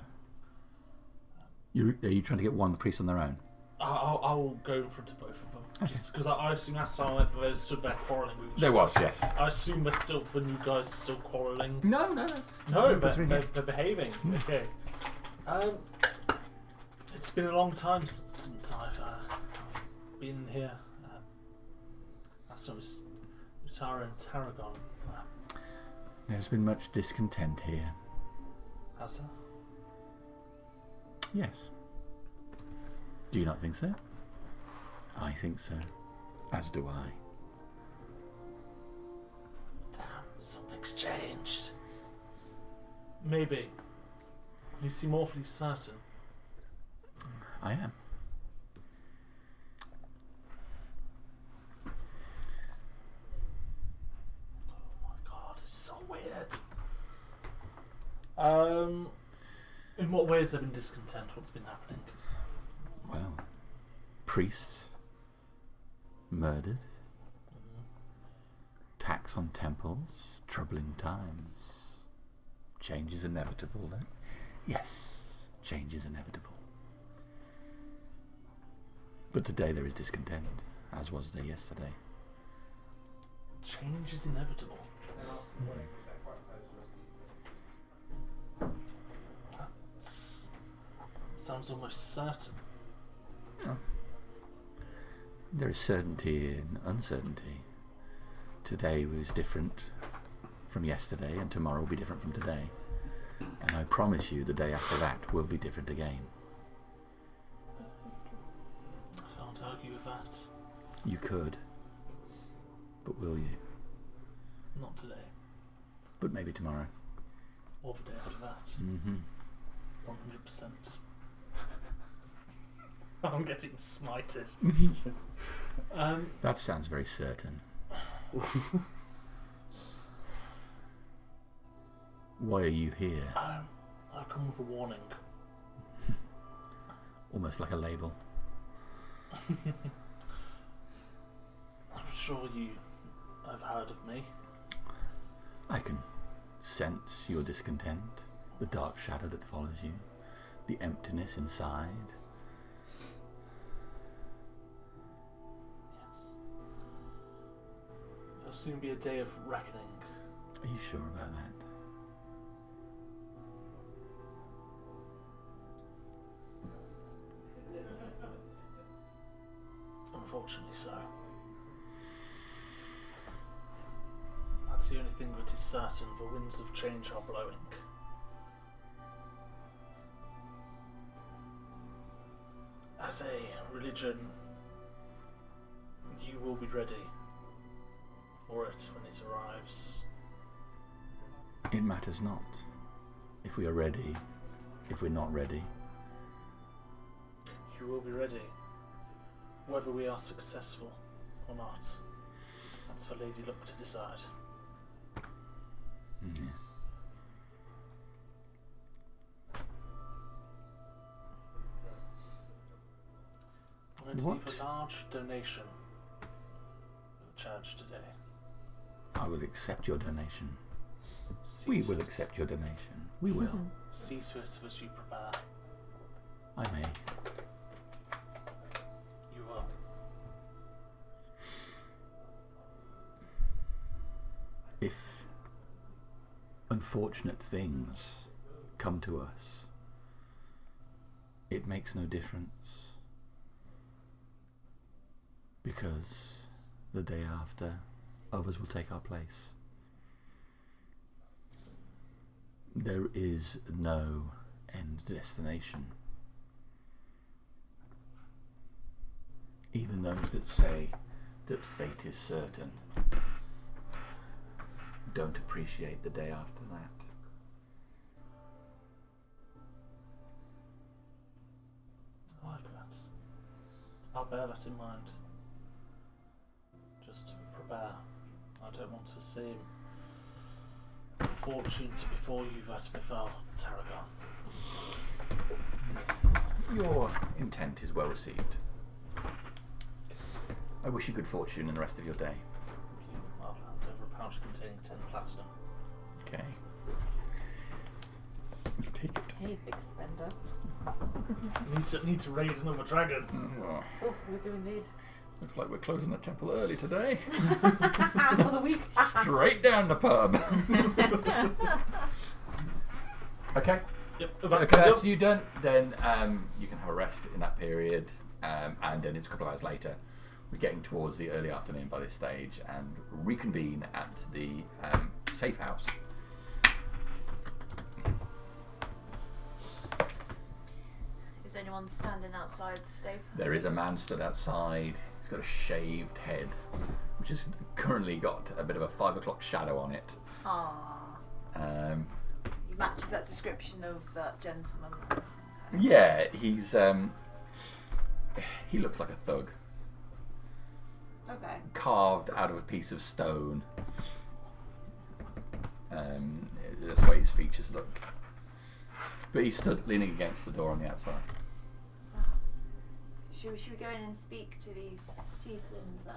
Are you trying to get one of the priests on their own? I'll go in front of both of them. Okay. Just because I assume last time they stood there quarrelling with each other. There was, yes. I assume the new guys still quarrelling. No. No, but they're behaving. Okay. It's been a long time since I've been here. Last time was Utara and Tarragon. There's been much discontent here. Has there? Yes. Do you not think so? I think so. As do I. Damn, something's changed. Maybe. You seem awfully certain. I am. Oh my god, it's so weird. In what ways have been discontent? What's been happening? Well, priests murdered, tax on temples, troubling times. Change is inevitable, then? Yes, change is inevitable. But today there is discontent, as was there yesterday. Change is inevitable. That sounds almost certain. Oh. There is certainty and uncertainty. Today was different from yesterday, and tomorrow will be different from today. And I promise you the day after that will be different again. I can't argue with that. You could. But will you? Not today. But maybe tomorrow. Or the day after that. 100%. I'm getting smited. That sounds very certain. Why are you here? I come with a warning. Almost like a label. I'm sure you have heard of me. I can sense your discontent, the dark shadow that follows you, the emptiness inside. Yes. There'll soon be a day of reckoning. Are you sure about that? Unfortunately so. That's the only thing that is certain. The winds of change are blowing. As a religion, you will be ready for it when it arrives. It matters not. If we are ready, if we're not ready. You will be ready, whether we are successful or not. That's for Lady Luck to decide. I'm going to What? leave a large donation for the church today. I will accept your donation. See We to will it- accept your donation. We will. See to it as you prepare. I may. You will. If unfortunate things come to us, it makes no difference. Because the day after, others will take our place. There is no end destination. Even those that say that fate is certain don't appreciate the day after that. I like that. I'll bear that in mind. Just prepare. I don't want to seem fortune to befall you that befell Tarragon. Your intent is well received. I wish you good fortune in the rest of your day. I'll hand over a pouch containing 10 platinum. Okay. Take it. Hey, big spender. Need to raid another dragon. Oh, Oh, we do indeed. looks like we're closing the temple early today. For the week. Straight down the pub. Okay. Yep, Okay, that's you done. Then you can have a rest in that period, and then it's a couple of hours later. We're getting towards the early afternoon by this stage, and reconvene at the safe house. Is anyone standing outside the safe? There is a man stood outside. He's got a shaved head, which has currently got a bit of a 5 o'clock shadow on it. Ah, he matches that description of that gentleman. Then. Yeah, he's he looks like a thug, Okay. carved out of a piece of stone. That's the way his features look. But he stood leaning against the door on the outside. Should we go in and speak to these Tieflings then?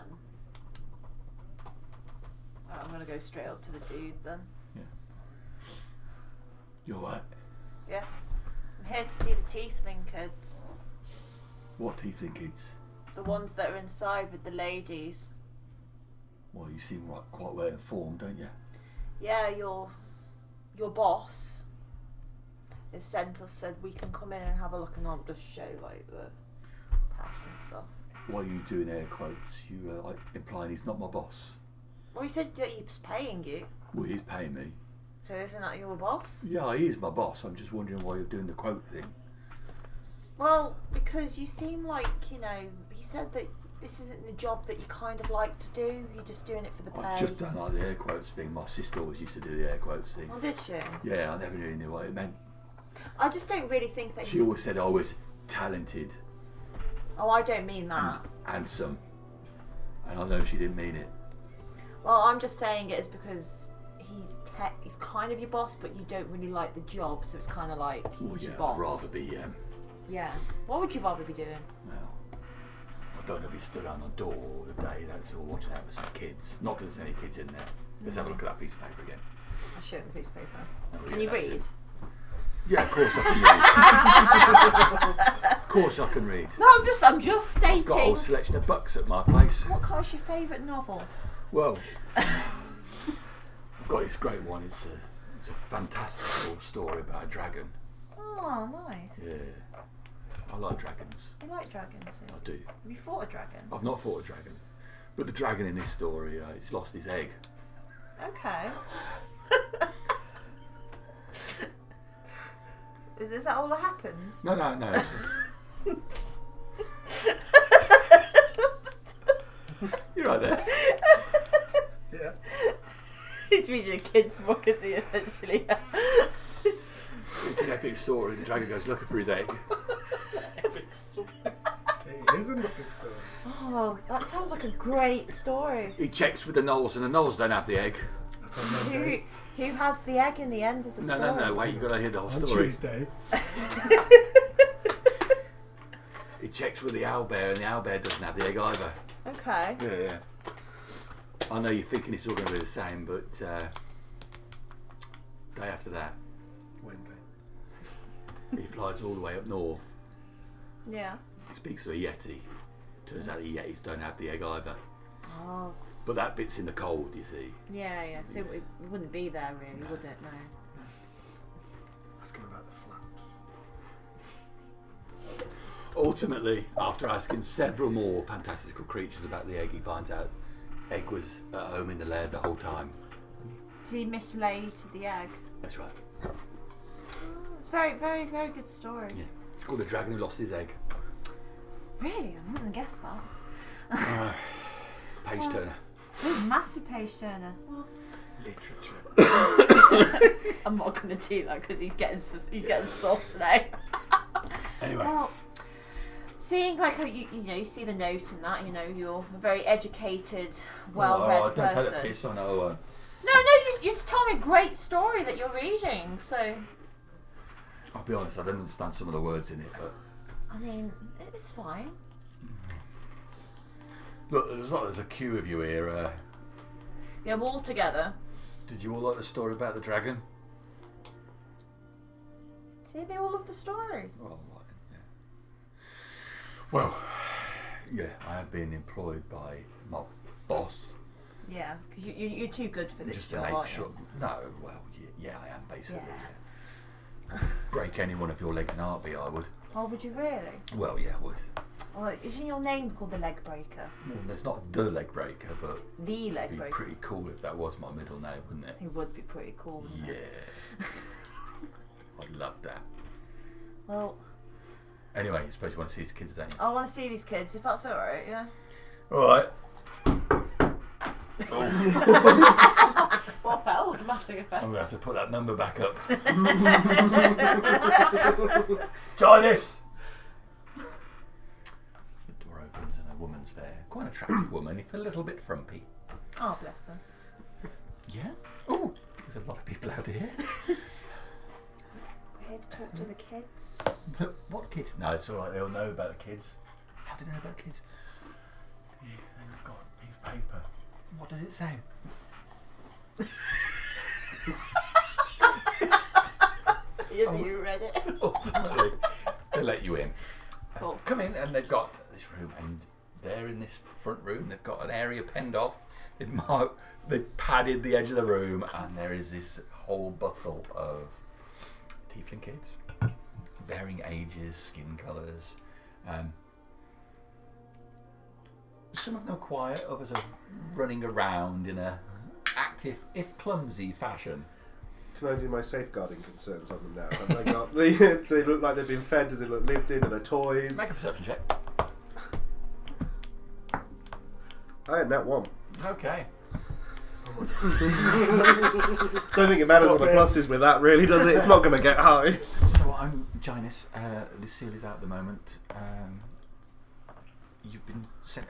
Oh, I'm gonna go straight up to the dude then. You're what? Yeah. I'm here to see the Tiefling kids. What tiefling kids? The ones that are inside with the ladies. Well, you seem quite well informed, don't you? Yeah, your boss has sent us, said we can come in and have a look, and I'll just show like the pass and stuff. Why are you doing air quotes? You like implying he's not my boss? Well, he said that he's paying you, Well, he's paying me. so isn't that your boss? Yeah, he is my boss. I'm just wondering why you're doing the quote thing. Well, because you seem like, he said that this isn't the job that you kind of like to do, you're just doing it for the pay. I've just done like the air quotes thing. My sister always used to do the air quotes thing. Oh, did she? Yeah, I never really knew what it meant. I just don't really think that She always said I was talented, Oh, I don't mean that. handsome, and I know she didn't mean it. Well, I'm just saying it is because he's kind of your boss, but you don't really like the job, so it's kind of like Well, he's yeah, your boss. I'd rather be. Yeah. What would you rather be doing? Well, I don't know if he stood on the door all the day. That's all watching out for some kids. Not that there's any kids in there. Let's have a look at that piece of paper again. I'll show him the piece of paper. Oh, Can yeah, you that's read? it. Yeah, of course I can read. Of course I can read. No, I'm just stating. I've got a whole selection of books at my place. What colour's your favourite novel? Well, I've got this great one. It's a fantastical story about a dragon. Oh, nice. Yeah, I like dragons. You like dragons? I do. Have you fought a dragon? I've not fought a dragon, but the dragon in this story, he's lost his egg. Okay. Is that all that happens? No. You're right there. Yeah. He's reading a kid's book, isn't he, essentially? It's an epic story. The dragon goes looking for his egg. It is a looking story. Oh, that sounds like a great story. He checks with the gnolls, and the gnolls don't have the egg. That's on Monday. Who has the egg in the end of the story? No. Wait, you got to hear the whole On story. Tuesday. He checked with the owlbear, and the owlbear doesn't have the egg either. Okay. Yeah. I know you're thinking it's all going to be the same, but day after that, Wednesday. he flies all the way up north. Yeah. He speaks to a yeti. Turns out the yetis don't have the egg either. Oh. But that bit's in the cold, you see. Yeah, yeah. So it wouldn't be there really, would it? No. Ask him about the flaps. Ultimately, after asking several more fantastical creatures about the egg, he finds out egg was at home in the lair the whole time. So he mislaid the egg. That's right. It's a very, very, very good story. Yeah. It's called The Dragon Who Lost His Egg. Really? I wouldn't have guessed that. Page turner. He's a massive page turner. Literature. I'm not going to do that because he's getting sauce now. Anyway. Well, seeing like how you see the note and that, you're a very educated, well-read don't person. take the piss on No, you just told me a great story that you're reading. So, I'll be honest, I don't understand some of the words in it, but I mean, it's fine. look, there's a queue of you here. Yeah, we're all together. Did you all like the story about the dragon? See, they all love the story. Oh, right, yeah. Well, yeah, I have been employed by my boss. Yeah, because you're too good for this Just to job, make aren't sure. you? No, well, yeah, I am basically. Yeah. Break any one of your legs in a heartbeat, I would. Oh, would you really? Well, yeah, I would. Well, isn't your name called the Leg Breaker? Well, there's not the leg breaker, but The Leg it'd be Breaker. pretty cool if that was my middle name, wouldn't it? It would be pretty cool, wouldn't Yeah. it? I'd love that. Well, Anyway, I suppose you want to see his kids, don't you? I want to see these kids, if that's alright, yeah? Alright. What felt dramatic effect? I'm going to have to put that number back up. Try this! The door opens and a woman's there. Quite an attractive woman, if a little bit frumpy. Oh, bless her. Yeah? Oh, there's a lot of people out here. We're here to talk to the kids. What kids? No, it's alright, they'll know about the kids. How do they know about the kids? Yeah, they've got a piece of paper. What does it say? Yes, you read it. Ultimately, they let you in. Cool. Come in, and they've got this room, and there in this front room, they've got an area penned off. They've padded the edge of the room, and there is this whole bustle of tiefling kids, varying ages, skin colours. Some of them are quiet, others are running around in a active, if clumsy, fashion. Can I do my safeguarding concerns on them now? Have they got they look like they've been fed? Does it look lived in? Are there toys? Make a perception check. I had that one. Okay. Don't think it matters what the plus is with that, really, does it? It's not going to get high. So I'm Giannis. Lucille is out at the moment. You've been sent.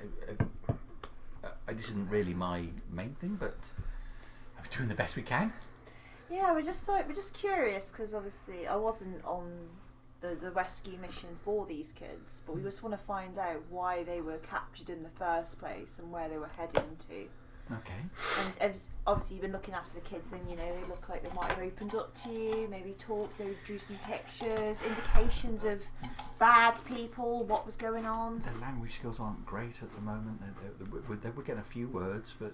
This isn't really my main thing, but I'm doing the best we can. Yeah, we're just curious because obviously I wasn't on the rescue mission for these kids, but we just want to find out why they were captured in the first place and where they were heading to. Okay. And obviously you've been looking after the kids, then they look like they might have opened up to you, maybe talked, maybe drew some pictures, indications of bad people, what was going on. Their language skills aren't great at the moment. They were getting a few words, but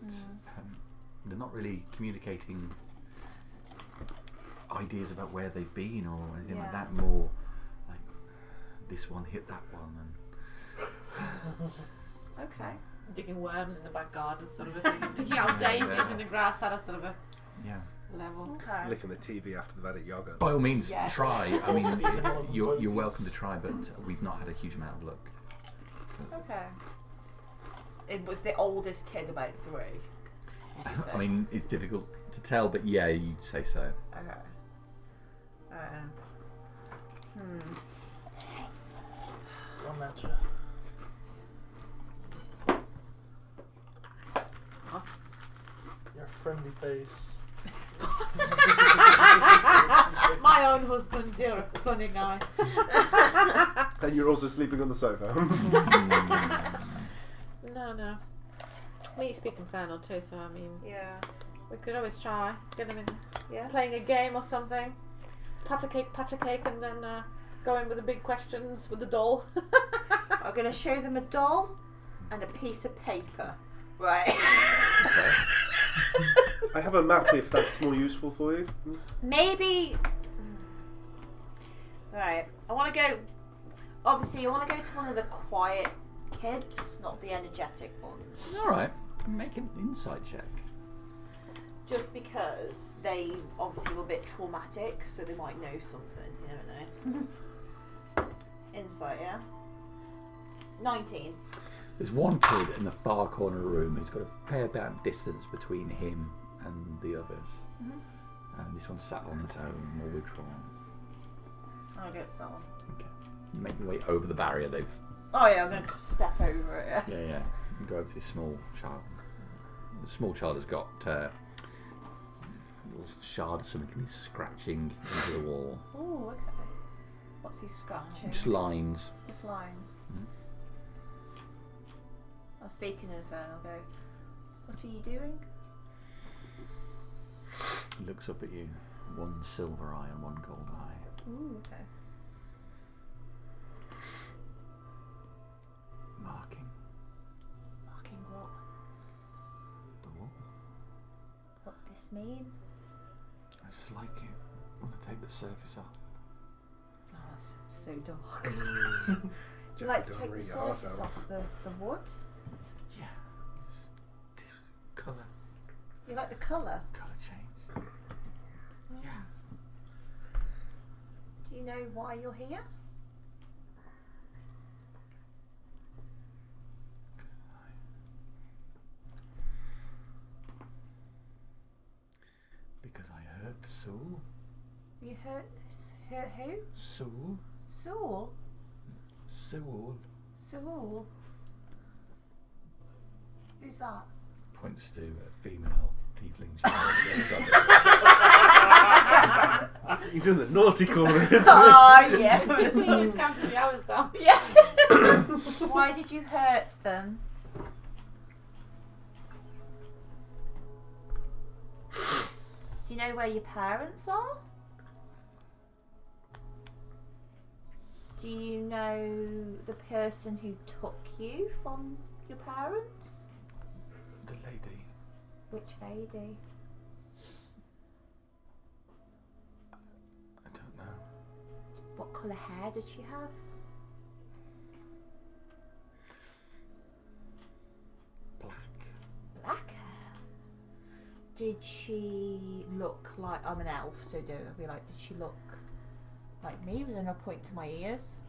they're not really communicating ideas about where they've been or anything like that. More like this one hit that one. And Okay. Digging worms in the back garden, sort of a thing. Picking out daisies in the grass at a sort of a level. Okay. Licking the TV after they've had a yogurt. by all means, Yes. try. I mean, Speaking of you're monkeys. welcome to try, but we've not had a huge amount of luck. Okay. It was the oldest kid, about 3. would you say? I mean, it's difficult to tell, but yeah, you'd say so. Okay. One matcha. Your friendly face. My own husband, you're a funny guy. And you're also sleeping on the sofa. No. We speak Infernal too, so I mean, Yeah. we could always try. Get them in Yeah. playing a game or something. Pat a cake, and then go in with the big questions with the doll. I'm going to show them a doll and a piece of paper. Right. Okay. I have a map if that's more useful for you. Maybe. Right. I want to go. Obviously, I want to go to one of the quiet kids, not the energetic ones. All right. Make an insight check. Just because they obviously were a bit traumatic, so they might know something. You never know. Insight, yeah. 19. There's one kid in the far corner of the room who's got a fair bit of distance between him and the others. And this one's sat on his own, more withdrawn. I'll go to that one. Okay. You make your way over the barrier. They've. Oh yeah, I'm going to step over it. Yeah. Yeah. You go over to this small child. The small child has got a little shard of something he's scratching into the wall. Oh, okay. What's he scratching? Just lines. Just lines. I'll speak in Infernal. Go. What are you doing? He looks up at you. One silver eye and one gold eye. Ooh, okay. Marking Marking what? the wall. What this mean? I just like it. I want to take the surface off. Oh, that's so dark. Do you like to take the surface off the wood? Yeah. Colour. You like the colour? Colour change. Yeah. Do you know why you're here? Because I hurt Saul. You hurt who? Saul. Saul? Saul. Saul? Who's that? Points to a female tiefling child. He's in the naughty corner, isn't he? Oh, yeah. He's counting the hours down. Yeah. Why did you hurt them? Do you know where your parents are? Do you know the person who took you from your parents? The lady. Which lady? I don't know. What colour hair did she have? Black. Black hair. Did she look like I'm an elf? So do I be like? Did she look like me? Was there no point to my ears?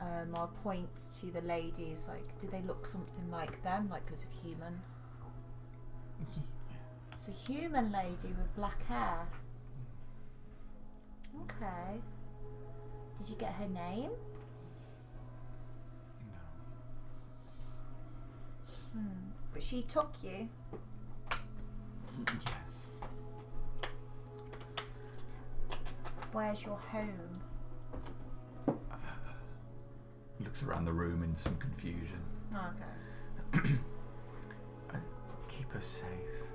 I'll point to the ladies. Like, do they look something like them? Like, as a human? It's a human lady with black hair. Okay. Did you get her name? No. But she took you. Yes. Where's your home? Looks around the room in some confusion. Okay. And keep us safe.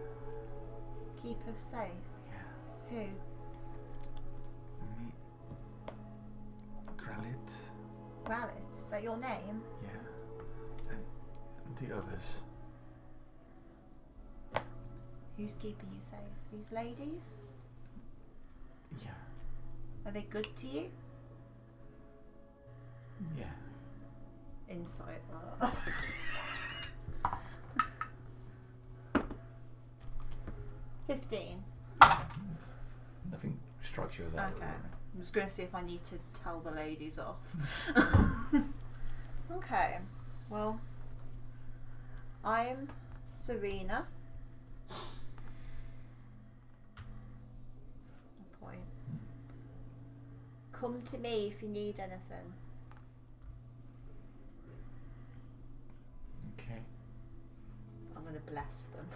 Keep her safe. Yeah. Who? Me. Gralit. Rallet. Is that your name? Yeah. And the others. Who's keeping you safe? These ladies? Yeah. Are they good to you? Yeah. Insight. 15. Nothing strikes you as that. Okay. I'm just going to see if I need to tell the ladies off. Okay. Well, I'm Serena. Point. Come to me if you need anything. Okay. I'm going to bless them.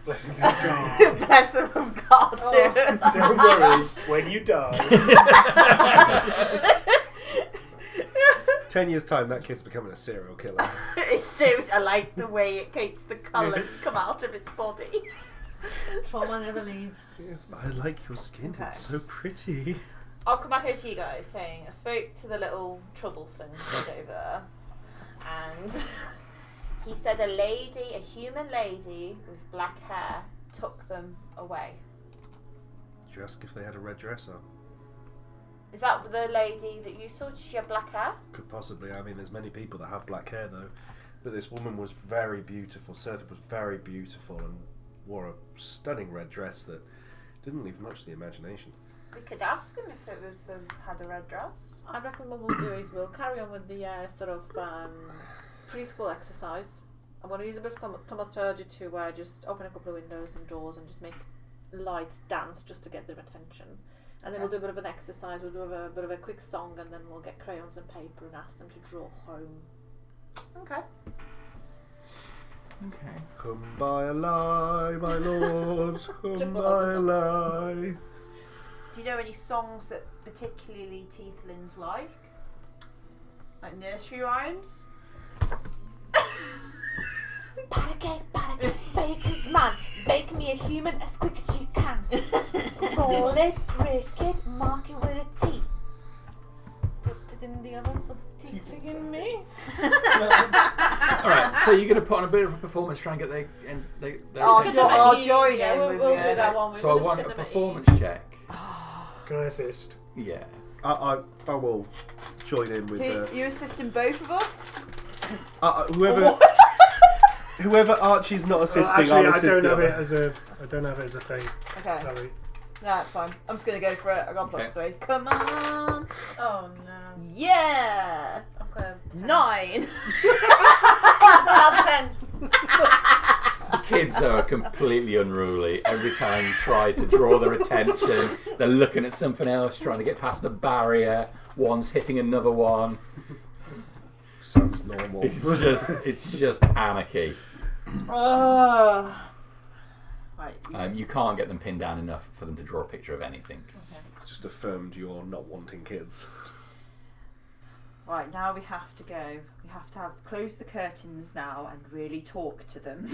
Blessings of God. Bless him of God. Don't worry, when you die. 10 years' time, that kid's becoming a serial killer. It's serious. I like the way it makes the colours come out of its body. Trauma never leaves. Yes, but I like your skin. Okay. It's so pretty. I'll come back over to you guys saying I spoke to the little troublesome kid over there, and he said a human lady with black hair took them away. Did you ask if they had a red dress on? Is that the lady that you saw? Did she have black hair? Could possibly. I mean, there's many people that have black hair though, but this woman was very beautiful. Sertha was very beautiful and wore a stunning red dress that didn't leave much to the imagination. We could ask him if it was had a red dress. I reckon what we'll do is we'll carry on with the sort of preschool exercise. I'm going to use a bit of thaumaturgy to just open a couple of windows and doors and just make lights dance just to get their attention. And then we'll do a bit of an exercise, we'll do a bit of a quick song, and then we'll get crayons and paper and ask them to draw home. Okay. Okay. Come by a lie, my lord. Come by a lie. Do you know any songs that particularly Tieflings like? Like nursery rhymes? Barricade, baker's man, bake me a human as quick as you can. Roll it, break it, mark it with a T. Put it in the oven for the tiefling in me. Alright, so you're going to put on a bit of a performance, try and get their I'll attention. join in we'll with do you. that one. So I We'll just want get a them at performance ease. check. Can I assist? Yeah. I will join in with You assisting both of us? whoever. Whoever Archie's not assisting, Actually, I'll I assist don't the have other. it as a. I don't have it as a thing. Okay. Sorry. No, that's fine. I'm just going to go for it. I got +3. Come on. Oh no. Yeah. I've got a 9. Sub 10. The kids are completely unruly. Every time you try to draw their attention, they're looking at something else, trying to get past the barrier. One's hitting another one. Sounds normal. It's just anarchy. Right. You can't get them pinned down enough for them to draw a picture of anything. It's just affirmed you're not wanting kids. Right, now we have to go. We have to close the curtains now and really talk to them.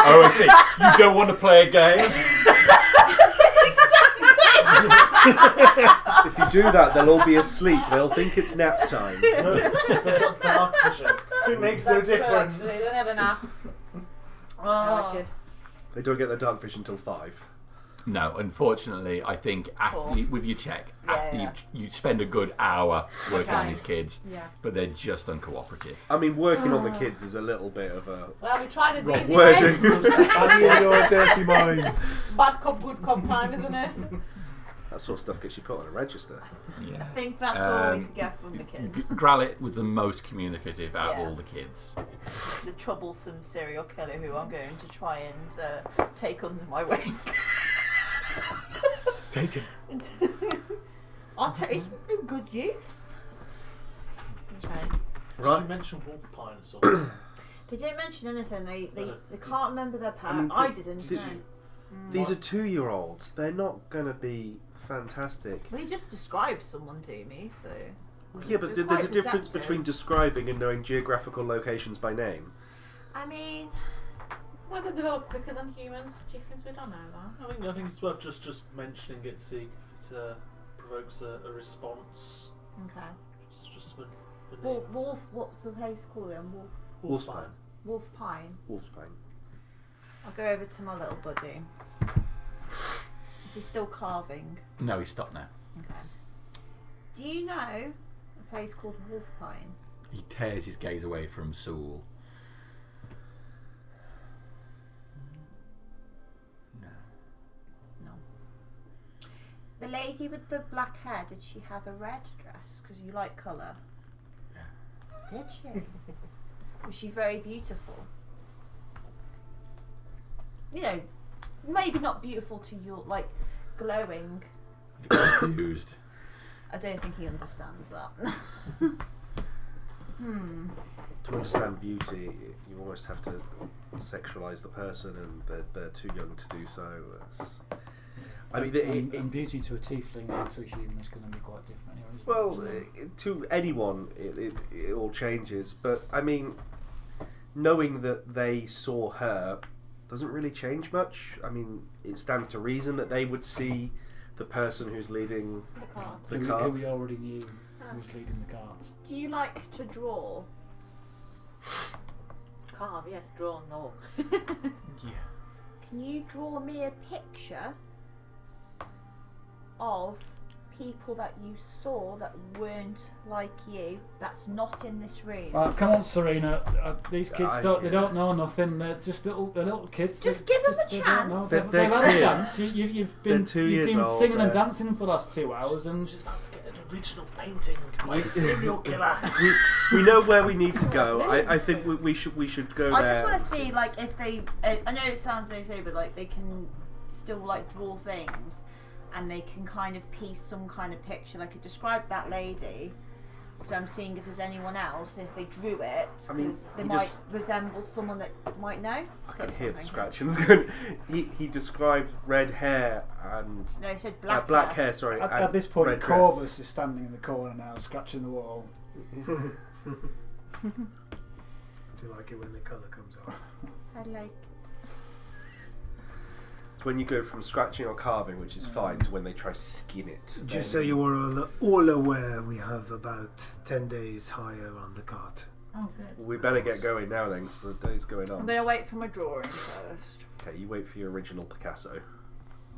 Oh, I see. You don't want to play a game? If you do that, they'll all be asleep. They'll think it's nap time. They've got dark vision. It makes no That's true, difference. actually. They don't have a nap. Oh. Good. They don't get their dark vision till 5. No, unfortunately, I think after Cool. with your check, Yeah, after yeah. you spend a good hour working on Okay. these kids, Yeah. but they're just uncooperative. I mean, working on the kids is a little bit of a Well, we tried it the wrong easy wording. way. Only in your dirty mind. Bad cop, good cop time, isn't it? That sort of stuff gets you put on a register. Yeah. I think that's all we could get from the kids. Grallet was the most communicative out Yeah. of all the kids. The troublesome serial killer who I'm going to try and take under my wing. Take him. I'll take him in good use. Okay. Did Right. you mention wolf pine at all? They didn't mention anything. They can't remember their power. I mean, I didn't. did No. you- These are 2-year-olds. They're not going to be fantastic. Well, he just described someone to me, so. Yeah, but It's there's quite a difference receptive. between describing and knowing geographical locations by name. I mean, Well, they develop quicker than humans. Tieflings, we don't know that. I think it's worth just mentioning it, see if it provokes a response. okay. Just with the Wolf, name. Wolf, what's the place called then? Wolf's Pine. Wolf Pine. Wolf's Pine. I'll go over to my little buddy. Is he still carving? No, he stopped now. Okay. Do you know a place called Wolf Pine? He tears his gaze away from Sewell. No. No. The lady with the black hair, did she have a red dress? Because you like colour. Yeah. Did she? Was she very beautiful? You know, maybe not beautiful to your, like, glowing. Confused. I don't think he understands that. To understand beauty, you almost have to sexualize the person, and they're too young to do so. I mean, and beauty to a tiefling and to a human is going to be quite different anyway, isn't well, it? to anyone, it all changes. But I mean, knowing that they saw her doesn't really change much. I mean, it stands to reason that they would see the person who's leading The card. the who cart. we already knew was leading the carts. Do you like to draw? Carve, yes. Draw, no. Can you draw me a picture of people that you saw that weren't like you, that's not in this room? Right, come on, Serena. These kids they don't know nothing. They're just little kids. Just give them a they don't know. chance. They're They've had a kids. chance. You've been, They're 2 years you've been old, singing and they're- dancing for the last 2 hours, and I'm just about to get an original painting by a serial killer. we know where we need to go. I think we should go I there. just want to see, like, if they. I know it sounds so silly, but like they can still like draw things, and they can kind of piece some kind of picture. Like, it described that lady. So I'm seeing if there's anyone else, if they drew it, I mean, because they he might just- resemble someone that might know. I So can that's hear what the I'm thinking. scratchings. He described red hair and No, he said black, black hair. Sorry. at and this point, red dress. Corvus is standing in the corner now, scratching the wall. Do you like it when the colour comes on? I like it. It's when you go from scratching or carving, which is fine, to when they try skin it. Just so you are all aware, we have about 10 days hire on the cart. Oh, good. We better get going now then, because the day's going I'm on. going to wait for my drawing first. Okay, you wait for your original Picasso.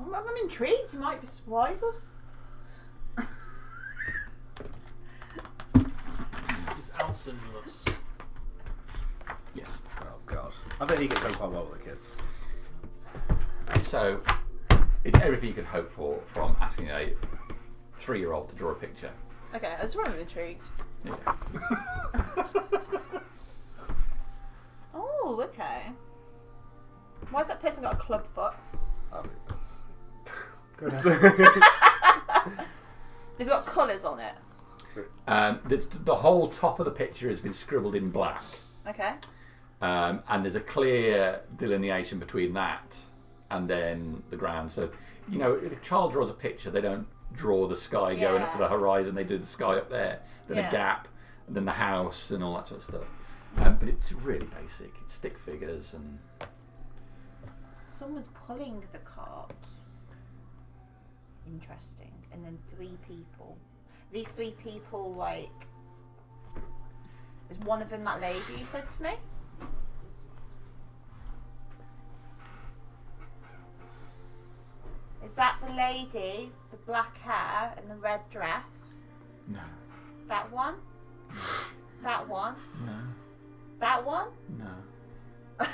I'm intrigued. You might surprise us. It's Alson Lutz. Yes. Oh god, I bet he gets on quite well with the kids. So it's everything you could hope for from asking a 3-year-old to draw a picture. Okay, I was really intrigued. Yeah. Oh, okay. Why's that person got a club foot? I mean, that's... Good It's got colours on it. The whole top of the picture has been scribbled in black, Okay. and there's a clear delineation between that and then the ground. So, you know, if a child draws a picture, they don't draw the sky going up to the horizon. They do the sky up there, then Yeah. a gap, and then the house and all that sort of stuff. But it's really basic. It's stick figures and. Someone's pulling the cart. Interesting. And then 3 people. These 3 people, like... Is one of them that lady you said to me? Is that the lady, the black hair and the red dress? No. That one? That one? No. That one? No.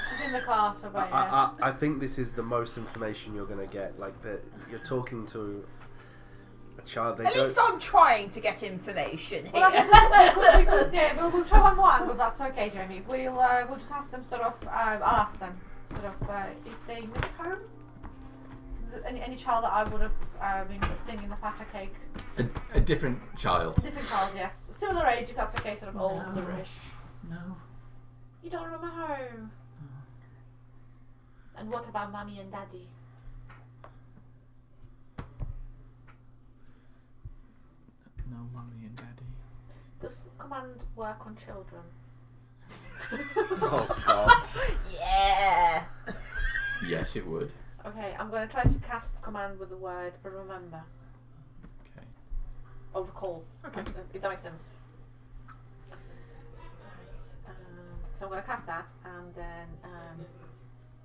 She's in the car, so right, yeah. I think this is the most information you're going to get. Like, that you're talking to a child. They At don't... least I'm trying to get information here. Well, we could, yeah, we'll try one more angle if that's okay, Jamie. We'll just ask them sort of, I'll ask them sort of if they miss home. Any child that I would have been singing the platter cake. A different child. Different child, yes. Similar age, if that's okay, sort of older-ish. No. You don't remember home? And what about Mummy and Daddy? No mummy and daddy. Does command work on children? Oh god. Yeah. Yes, it would. Okay, I'm going to try to cast command with the word remember. Okay. Or recall. Okay. If that makes sense. So I'm going to cast that and then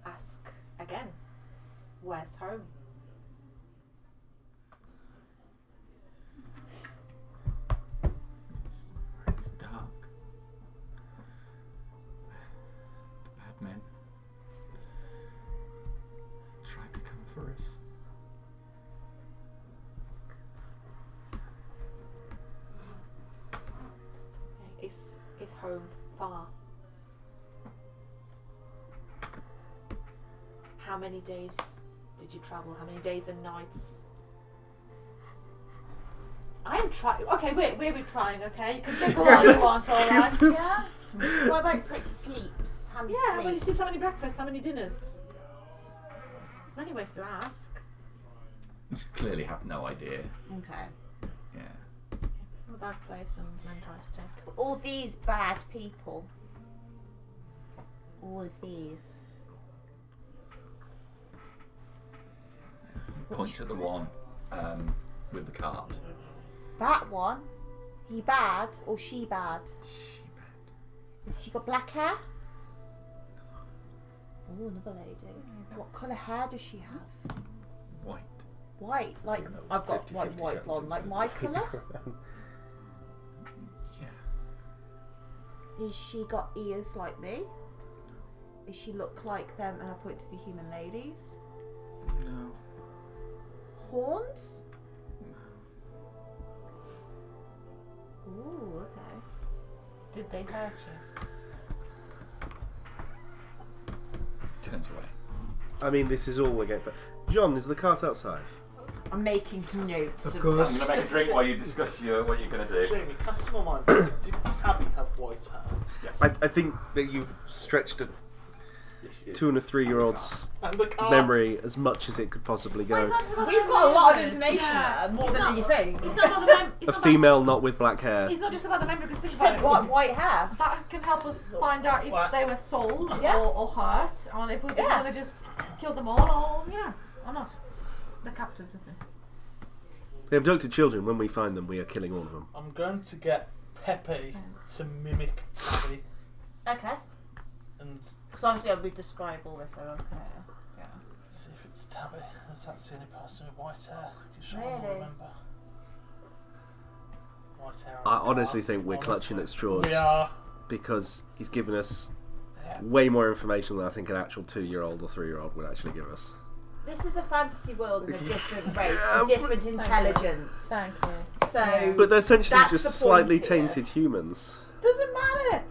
ask again. Where's home? It's dark. The bad men tried to come for us. Okay, is home far? How many days did you travel? How many days and nights? I'm trying. Okay, wait, we're trying, okay? You can think all you want, alright? Yeah? What about like sleeps? How many Yeah, how many sleeps? sleeps, how many breakfasts, how many dinners? There's many ways to ask. You clearly have no idea. Okay. Yeah. A dark place and then try to check. All these bad people. All of these. Points at the one with the cart. That one. He bad or she bad? She bad. Has she got black hair? Oh, another lady. What colour hair does she have? White. White. Like I've got 50-50 white chance blonde, of like it. my colour. Yeah. Has she got ears like me? Does she look like them? And I point to the human ladies. No. Horns? Ooh, okay. Did they hurt you? Turns away. I mean, this is all we're getting for. John, is the cart outside? I'm making notes. Of course. I'm going to make a drink while you discuss what you're going to do. Jamie, cast my mind. Did Tabby have white hair? Yes. I think that you've stretched a Yes, you did. 2 and a 3-year-old's And the card. memory as much as it could possibly Well, go. it's not just about We've the got a lot of memory, information yeah. there, more It's than not- you think. It's not about the memory. A female not with black hair. It's not just about the memory, because think She about said it. white hair. That can help us find out if What? they were sold Yeah. or hurt, or if we're Yeah. going to just kill them all, or, you know, or not. The captors, isn't it? The abducted children, when we find them, we are killing all of them. I'm going to get Pepe to mimic Tabby. Okay. And Because obviously we've described all this, so okay. Yeah. see if it's Tabby. As that's the only person with white hair. You sure Really? I remember. White hair. I and honestly cards, think we're clutching at honestly. straws We are. because he's given us Yeah. way more information than I think an actual 2-year-old or 3-year-old would actually give us. This is a fantasy world of a different race, with different intelligence. Thank you. So But they're essentially That's just the point slightly here. tainted humans. doesn't matter.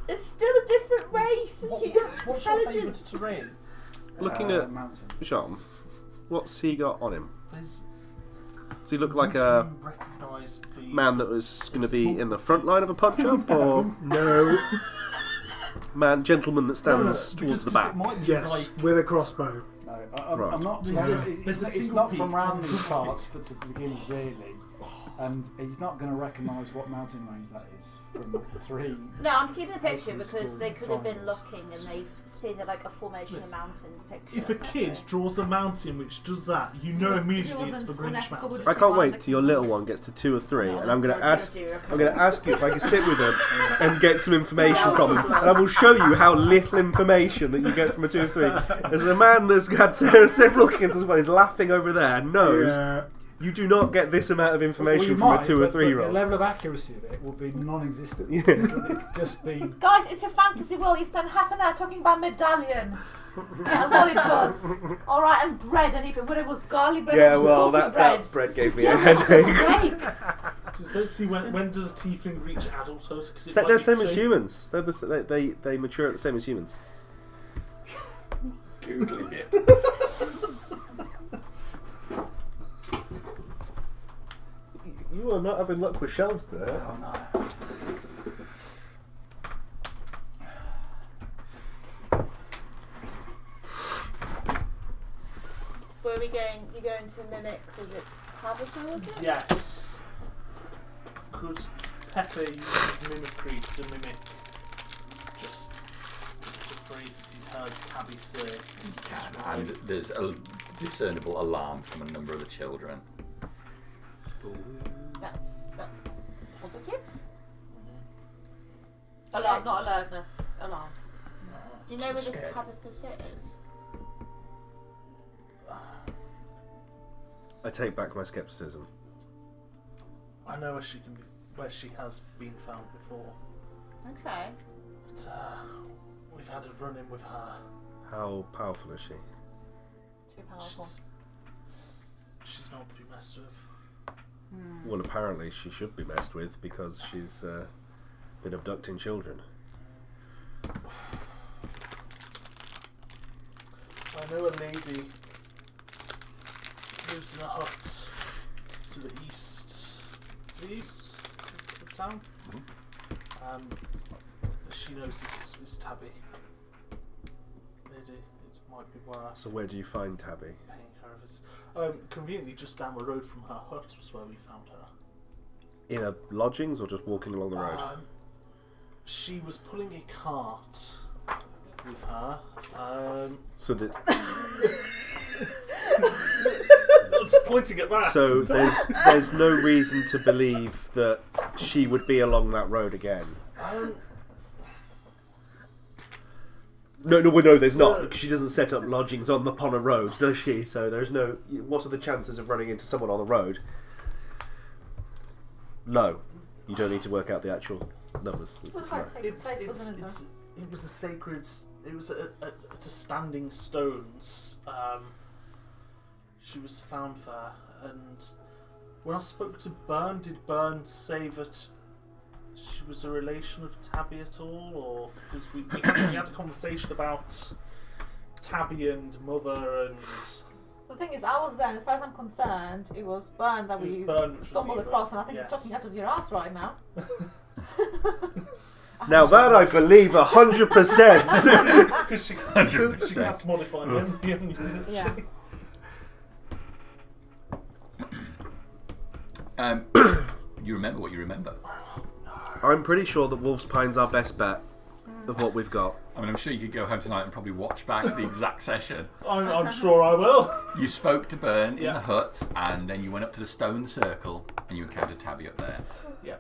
It's still a different race. and What's your favourite intelligence. terrain? Looking at mountain. Jean, what's he got on him? Is Does he look like would a you recognise the man that was going to be in the front line of a punch-up, or No. gentleman that stands towards the back? It might be Yes, like with a crossbow. No, Right. I'm not. There's It's, a- it's, there's a it's single not peak from round and a these double parts to begin with, really. And he's not going to recognise what mountain range that is from 3. No, I'm keeping a picture Houses, because school, they could have been triangles. looking and they've seen like a formation of mountains picture. if a kid draws a mountain which does that, you know immediately it's for Greenwich Mountain. I can't wait till your little one gets to 2 or 3, and I'm going to ask you if I can sit with him and get some information from him, and I will show you how little information that you get from a 2 or 3. As a man that's had several kids as well, is laughing over there, knows Yeah. you do not get this amount of information you from might, a 2 or but 3-year-old. The level of accuracy of it will be non-existent. Yeah. It'll just be. Guys, it's a fantasy world. You spend half an hour talking about medallion and what it does. All right, and bread, and if it was garlic bread, Yeah, or well, salted that bread gave me a Yeah, headache. break. So let's see when does a tiefling reach adulthood? 'Cause it They're might the be same as 2. humans. They mature at the same as humans. Googling it. You are not having luck with shelves today. Oh no. Where are we going? You going to mimic? Was it Tabitha? Was it? Yes. Could Pepe use his mimicry to mimic just the phrases he's heard Tabby say? And there's a discernible alarm from a number of the children. That's positive. Alarm, not alertness. Alarm. Do you know where this Scared. Tabitha sit is? I take back my skepticism. I know where she has been found before. Okay. But, we've had a run-in with her. How powerful is she? Too powerful. She's not to be messed with. Well, apparently she should be messed with because she's been abducting children. I know a lady lives in a hut to the east, to the east of the town. She knows this Tabby. Lady, it might be worth So where do you find Tabby? paying her a visit. Conveniently, just down the road from her hut was where we found her. In a lodgings or just walking along the road? She was pulling a cart with her. So that I'm just pointing at that. so there's no reason to believe that she would be along that road again. No, there's not. She doesn't set up lodgings upon a road, does she? So there's no. What are the chances of running into someone on the road? Low. You don't need to work out the actual numbers. It was like sacred place, wasn't it? It was a sacred. It was at a standing stones. She was found there, and when I spoke to Byrne, did Byrne say that she was a relation of Tabby at all, or because we had a conversation about Tabby and Mother and. The thing is, I was there, and as far as I'm concerned, it was Byrne that we stumbled across, and I think you're talking out of your ass right now. Now that I believe 100%. Because she can't modify them. Yeah. You remember what you remember. I'm pretty sure that Wolf's Pine's our best bet of what we've got. I mean, I'm sure you could go home tonight and probably watch back the exact session. I'm sure I will. You spoke to Byrne in the hut, and then you went up to the stone circle, and you encountered Tabby up there. Yeah.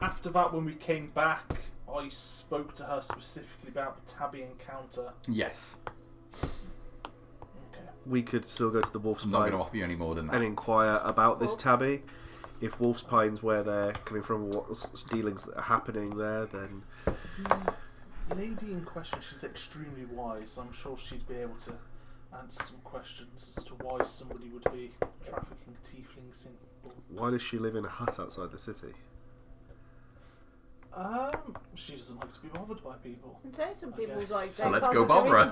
After that, when we came back, I spoke to her specifically about the Tabby encounter. Yes. Okay. We could still go to the Wolf's I'm not Pine going to offer you any more than that. and inquire about this Tabby. If Wolf's Pine's where they're coming from, what dealings that are happening there, then... The lady in question, she's extremely wise. I'm sure she'd be able to answer some questions as to why somebody would be trafficking tieflings in bulk. Why does she live in a hut outside the city? She doesn't like to be bothered by people. Some people's guess. like. So let's go bother her.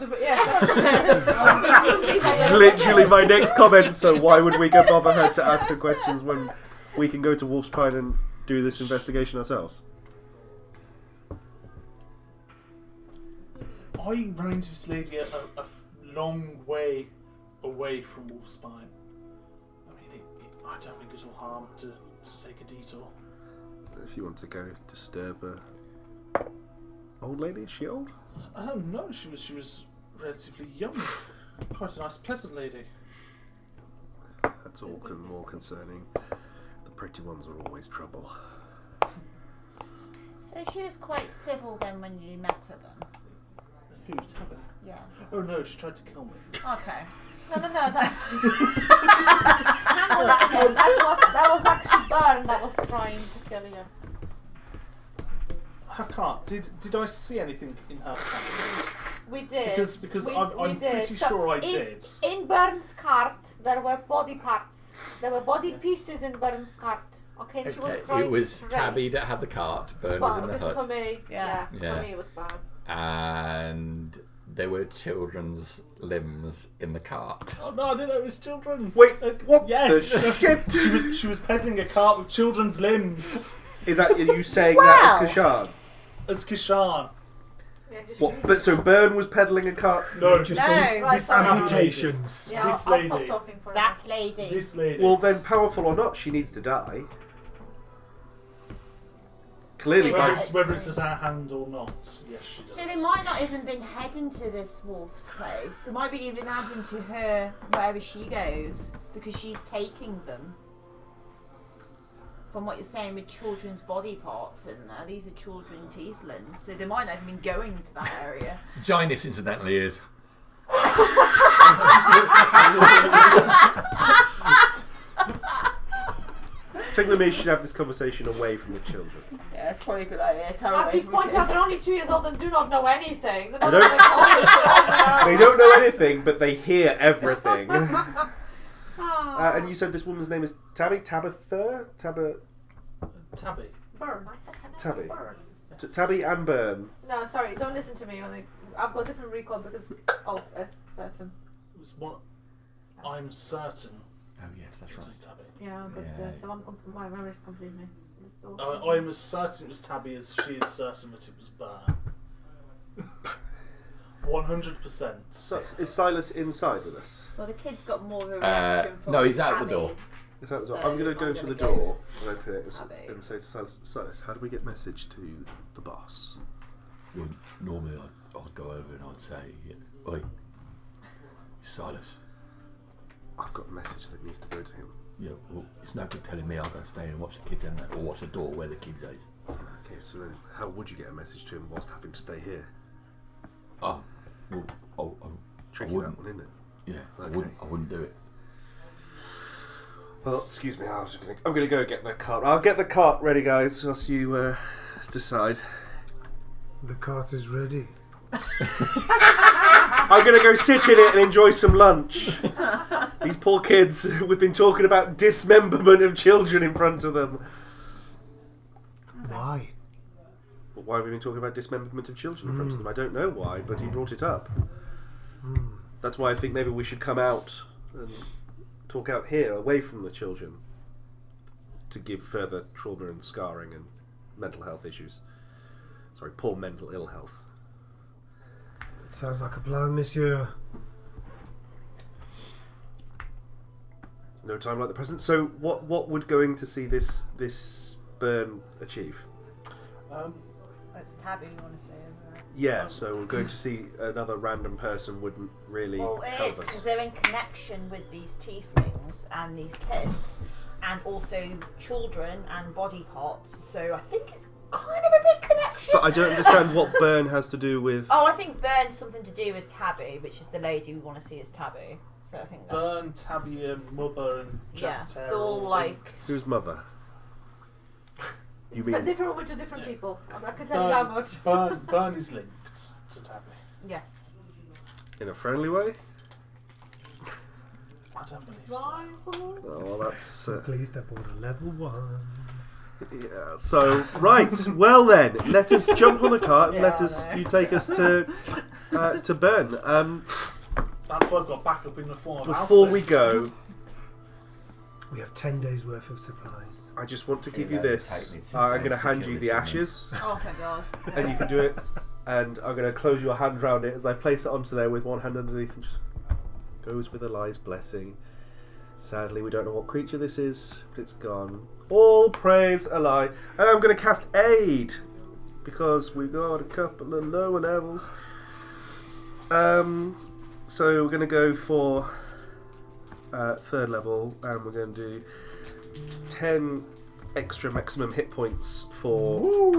It's literally my next comment, so why would we go bother her to ask her questions when we can go to Wolf's Pine and do this investigation ourselves? I ran into this lady a long way away from Wolf's Pine. I mean, I don't think it will harm to take a detour. If you want to go disturb a old lady, is she old? Oh no, she was relatively young. Quite a nice, pleasant lady. That's all more concerning. The pretty ones are always trouble. So she was quite civil then when you met her then? Who, Tabby? Yeah. Oh no, she tried to kill me. Okay. No. That was actually Byrne that was trying to kill you. I can't. Did I see anything in her cart? We did. Because we I'm did. pretty sure I did. In Byrne's cart, there were body parts. There were body pieces in Byrne's cart. Okay, and she was trying it was to Tabby that had the cart, Byrne was in the this hut. for me, yeah. For me it was bad. And there were children's limbs in the cart. Oh no, I didn't know it was children's. Wait, what? Yes, the shit? she was peddling a cart with children's limbs. Is that you saying that as Kashan? As Kishan. Yeah, What? But so Byrne was peddling a cart? No, Just No. these amputations. Yeah, This I'll stop lady. talking for That lady. This lady. Well, then, powerful or not, she needs to die. Clearly, Yeah. whether it's as our hand or not, yes, she does. So they might not even been heading to this wolf's place. They might be even adding to her wherever she goes because she's taking them. From what you're saying with children's body parts in there, these are children tieflings, so they might not even been going to that area. Gynnis, incidentally, is. I think that maybe we should have this conversation away from the children. Yeah, it's probably a good idea. As you point out, they're only 2 years old and do not know anything. They don't They know don't- anything. They don't know anything, but they hear everything. And you said this woman's name is Tabby? Tabitha? Tabby. Byrne, I said her name. Tabby. Byrne. Tabby and Byrne. No, sorry, don't listen to me. I've got different recall because of a certain. It was one. I'm certain. Oh yes, that's It right. was Tabby. Yeah, but Yeah. so my memory's completely. It's all- I'm as certain it was Tabby as she is certain that it was Burn. 100%. So, is Silas inside with us? Well, the kid's got more of a reaction from no, he's out the Tabby. door. Is that So I'm going to go I'm to gonna the go door and open it Tabby. and say to Silas, how do we get message to the boss? Well, normally I'd go over and I'd say, "Oi, Silas. I've got a message that needs to go to him. Yeah, well, it's no good telling me I'll go stay and watch the kids in there, or watch the door where the kids is." Okay, so then how would you get a message to him whilst having to stay here? Oh, well, I Tricky wouldn't. that one, isn't it? Yeah, Okay. I wouldn't do it. Well, excuse me, I'm gonna go get the cart. I'll get the cart ready, guys, whilst you decide. The cart is ready. I'm gonna go sit in it and enjoy some lunch. These poor kids, we've been talking about dismemberment of children in front of them. Why? Well, why have we been talking about dismemberment of children in front of them? I don't know why, but he brought it up. That's why I think maybe we should come out and talk out here, away from the children, to give further trauma and scarring and mental health issues. Sorry, poor mental ill health. Sounds like a plan, monsieur. No time like the present. So, what would going to see this burn achieve? It's Tabby you want to say, isn't it? Yeah, so we're going to see another random person wouldn't really Well, it is help because us. they're in connection with these tieflings and these kids, and also children and body parts. So I think it's kind of a big connection. But I don't understand what burn has to do with. Oh, I think Burn's something to do with Tabby, which is the lady we want to see as Tabby. So I think that's Burn, Tabby, and Mother, and yeah. Jack They're all like Who's mother? You But mean? different women to different people. I can tell you that much. Burn is linked to Tabby. yeah. In a friendly way? I don't believe so. Rival. Oh, that's. Please step on a level 1. Yeah. So right. Well then, let us jump on the cart and Yeah, let I us. know. You take us to burn. That's why I've got backup in the form of Before Alcid. we go, We have 10 days worth of supplies. I just want to give Yeah, you that'd this. take me some I'm days going to to hand kill you this the woman. ashes, Oh thank God. and you can do it. And I'm going to close your hand round it as I place it onto there with one hand underneath, and just goes with Eli's blessing. Sadly, we don't know what creature this is, but it's gone. All praise Eli. And I'm going to cast Aid because we've got a couple of lower levels. So we're going to go for third level, and we're going to do 10 extra maximum hit points for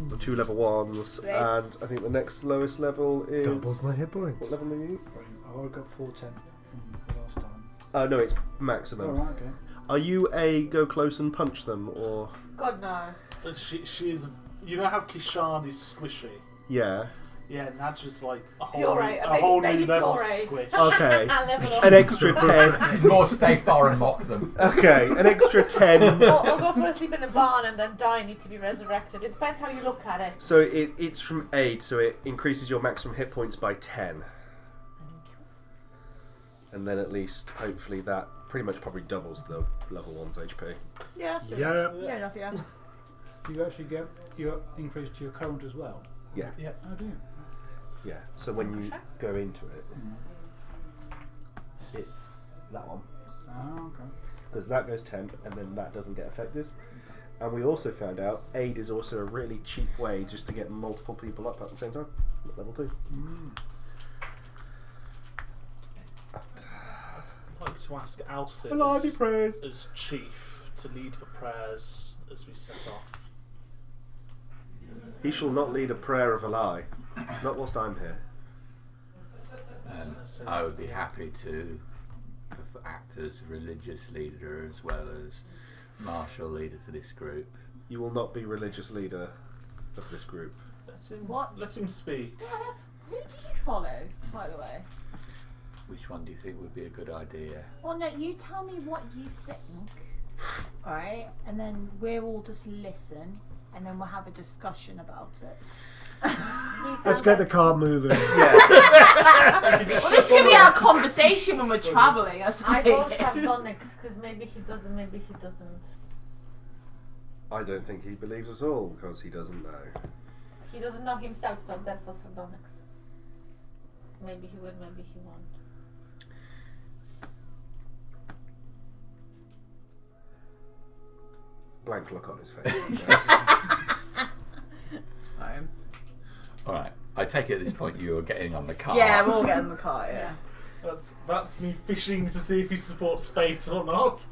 the 2 level 1s, Great. and I think the next lowest level is. Doubles my hit points. What level are you? I've already got 410 from the last time. No, it's maximum. Alright, okay. Are you a go close and punch them, or God no. But she is. You know how Kishan is squishy? yeah? Yeah, Nadja's like a whole, Puree, a whole baby new level of puree. squish. Okay, And level up. an extra 10. She's more stay far and mock them. Okay, an extra 10. Or go for a sleep in a barn and then die and need to be resurrected. It depends how you look at it. So it's from 8, so it increases your maximum hit points by 10. And then at least, hopefully, that pretty much probably doubles the level 1's HP. Yeah, that's Yeah. Yeah, enough, yeah. You actually get your increase to your current as well. Yeah. Oh dear. Yeah, so when you go into it, it's that one. Oh, okay. Because that goes temp, and then that doesn't get affected. And we also found out Aid is also a really cheap way just to get multiple people up at the same time, at level 2. I'd like to ask Alcid Allah be praised. as chief to lead the prayers as we set off. He shall not lead a prayer of a lie, not whilst I'm here. I would be happy to act as religious leader as well as martial leader to this group. You will not be religious leader of this group. Let him speak. Who do you follow, by the way? Which one do you think would be a good idea? Well, no, you tell me what you think, right? And then we'll all just listen, and then we'll have a discussion about it. He's Let's get the car moving. Yeah. Well, this could be our conversation when we're travelling. I I suppose. don't have Donix because maybe he doesn't, maybe he doesn't. I don't think he believes us all because he doesn't know. He doesn't know himself, so therefore Sardonyx. Maybe he will, maybe he won't. Blank look on his face. Fine. All right. I take it at this point you're getting on the car. Yeah, we'll all get in the car. Yeah. That's me fishing to see if he supports fate or not.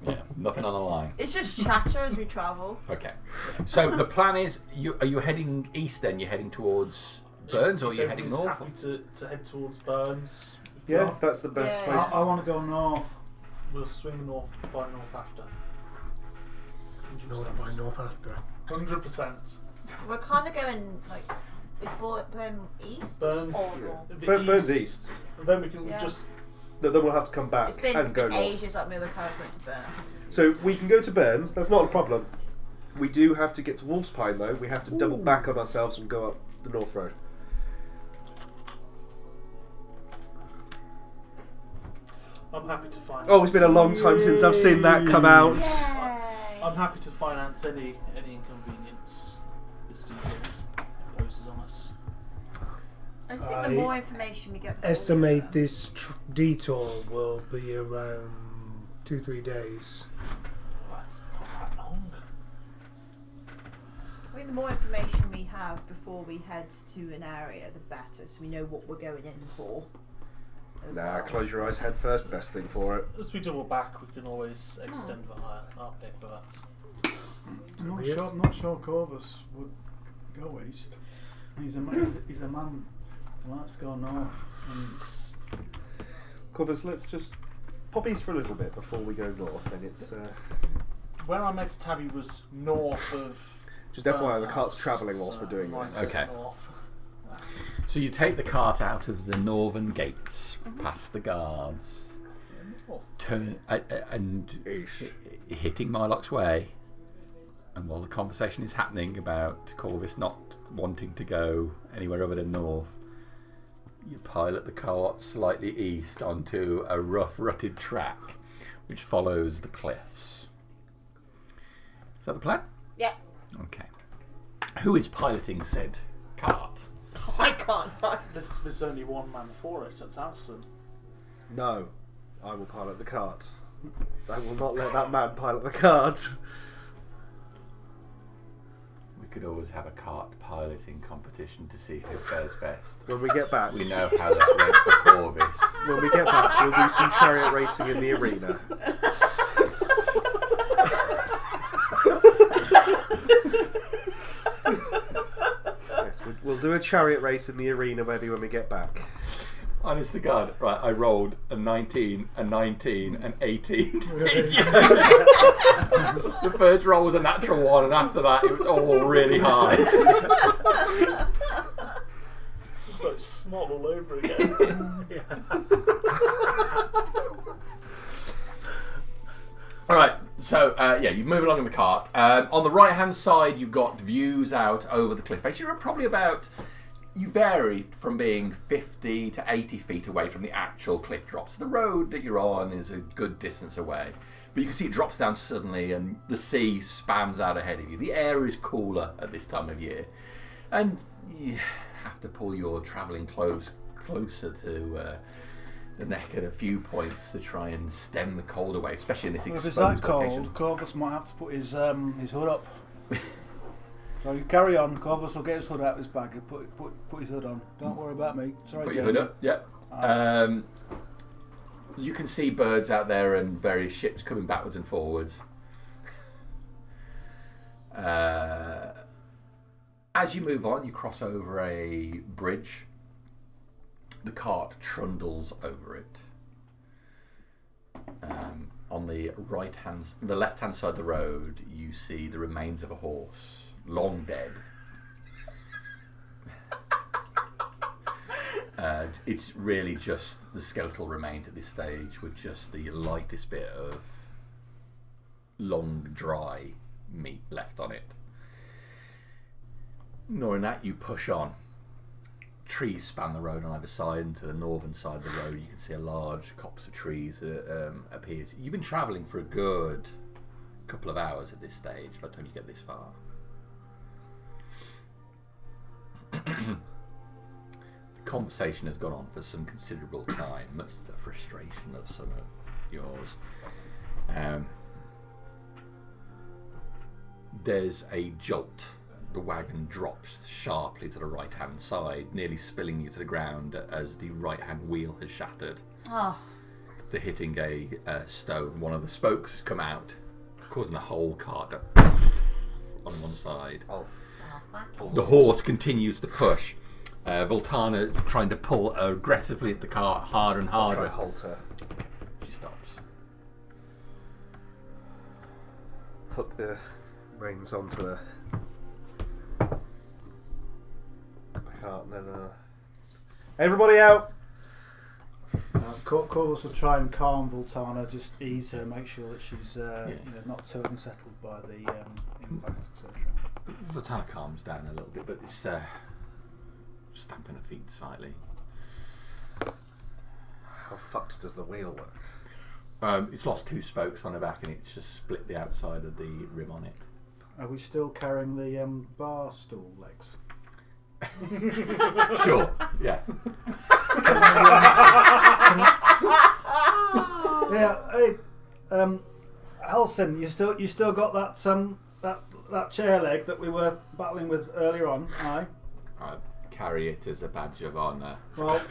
Yeah, nothing on the line. It's just chatter as we travel. Okay. So the plan is, are you heading east then? You're heading towards Burns, or are you heading Everybody's north? happy to head towards Burns. Yeah, if that's the best Yeah. place. I want to go north. We'll swing north by north after. North by north after. 100%. We're kind of going like, is Burn east Burns. or north? Burns East. And then we can Yeah. just. No, then we'll have to come back It's been, and go north. ages like my other cars went to Burn. So we can go to Burns. That's not a problem. We do have to get to Wolf's Pine though. We have to double back on ourselves and go up the North Road. I'm happy to finance. Oh, it's been a long time since I've seen that come out. I'm happy to finance any inconvenience this detail imposes on us. I just think the I more information we get, the Estimate better. this detour will be around 2-3 days. That's not that long. I think the more information we have before we head to an area, the better, so we know what we're going in for. As Nah, well. close your eyes head first. Best thing for it. As we double back, we can always extend the hire. I'll pay for that. I'm not sure Corvus would go east. He's a man. He's a man. Let's go north. And Covers, let's just pop east for a little bit before we go north. And it's Where I met Tabby was north of. just FYI, the Burns cart's House, travelling whilst so we're doing mine this. is Okay. north. So you take the cart out of the northern gates, past the guards, turn and hitting Mylock's Way. And while the conversation is happening about Corvus not wanting to go anywhere other than north, you pilot the cart slightly east onto a rough, rutted track which follows the cliffs. Is that the plan? Yeah. Okay. Who is piloting said cart? I can't. There's only one man for it. That's Alison. No, I will pilot the cart. I will not let that man pilot the cart. We could always have a cart piloting competition to see who fares best. When we get back, We know how that went for Corvus. when we get back, we'll do some chariot racing in the arena. Yes, we'll do a chariot race in the arena maybe when we get back. Honest to God, right, I rolled a 19, a 19, an 18. The first roll was a natural one, and after that it was all really high. It's like snot all over again. Alright, so yeah, you move along in the cart. On the right hand side you've got views out over the cliff face. You're probably about... You vary from being 50 to 80 feet away from the actual cliff drop. So the road that you're on is a good distance away. But you can see it drops down suddenly and the sea spans out ahead of you. The air is cooler at this time of year. And you have to pull your travelling clothes closer to the neck at a few points to try and stem the cold away, especially in this well, if exposed it's that location. cold, Corvus might have to put his hood up. So you carry on. Corvus will get his hood out of his bag and put his hood on. Don't worry about me. Sorry, Put your Jamie. hood up, yeah. You can see birds out there and various ships coming backwards and forwards. As you move on, you cross over a bridge. The cart trundles over it. On the left-hand side of the road, you see the remains of a horse, long dead. It's really just the skeletal remains at this stage, with just the lightest bit of long, dry meat left on it. Ignoring that, you push on. Trees span the road on either side, and to the northern side of the road you can see a large copse of trees appears. You've been travelling for a good couple of hours at this stage by the time you get this far. The conversation has gone on for some considerable time, much to the frustration of some of yours. There's a jolt. The wagon drops sharply to the right-hand side, nearly spilling you to the ground as the right-hand wheel has shattered. Oh. To hitting a stone. One of the spokes has come out, causing the whole cart to on one side. The horse continues to push. Voltana trying to pull aggressively at the cart harder and harder. Try to halt her. She stops. Hook the reins onto the cart and then everybody out! Corvus will try and calm Voltana, just ease her, make sure that she's not too unsettled by the impact, etc. Voltana calms down a little bit, but it's stamping her feet slightly. How fucked does the wheel work? It's lost 2 spokes on the back and it's just split the outside of the rim on it. Are we still carrying the bar stool legs? Sure, yeah. Yeah. Hey, Halsin, you still got that chair leg that we were battling with earlier on? Aye. I carry it as a badge of honour. Well,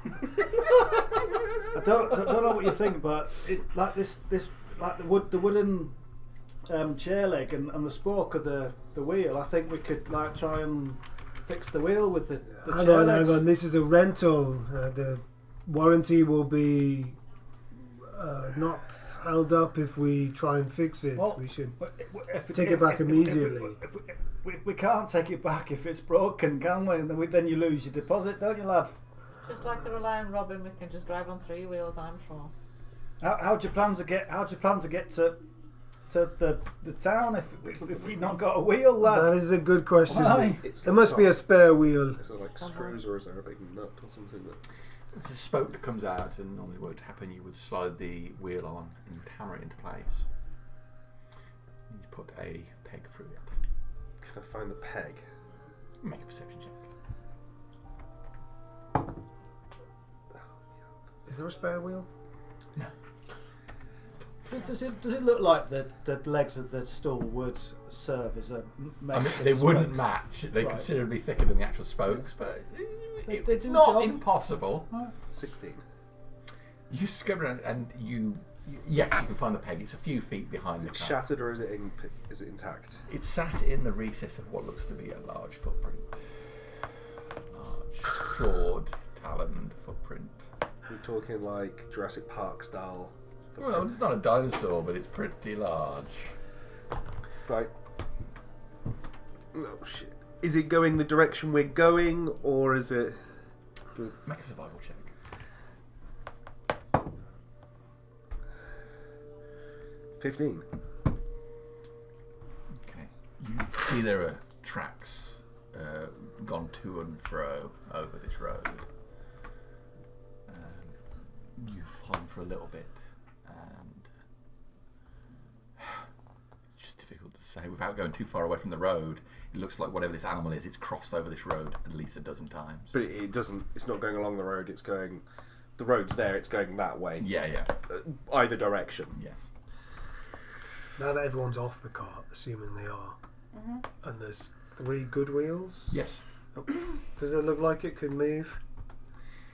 I don't know what you think, but the wooden chair leg and the spoke of the wheel. I think we could try and fix the wheel with the chair legs. Hang on. This is a rental. The warranty will be not held up if we try and fix it. Well, we should if take it back immediately. We can't take it back if it's broken, can we? And then you lose your deposit, don't you, lad? Just like the Rely on Robin, we can just drive on 3 wheels, I'm sure. How do you plan to get to the town if you've not got a wheel, lad? That is a good question. Why? There must be a spare wheel. Is there like screws or is there a big nut or something that... There's a spoke that comes out, and normally what would happen, you would slide the wheel on and you'd hammer it into place. You put a peg through it. Can I find the peg? Make a perception check. Is there a spare wheel? No. Does it look like the legs of the stool would serve as a They wouldn't spoke? match. They're Right. considerably thicker than the actual spokes, but They it's do the not job. impossible. 16. You skip around and yes, you can find the peg. It's a few feet behind Is the it car. shattered or is it intact? It's sat in the recess of what looks to be a large footprint. Large, clawed, taloned footprint. We're talking like Jurassic Park style. Well, it's not a dinosaur, but it's pretty large. Right. Oh shit. Is it going the direction we're going, or is it... Make a survival check. 15. Okay. You see there are tracks gone to and fro over this road. You follow them for a little bit, and it's just difficult to say without going too far away from the road. It looks like whatever this animal is, it's crossed over this road at least a dozen times. But it doesn't... It's not going along the road, it's going... The road's there, it's going that way. Yeah. Either direction. Yes. Now that everyone's off the cart, assuming they are, and there's 3 good wheels. Yes. Does it look like it could move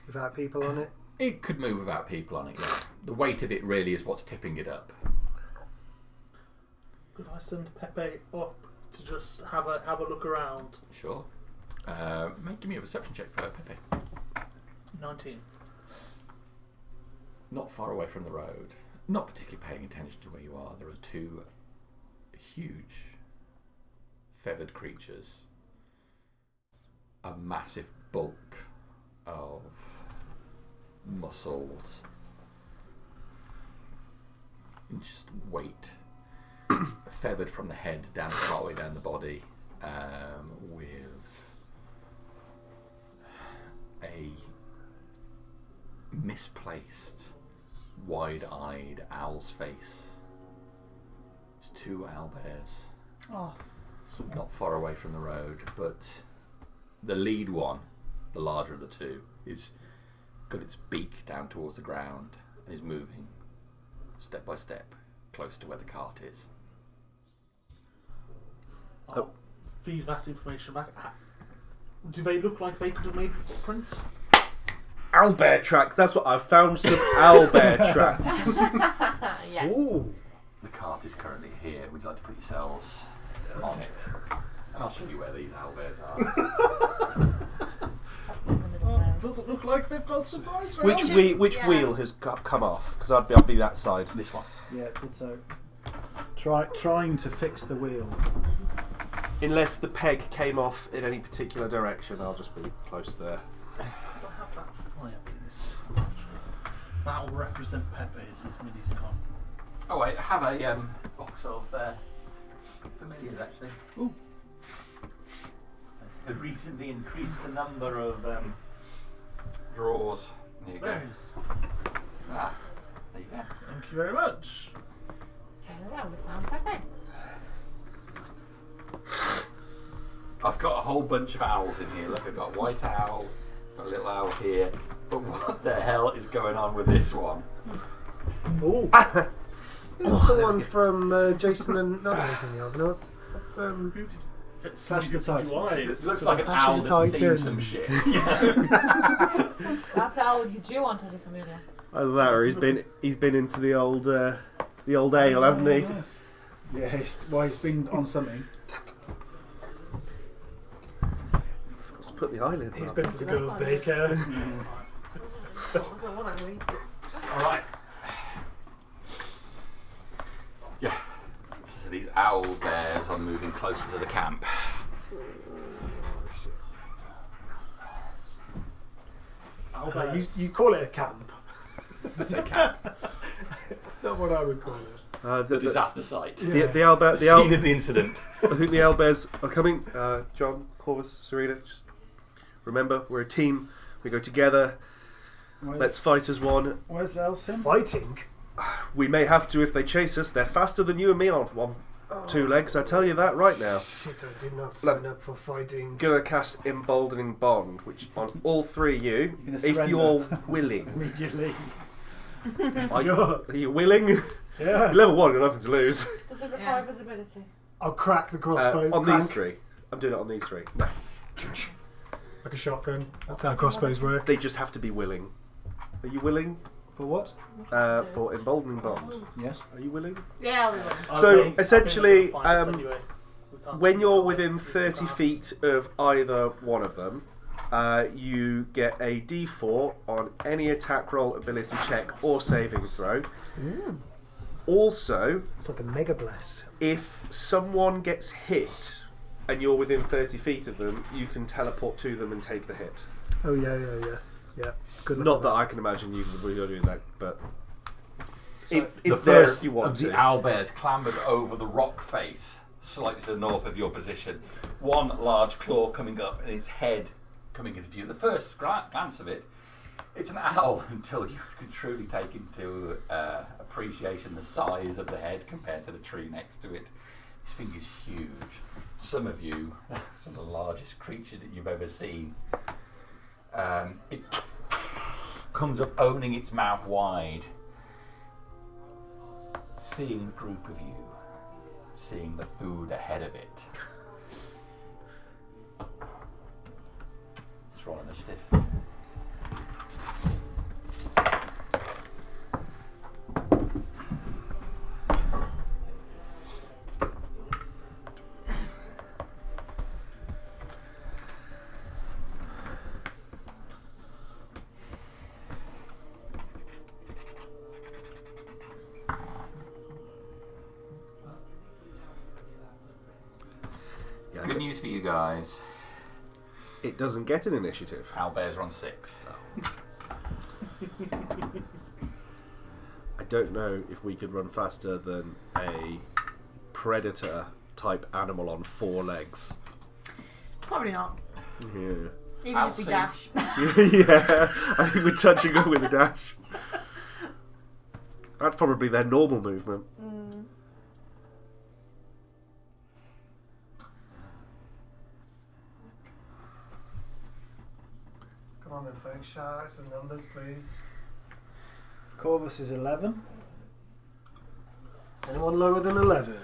without people on it? It could move without people on it, yeah. The weight of it really is what's tipping it up. Could I send Pepe up to just have a look around? Sure. Give me a perception check for Pepe. 19. Not far away from the road, not particularly paying attention to where you are, there are 2 huge feathered creatures. A massive bulk of muscles, just weight, feathered from the head down partway down the body, with misplaced, wide-eyed owl's face. There's 2 owlbears. Oh, Not far away from the road, but the lead one, the larger of the 2, is got its beak down towards the ground and is moving step by step close to where the cart is. I'll feed that information back. Do they look like they could have made a footprint? Owlbear tracks. That's what I've found. Some owlbear tracks. Yes. Ooh. The cart is currently here. Would you like to put yourselves on it? And I'll show you where these owlbears are. Doesn't look like they've got surprise Which rails. wheel has come off? Because I'll be that side. This one. yeah, it did so. Trying to fix the wheel. Unless the peg came off in any particular direction, I'll just be close there. Could I have that fire, please? That will represent Pepe as his mini-scon. Oh wait, I have a box of familiars actually. Ooh. I've recently increased the number of drawers. There you go. There it is. Ah, there you go. Thank you very much. Well, we found Pepe. I've got a whole bunch of owls in here. Look, I've got a white owl, got a little owl here. But what the hell is going on with this one? Ooh. It's the one from Jason and not Jason the Argonauts. That's Clash the Titans. It looks like an Clash owl of the that's seen Titans. some shit. That's how you do want as a familiar. Either that, or he's been into the old ale, hasn't he? Yes. Yeah, he's been on something. Let's put the eyelids he's on. been to the girls' daycare. I don't want to read it. Alright. Yeah. So these owl bears are moving closer to the camp. You call it a camp. I say camp. It's not what I would call it. The disaster site. The owlbear, The scene of the incident. I think the owlbears are coming. John, Corvus, Serena, just remember, we're a team. We go together. Let's fight as one. Where's Elsin? Fighting? We may have to if they chase us. They're faster than you and me on 2 legs. I tell you that right now. Shit, I did not sign up for fighting. Gonna cast Emboldening Bond, which on all 3 of you, gonna if surrender. you're willing. Immediately. Are you willing? Yeah. Level 1, got nothing to lose. Does it require visibility? I'll crack the crossbow. On crack, these 3. I'm doing it on these 3. No. like a shotgun. That's how crossbows work. They just have to be willing. Are you willing? For what? For Emboldening Bond. Yes. Are you willing? Yeah, we will. So, essentially, Anyway. when you're within 30 feet of either one of them, you get a D4 on any attack roll, ability check, or saving throw. Also, It's like a mega bless. if someone gets hit and you're within 30 feet of them, you can teleport to them and take the hit. Oh yeah. Good luck Not with that I can imagine you're doing that, but it's The there first if you want of the to. owlbears clambers over the rock face, slightly to the north of your position. One large claw coming up and its head coming into view. The first glance of it, it's an owl until you can truly take into appreciation the size of the head compared to the tree next to it. This thing is huge. Some of you, some of the largest creature that you've ever seen. It comes up opening its mouth wide, seeing the group of you, seeing the food ahead of it. Let's roll initiative. Good news for you guys. It doesn't get an initiative. Owlbears are on 6. I don't know if we could run faster than a predator type animal on 4 legs. Probably not. Yeah. Even if we see. dash. Yeah, I think we touch and go with a dash. That's probably their normal movement. Come on then, folks. Shout out some numbers, please. Corvus is 11. Anyone lower than 11?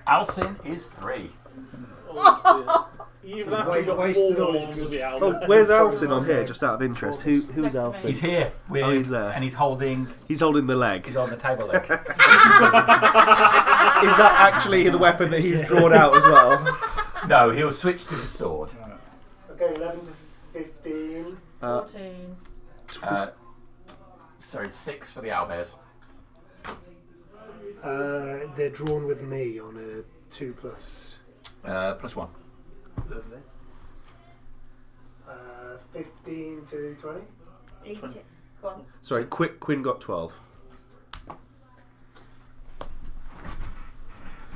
Alcin is 3. Even So after you got wasted 4 all his rolls good- of the Oh, album. where's Alcin on here? Just out of interest, who's Next to me. Alcin? He's here. With, Oh, he's there. And he's holding. He's holding the leg. He's on the table leg. Is that actually the weapon that he's drawn out as well? No, he'll switch to the sword. Okay, 11 to 15. 14. Sorry, 6 for the owlbears. They're drawn with me on a 2+. +1. Lovely. 15 to 20. 18. Go on. Sorry, Quinn got 12.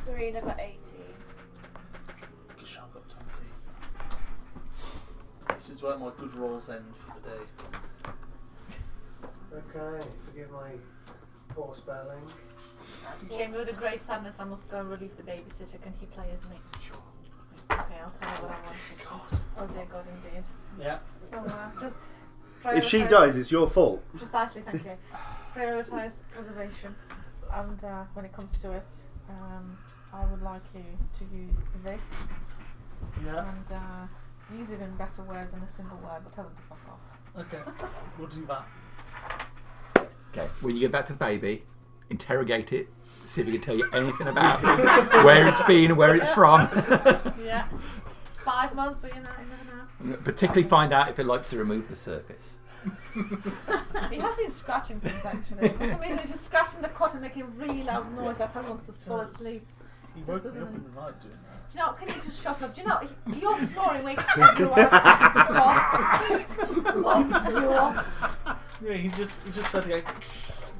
Serena got 18. Sean got 20. This is where my good rolls end for the day. Okay, forgive my poor spelling. Jamie, with a great sadness, I must go and relieve the babysitter. Can he play as me? Sure. Okay, I'll tell you what I want. Oh dear God, indeed. Yeah. So just If she prioritise- dies, it's your fault. Precisely, thank you. Prioritise preservation, and when it comes to it, I would like you to use this Yeah. and use it in better words than a simple word, but tell them to fuck off. Okay. We'll do that. Okay, when you get back to the baby, interrogate it, see if it can tell you anything about where it's been and where it's from. Yeah. 5 months, but you never know. Particularly find out if it likes to remove the surface. He has been scratching things actually. For some reason, he's just scratching the cot and making a really loud noise. That's how he wants to fall asleep. He woke me doesn't up it? in the night doing that. Do you know? Can you just shut up? Do you know your snoring wakes everyone up? Stop. Stop. Yeah, he just said like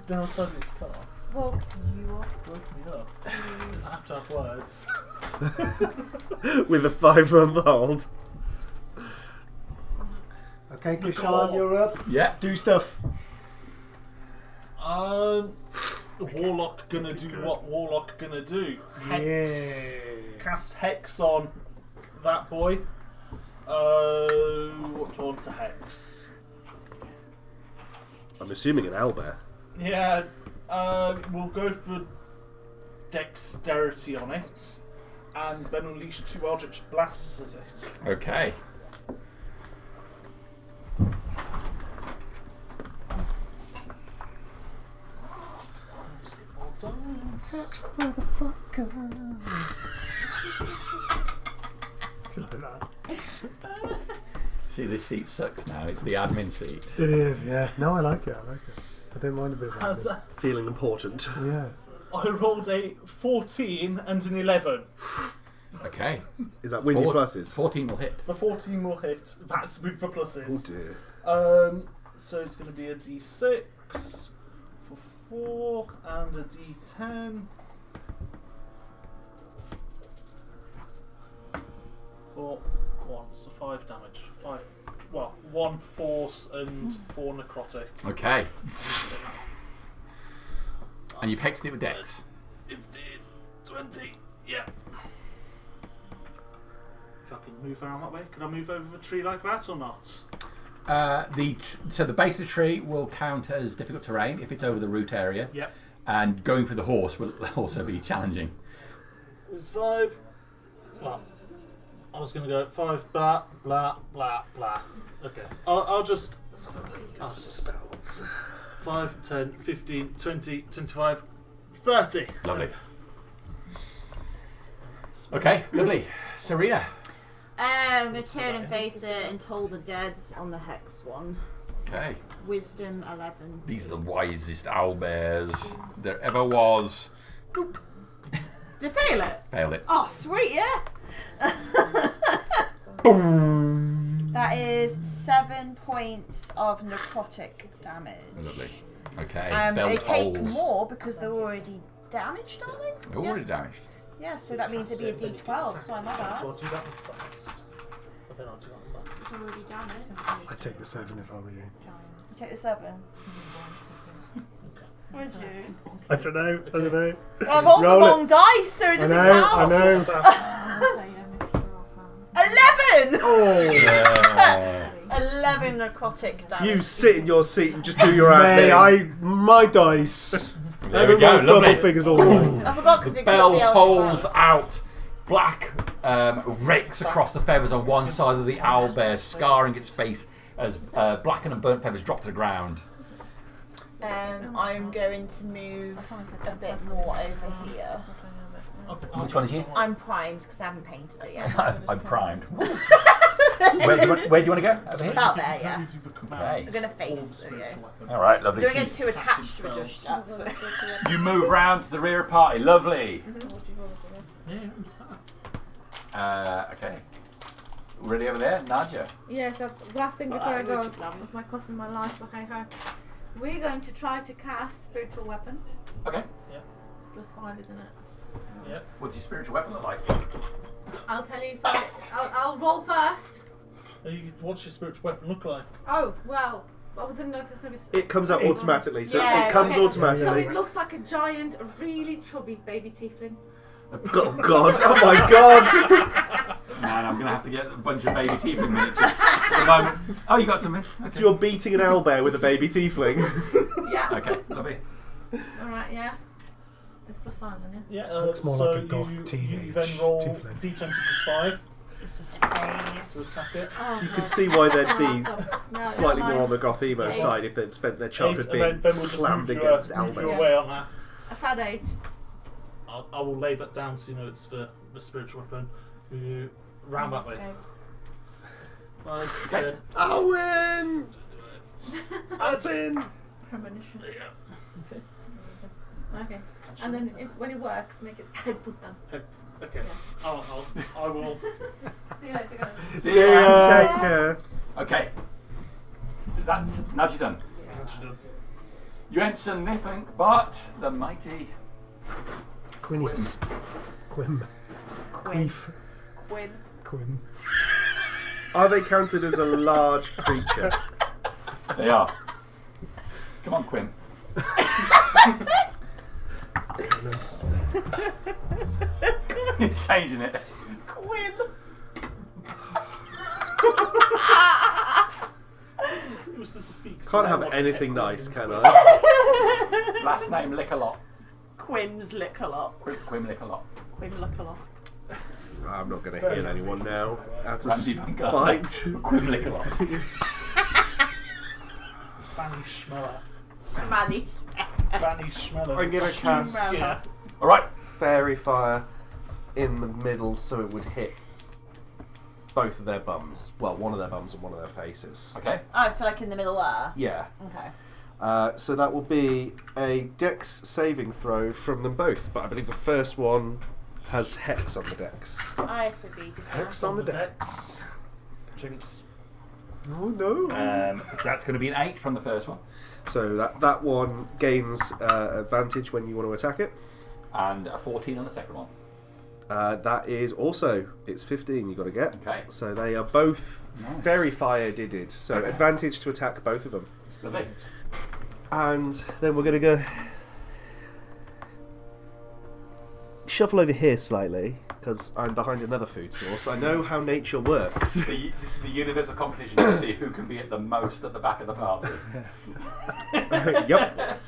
downside his car. Woke you up. Woke me up. I have to have words. With a 5-month-old. Okay, Kushan, you're up. Yeah. Do stuff. Warlock gonna do what Warlock gonna do. Hex. Yeah. Cast Hex on that boy. What do I want to Hex? I'm assuming an owlbear. Yeah, we'll go for Dexterity on it. And then unleash 2 Eldritch Blasts at it. Okay. See, this seat sucks now. It's the admin seat. It is, yeah. No, I like it. I don't mind a bit of How's that. that? Feeling important. Yeah. I rolled a 14 and an 11. Okay. Is that with your Four- pluses? 14 will hit. The 14 will hit. That's with the Oh pluses. dear. So it's going to be a d6 for 4 and a d10 for 1. So 5 damage. 5. Well, 1 force and 4 necrotic. Okay. And you've hexed it with Dex. 15, 20. Yeah. If I can move around that way, can I move over the tree like that or not? So the base of the tree will count as difficult terrain if it's over the root area. Yep. And going for the horse will also be challenging. It was 5. Well, I was going to go 5, blah, blah, blah, blah. Okay. I'll just... Spells. 5, 10, 15, 20, 25, 30. Lovely. Okay, lovely. Serena. I'm going to turn and face it and toll the dead on the hex one. Okay. Wisdom 11. These are the wisest owlbears there ever was. Did I fail it? Failed it. Oh, sweet, yeah. That is 7 points of necrotic damage. Lovely. Okay. They Spell take tolls. more because they're already damaged, aren't they? They're already damaged. Yeah, so that means it'd be a d12, so I'm not So bad. I'll do that one first. then I'll do that. It's already done it. I'd take the 7 if I were you. You take the 7. Would you? I don't know. Well, I've rolled the Roll it. wrong dice, so it doesn't count. I know. 11! Yeah. 11 necrotic damage. You sit in your seat and just do your own May thing. my dice. There we go, Everyone double lovely. figures all the way. I forgot because The it bell got the tolls elf out. Black rakes across the feathers on one side of the owlbear, scarring its face as blackened and burnt feathers drop to the ground. I'm going to move a bit more over here. Which one is you? I'm primed because I haven't painted it yet. I'm primed. Where do you want to go? Over here? About there, yeah. Okay. I'm going to face you. All right, lovely. Don't get too attached to adjust that. So. You move round to the rear of the party. Lovely. Okay. Ready over there, Nadja? Yes, last thing before I go, it might cost me my life, but hey ho. We're going to try to cast spiritual weapon. Okay. +5, isn't it? Yeah. What does your spiritual weapon look like? I'll tell you if I'll roll first. What's your spiritual weapon look like? Oh, well, I didn't know if it's going to be... It comes out automatically, so Yeah, it comes okay. automatically. So it looks like a giant, really chubby baby tiefling. Oh God! Oh my God! Man, I'm going to have to get a bunch of baby tiefling miniatures at the moment. Oh, you got something? Okay. So you're beating an owlbear with a baby tiefling. Yeah. Okay, lovely. Alright, yeah. It's +5 then, yeah? Yeah, Looks more so like a goth you teenage then roll tiefling. d20 +5 This is the phase. to attack it. Oh, You no. can see why there'd be No, slightly never more on mind. the goth emo Eight. side if they'd spent their 8, childhood and being then we'll just slammed move against move you owlbears. away on that. I said 8. I will lay that down so you know it's for the spiritual weapon. You round that way. 5, 10. Owen! As in. Premonition. Yeah. Okay. Okay. And then when it works, make it headbutt them. Okay. I will. See you later, guys. See ya. Take care. Okay. That's Nadja done. Actually done. You ain't seen nothing but the mighty Quinius. Quim. Queef. Quinn. Quim. Are they counted as a large creature? They are. Come on, Quinn. You're changing it. Quinn. It was just a feat. Can't have anything nice, can I? Last name lick a lot. Quim's lick a lot. Quim lick a lot. Quim lick a lot. I'm not going to heal anyone now. Out of Randy Bunker. spite. Quim lick a lot. Fanny Schmeller. Spanish. Fanny Schmeller. I'm going to cast Yeah. All right. Fairy Fire in the middle so it would hit both of their bums. Well, one of their bums and one of their faces. Okay. Oh, so like in the middle there. Yeah. Okay. So that will be a dex saving throw from them both, but I believe the first one has hex on the dex. I should be just Hex on the dex. Jinx. Oh no. That's going to be an 8 from the first one. So that one gains advantage when you want to attack it. And a 14 on the second one. That is also, it's 15 you got to get. Okay. So they are both Nice. very fire-did. So Okay. advantage to attack both of them. Lovely. And then we're going to go shuffle over here slightly because I'm behind another food source. I know how nature works. This is the universal competition to see who can be at the most at the back of the party. Yep.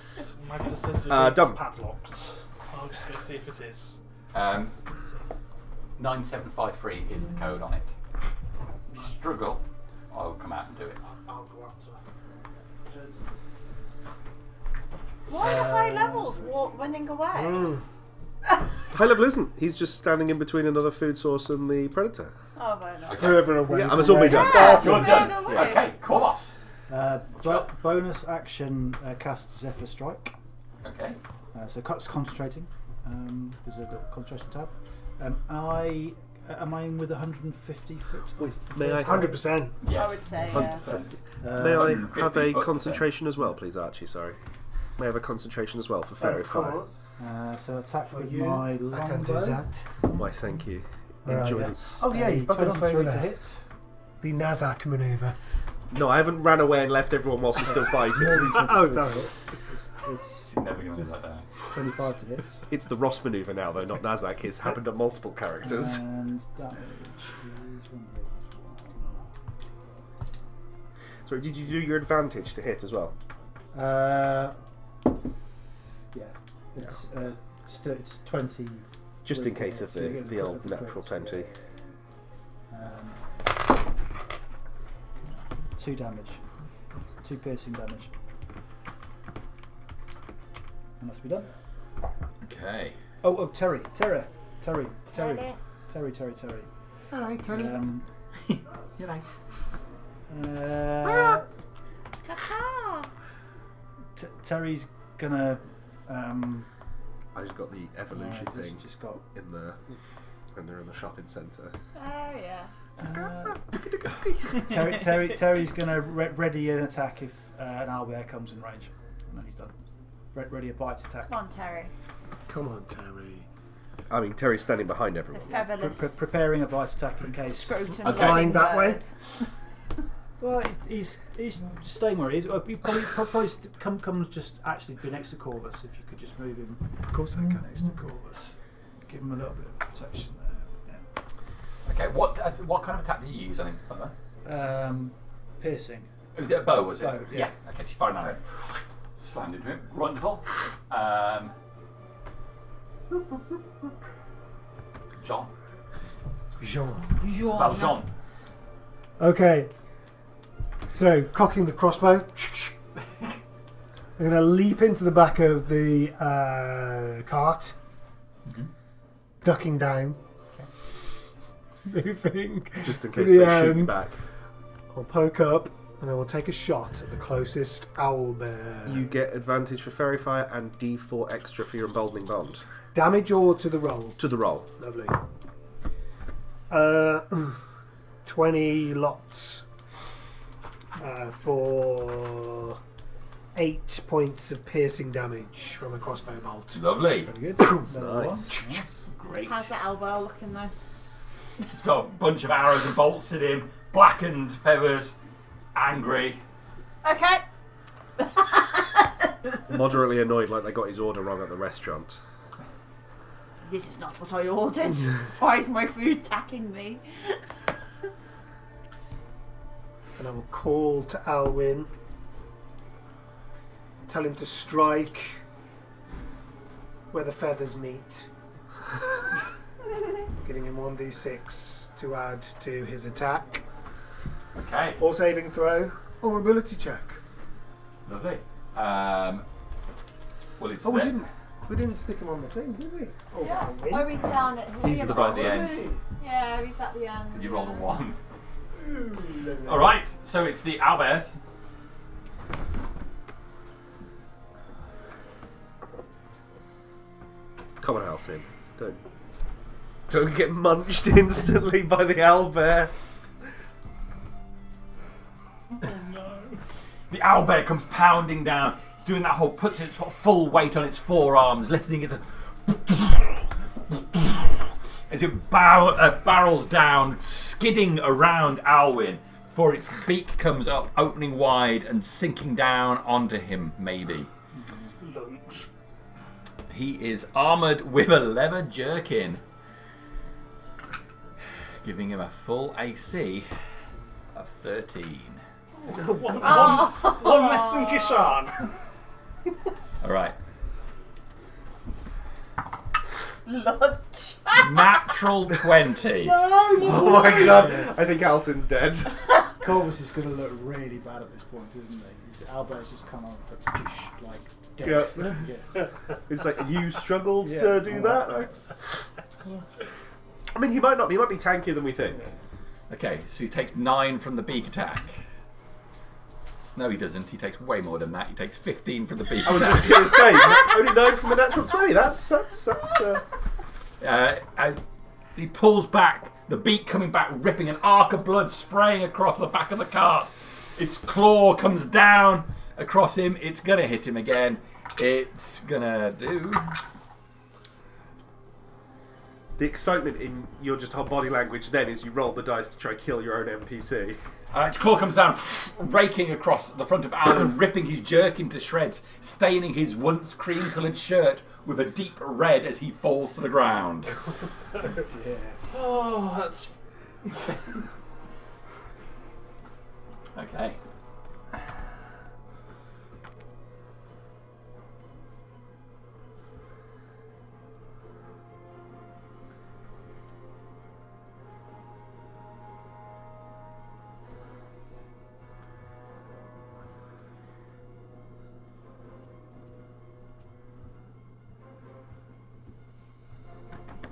Magda says Done. it's padlocked. I'll just go see if it is. 9753 is the code on it. If you struggle, I'll come out and do it. I'll go out to her. Cheers. Why are high levels running away? High level isn't. He's just standing in between another food source and the predator. Oh, very nice. Further away. Yeah, I'm from assuming where he he does. You're started. done. the way. Okay, Corvus. Bonus action cast Zephyr Strike. Okay. So cuts concentrating. There's a little concentration tab. Am I in with 150 foot? May I 100%. Yes. I would say, yeah. 100%. May I 150 have a foot, concentration as well, please, Archie? Sorry. May I have a concentration as well for Fairy Of Fire? course. So attack For with you, my I can do longbow. that. Why, thank you. Where are Enjoy you? this. Oh, yeah, A you've got a 23 favour to there. hit. the Nazak maneuver. No, I haven't ran away and left everyone whilst you're still fighting. More than 20 Oh, to sorry. hit. It's You're never going to do that there. 25 to hit. It's the Ross maneuver now, though, not Nazak. It's happened to multiple characters. And damage is 1d8 plus 1. Sorry, did you do your advantage to hit as well? Yeah. It's 20. Just in case of So it gets the a old crit of the natural crits, 20. yeah. 2 damage. 2 piercing damage. And that's be done. Okay. Oh, Terry. Terry. Alright, Tony. You're right. Terry's gonna. I just got the evolution thing Just got. in the when they're in the shopping centre. Oh yeah. Terry's gonna ready an attack if an owlbear comes in range, and then he's done. Ready a bite attack. Come on, Terry. Come on, Terry. I mean, Terry's standing behind The everyone. featherless. Preparing a bite attack in case. Scrotum Okay. Flying that way? bird. Well, he's staying where he is. He probably comes just actually be next to Corvus. If you could just move him Of course I can. next to Corvus, give him a little bit of protection there. Okay, what kind of attack do you use, I think? Yeah. Piercing. Was it a bow, was it? Bow, yeah. Okay, she's firing at it. Slammed into him. Wonderful. Jean. Jean. Valjean. Okay. So, cocking the crossbow. I'm going to leap into the back of the cart. Ducking down. Moving. Just in to case the they shoot you end. back. I'll poke up and I will take a shot at the closest owlbear. You get advantage for fairy fire and D4 extra for your emboldening bond. Damage or to the roll? To the roll. Lovely. 20 lots for 8 points of piercing damage from a crossbow bolt. Lovely. Very good. Nice. Nice. Great. How's that elbow looking though? It's got a bunch of arrows and bolts in him, blackened feathers, angry. Okay. Moderately annoyed like they got his order wrong at the restaurant. This is not what I ordered. Why is my food attacking me? And I will call to Alwyn. Tell him to strike where the feathers meet. Giving him 1d6 to add to his attack. Okay. Or saving throw. Or ability check. Lovely. Well, it's Oh, we there. didn't stick him on the thing, did we? Oh, Yeah. Alwyn. Oh, he's down at here. He's at the Right at the bottom. end. Yeah, he's at the end. Did you roll a 1? Alright, so it's the owlbears. Come on, Alcin. Don't get munched instantly by the owlbear. The owlbear comes pounding down, doing that whole, puts its full weight on its forearms, letting it as it barrels down, skidding around Alwyn before its beak comes up, opening wide and sinking down onto him, maybe. Lunch. He is armoured with a leather jerkin, giving him a full AC of 13. One less than Kishan. Alright. Lunch. Natural 20. Oh my god, I think Alcin's dead. Corvus is going to look really bad at this point, isn't he? Albert's just come on, like dead. Yeah. It's like, you struggled Yeah. to do that? I mean, he might not be. He might be tankier than we think. Okay, so he takes 9 from the beak attack. No, he doesn't. He takes way more than that. He takes 15 from the beak I was attack. just going to say, only 9 from a natural 20. That's And he pulls back, the beak coming back, ripping an arc of blood spraying across the back of the cart. Its claw comes down across him. It's going to hit him again. It's going to do The excitement in your just whole body language then is you roll the dice to try and kill your own NPC. Its claw comes down, raking across the front of Alan, ripping his jerkin to shreds, staining his once cream-coloured shirt with a deep red as he falls to the ground. Oh, that's... Okay.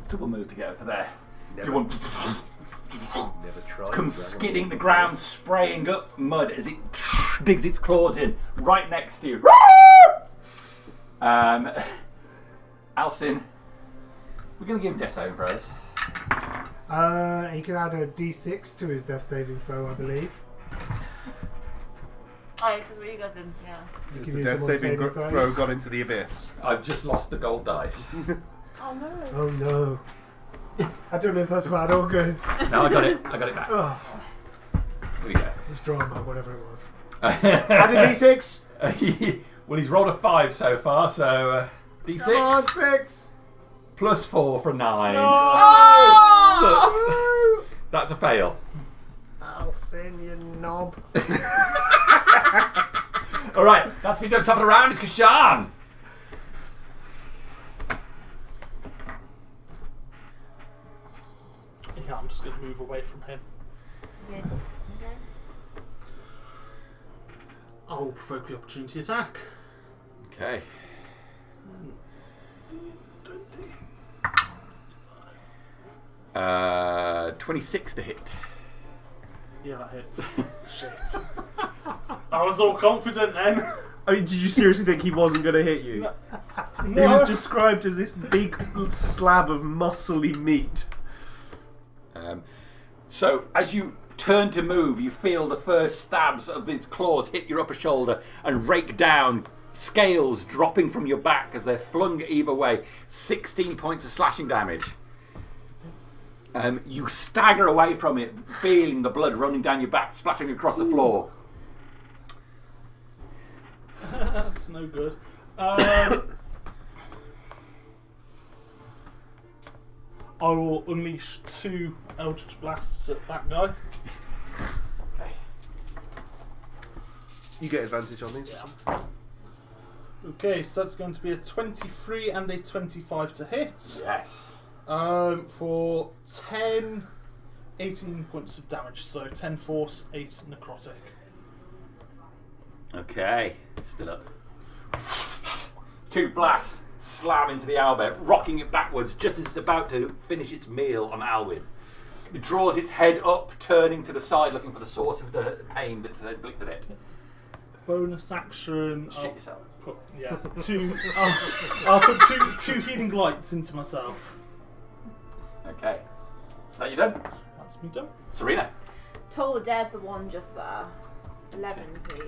Double move to get out of there. Do you want Never tried. comes skidding the ground, spraying up mud as it digs its claws in right next to you. Alcin, we're going to give him death saving throws. He can add a d6 to his death saving throw, I believe. Oh, because we got them, yeah. You The can use death them on saving throws. throw gone into the abyss. I've just lost the gold dice. Oh no. Oh no. I don't know if that's bad or good. No, I got it back. Oh, Here we go. it's drama, whatever it was. Add a d6. Well, he's rolled a 5 so far, so D6 Come on, 6. plus 4 for 9. Oh! That's a fail. I'll send you knob. All right, that's me done. Top of the round. It's Kashan. Yeah, I'm just going to move away from him. Good. Okay. I'll provoke the opportunity attack. Okay. 26 to hit. Yeah, that hits. Shit. I was all confident then. I mean, did you seriously think he wasn't going to hit you? He No. was described as this big slab of muscly meat. So as you turn to move, you feel the first stabs of its claws hit your upper shoulder and rake down, scales dropping from your back as they're flung either way. 16 points of slashing damage. You stagger away from it, feeling the blood running down your back, splattering across the floor. That's no good. I will unleash 2 Eldritch Blasts at that guy. Okay. You get advantage on these. Yeah. Okay, so that's going to be a 23 and a 25 to hit. Yes. For 18 points of damage. So 10 force, 8 necrotic. Okay. Still up. 2 blasts slam into the owlbear, rocking it backwards just as it's about to finish its meal on Alwyn. It draws its head up, turning to the side, looking for the source of the pain that's inflicted it. Bonus action. Shit yourself. Put, yeah, 2. I'll put two healing lights into myself. Okay. That you done? That's me done. Serena. Toll the dead, the one just there. 11, please.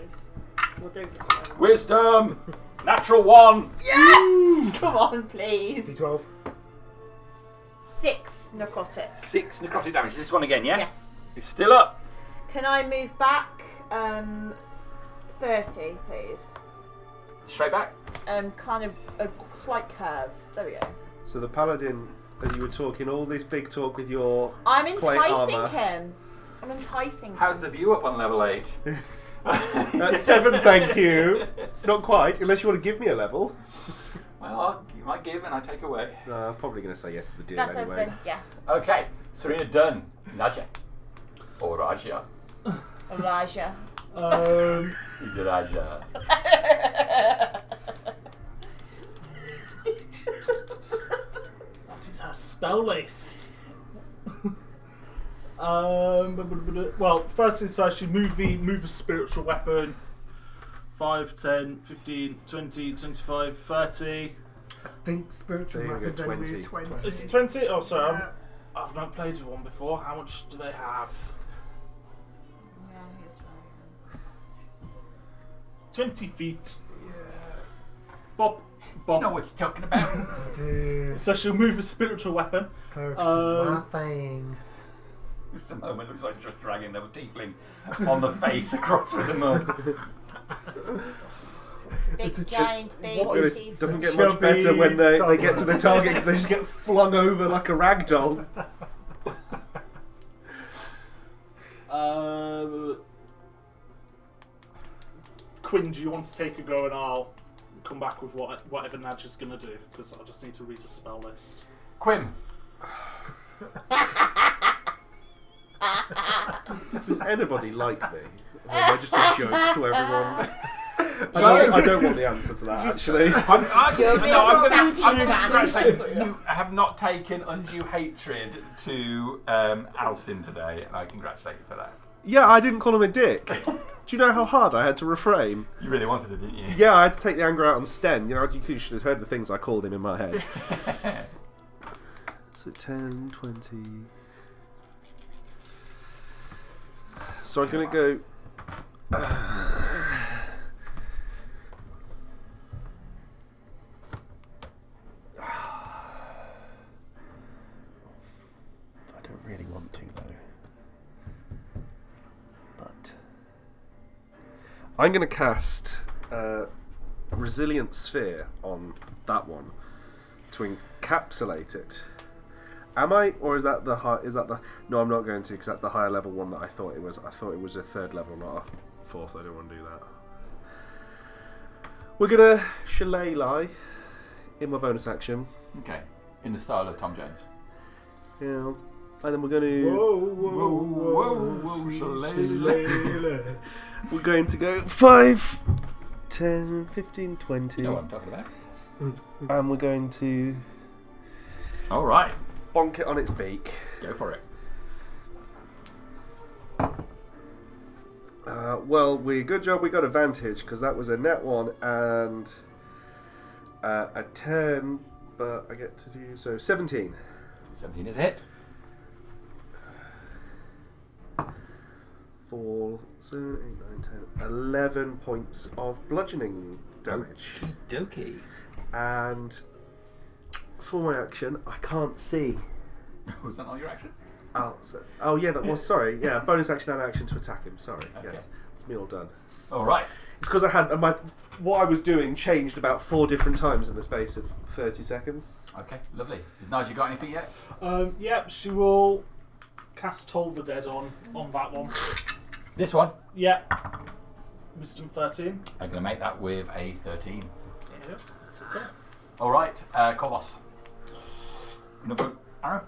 We'll do 11. Wisdom! Natural 1! Yes! Come on, please. D12. 6 necrotic. 6 necrotic damage. This one again, yeah? Yes. It's still up. Can I move back 30, please? Straight back. Kind of a slight curve. There we go. So the paladin, as you were talking all this big talk with your I'm plate enticing armour. him. I'm enticing How's him. the view up on level 8? 7, thank you. Not quite, unless you want to give me a level. Well, you might give and I take away. No, I was probably going to say yes to the deal That's anyway. everything. Yeah. Okay. Serena done. Naja. Or Raja. Elijah. Raja. That is how spell laced. Well, first things first, you move a spiritual weapon. 5, 10, 15, 20, 25, 30. I think spiritual There you go, weapons only 20. 20. Is it 20? Oh, sorry. Yeah. I've not played with one before. How much do they have? Yeah, he's right. 20 feet. Bob, You know what you're talking about. So she'll move a spiritual weapon. Cleric's my thing. Just a moment, looks like just dragging the tiefling on the face across with the mud. Big giant baby It teeth. doesn't get much better when they get to the target because they just get flung over like a rag doll. Quinn, do you want to take a go and I'll come back with whatever Nadge is going to do? Because I just need to read a spell list. Quim. Does anybody like me? Or am I just a joke to everyone? I don't want the answer to that, actually. I'm going to You're congratulate big you. You have not taken undue hatred to Alcin today, and I congratulate you for that. Yeah, I didn't call him a dick. Do you know how hard I had to refrain? You really wanted it, didn't you? Yeah, I had to take the anger out on Sten. You know, you should have heard the things I called him in my head. So 10, 20... So I'm going to go... I don't really want to, though. But... I'm going to cast Resilient Sphere on that one to encapsulate it. Am I, or is that the high? Is that the? No, I'm not going to because that's the higher level one that I thought it was. I thought it was a third level, not a fourth. I don't want to do that. We're gonna shillelagh in my bonus action. Okay. In the style of Tom Jones. Yeah, and then we're going to. Whoa, shillelagh. We're going to go 5, 10, 15, 20. You know what I'm talking about. And we're going to All right. bonk it on its beak. Go for it. Well, good job we got advantage because that was a net 1 and a 10, but I get to do so 17. 17 is a hit. 4, 7, 8, 9, 10, 11 points of bludgeoning damage. Dokey. And for my action, I can't see. Was that not your action? Oh yeah, that was, sorry. Yeah, bonus action and action to attack him. Sorry. Okay. Yes, it's me all done. All right. It's because I had what I was doing changed about 4 different times in the space of 30 seconds. Okay, lovely. Has Nigel got anything yet? Yep, she will cast Toll the Dead on that one. This one. Yeah. Wisdom 13. I'm going to make that with a 13. Yeah, that's it. All right, Kovos. Another arrow.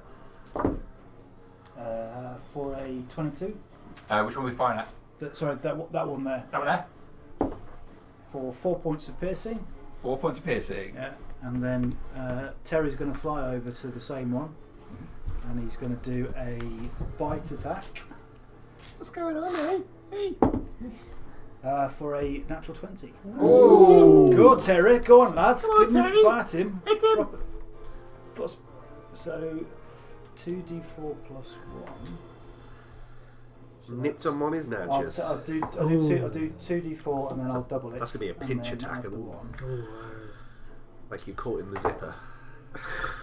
For a 22. Which one are we firing at? That one there. That one there. For 4 points of piercing. 4 points of piercing. Yeah. And then Terry's going to fly over to the same one. And he's going to do a bite attack. What's going on, eh? Hey. For a natural 20. Ooh. Go, Terry. Go on, lads. Come on, Give him, Terry. bite him. Hit him. Plus, so 2d4 plus 1. So Nipped him on his nudges. I'll do 2d4 and then I'll double it. That's going to be a pinch and then attack. add the 1. Like you're caught in the zipper.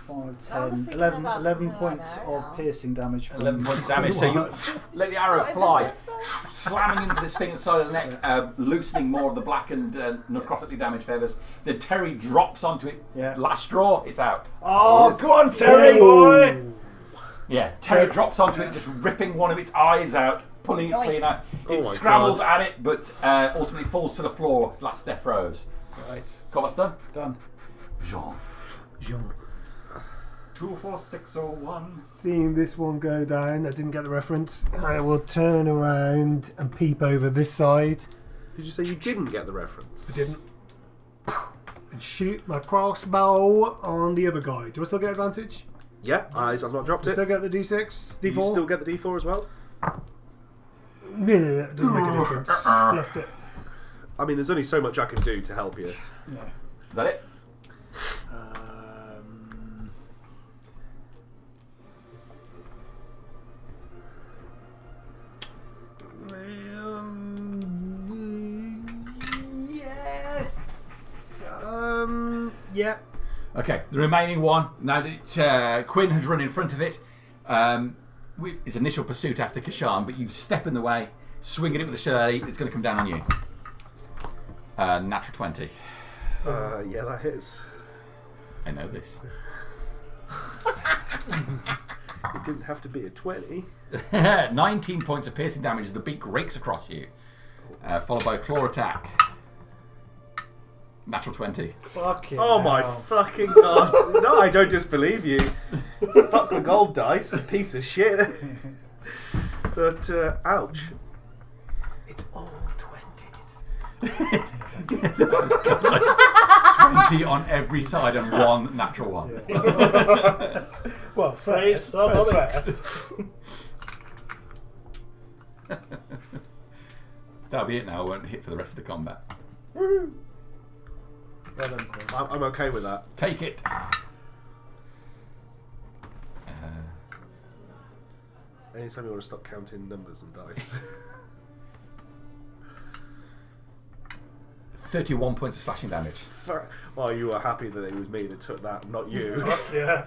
5, I was 10, thinking 11, about 11 something points like that, of yeah. piercing damage. From 11 points of damage. So you let the arrow fly, slamming into this thing inside of the neck, loosening more of the blackened, necrotically damaged feathers. Then Terry drops onto it. Yeah. Last straw, it's out. Oh, Yes. go on, Terry, boy! Yeah, Terry drops onto it, just ripping one of its eyes out, pulling it Nice. clean out. Oh It my scrambles God. at it, but ultimately falls to the floor. Last death throws. Right, Kovos done. done. Jean. Jean. 24601. Seeing this one go down, I didn't get the reference. I will turn around and peep over this side. Did you say you didn't get the reference? I didn't. And shoot my crossbow on the other guy. Do I still get advantage? Yeah, I've not dropped it. Still get the D6? Do D4? you still get the D4 as well? Yeah, it doesn't make a difference. Fluffed it. I mean, there's only so much I can do to help you. Yeah. Is that it? Yes. Yeah. Okay, the remaining one, now that Quinn has run in front of it, with its initial pursuit after Kashan, but you step in the way, swing at it with a shillelagh, it's going to come down on you. Natural 20. Yeah, that hits. I know this. It didn't have to be a 20. 19 points of piercing damage as the beak rakes across you, followed by a claw attack. Natural 20. Fucking Oh my hell. fucking god. No, I don't disbelieve you. Fuck the gold dice, a piece of shit. But, ouch. It's all 20s. 20 on every side and one natural one. Well, First, first. That'll be it now. I won't hit for the rest of the combat. Well done, Quinn. I'm okay with that. Take it. Anytime you want to stop counting numbers and dice. 31 points of slashing damage. Well, you were happy that it was me that took that, not you. Yeah.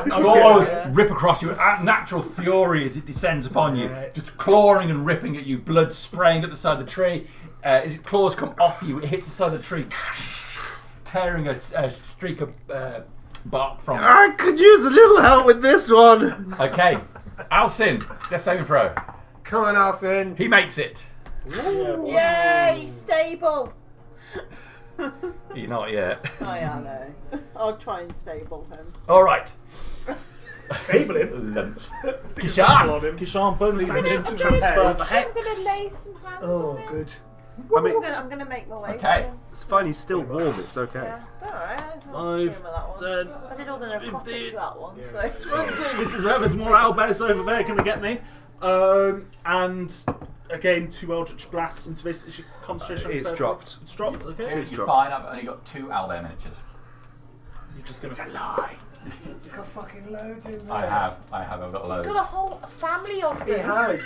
Claws rip across you at natural fury as it descends upon you, just clawing and ripping at you, blood spraying at the side of the tree. As its claws come off you, it hits the side of the tree, tearing a streak of bark from it. I could use a little help with this one. Okay, Alcin, death saving throw. Come on, Alcin. He makes it. Yay, stable. You're not yet. I know. I'll try and stable him. All right. Stable him. Lunch. Stick a Kishan. stable on him. Kishan, bonus Leave him action into to the transfer hedge. the I'm hex. gonna lay some hands Oh, on him. good. I mean, I'm gonna make my way. Okay. to him. it's fine, he's still warm, it's okay. Yeah, alright. Five, 10, I did all the narcotics 15. to that one, Yeah. so. 20. This is where there's more owlbears over there going to get me. And again, 2 Eldritch Blasts into this. Is your concentration? It's fair? dropped. It's dropped, okay. It's You're dropped. fine. I've only got 2 owlbear miniatures. You're just going to. lie. He's got fucking loads in there. I have. I've got loads. Got a whole family of He them. has.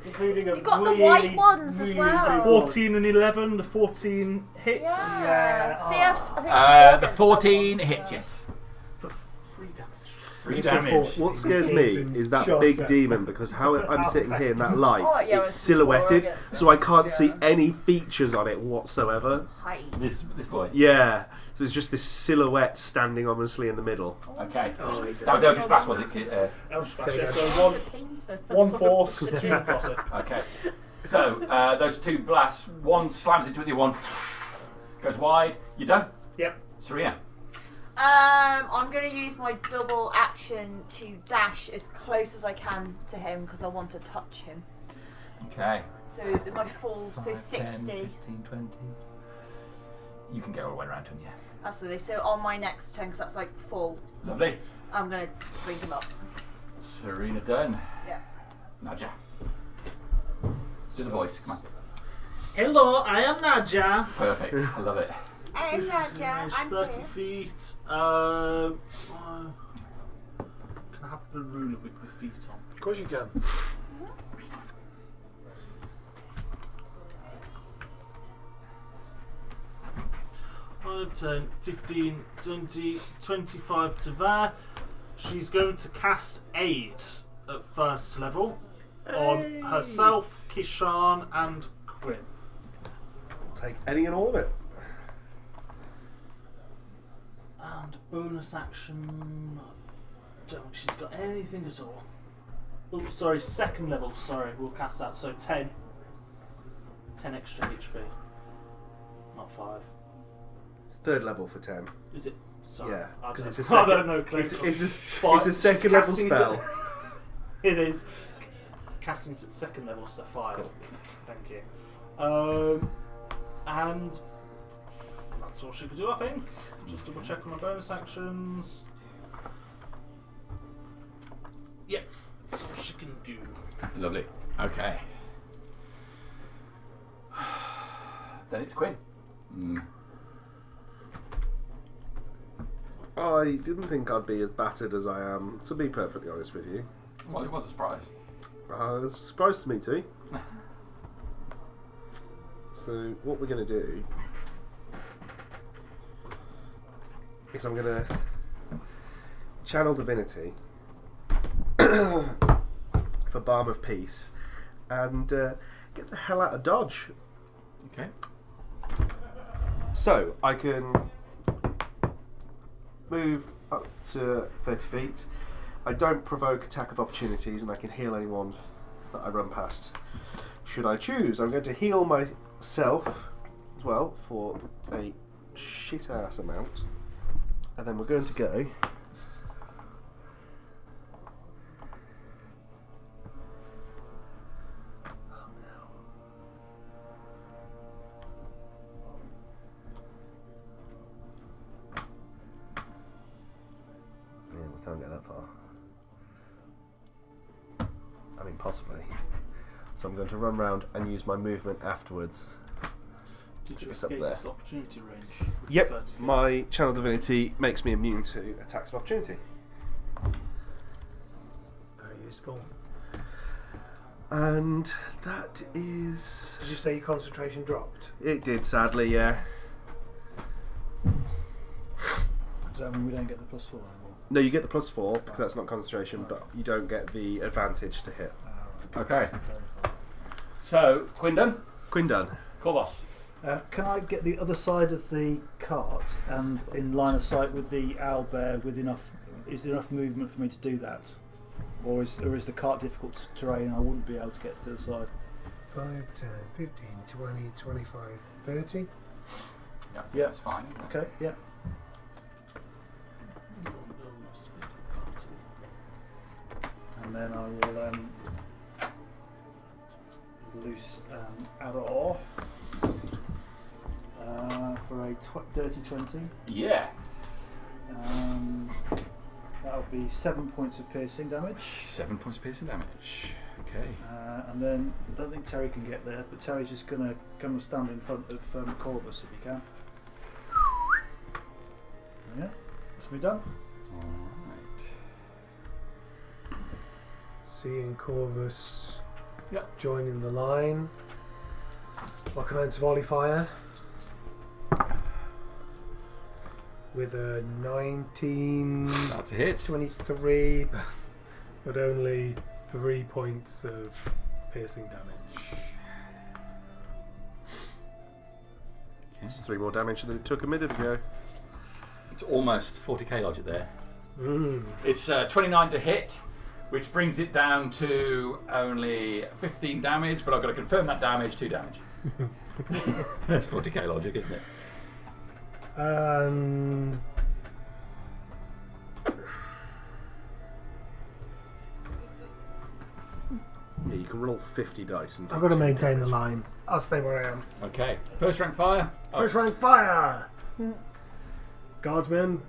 Including a You've got the really, white ones as really well. big 14 and 11. The 14 hits. Yeah. Yeah. See, I think The 14 hits, yes. For 3 damage. 3 It's a damage. four. What scares me is that Shot big at. demon, because how I'm sitting here in that light, Oh, yeah, it's it's silhouetted, more against so I can't see yeah. any features on it whatsoever. height. This boy. Yeah, so it's just this silhouette standing obviously in the middle. Okay. Oh, he's That was Eldritch Blast, was it? Eldritch Say Blast, yeah, that. so one force, 2 necrotic. Okay. So, those 2 blasts, one slams into the other one, goes wide. You're done. Yep. Serena. I'm going to use my double action to dash as close as I can to him because I want to touch him. Okay. So my full, so 5, 60. 10, 15, 20. You can go all the way around to him, yeah. Absolutely. So on my next turn, because that's like full, Lovely. I'm going to bring him up. Serena done. Yeah. Nadja. Do the voice, come on. Hello, I am Nadja. Perfect. I love it. I'm Manage I'm 30 here. feet. Can I have the ruler with the feet on? Of course you can. 5, 10, 15, 20, 25 to there. She's going to cast Aid at first level on herself, Kishan, and Quinn. Take any and all of it. And bonus action. Don't think she's got anything at all. Oh, sorry, second level. Sorry, we'll cast that. So 10. 10 extra HP. Not 5. It's third level for 10. Is it? Sorry. Yeah, I because don't- it's a I second. don't know, Clay. It's a second level Casting spell. It is. Casting it at second level, so 5. Cool. Thank you. And that's all she could do, I think. Just double check on her bonus actions. Yep, that's all she can do. Lovely. Okay. Then it's Quinn. I didn't think I'd be as battered as I am, to be perfectly honest with you. Well, it was a surprise. It's a surprise to me too. So what we're going to do is I'm going to channel divinity for Balm of Peace and get the hell out of Dodge. Okay. So I can move up to 30 feet. I don't provoke attack of opportunities, and I can heal anyone that I run past. Should I choose, I'm going to heal myself as well for a shit ass amount, and then we're going to go. Can't get that far. I mean, possibly. So I'm going to run round and use my movement afterwards. Did you Just up escape there. this opportunity range? with Yep, 30 feet? my channel divinity makes me immune to attacks of opportunity. Very useful. And that is... Did you say your concentration dropped? It did, sadly, yeah. Does that mean we don't get the +4 anymore? No, you get the +4 because that's not concentration, but you don't get the advantage to hit. Okay. So, Quindon, Quindun. Corvus. Can I get the other side of the cart and in line of sight with the owlbear with enough? Is there enough movement for me to do that, or is the cart difficult terrain? I wouldn't be able to get to the other side. 5, 10, 15, 20, 25, 30. Yeah, Yeah. that's fine. Isn't it? Okay, yeah. And then I will loose Ador for a dirty 20, Yeah. and that'll be 7 points of piercing damage. 7 points of piercing damage. Okay. And then I don't think Terry can get there, but Terry's just going to come and stand in front of Corvus if he can. Yeah, that's me done. Alright. Seeing Corvus Yep. joining the line. I'll commence volley fire with a 19, That's a hit. 23, but only 3 points of piercing damage. It's 3 more damage than it took a minute ago. It's almost 40k logic there. Mm. It's 29 to hit, which brings it down to only 15 damage, but I've got to confirm that damage, 2 damage. That's 40k logic, isn't it? And Yeah, you can roll 50 dice and I've got to maintain the line. I'll stay where I am. Okay. First rank fire. Oh, First rank fire! Guardsmen,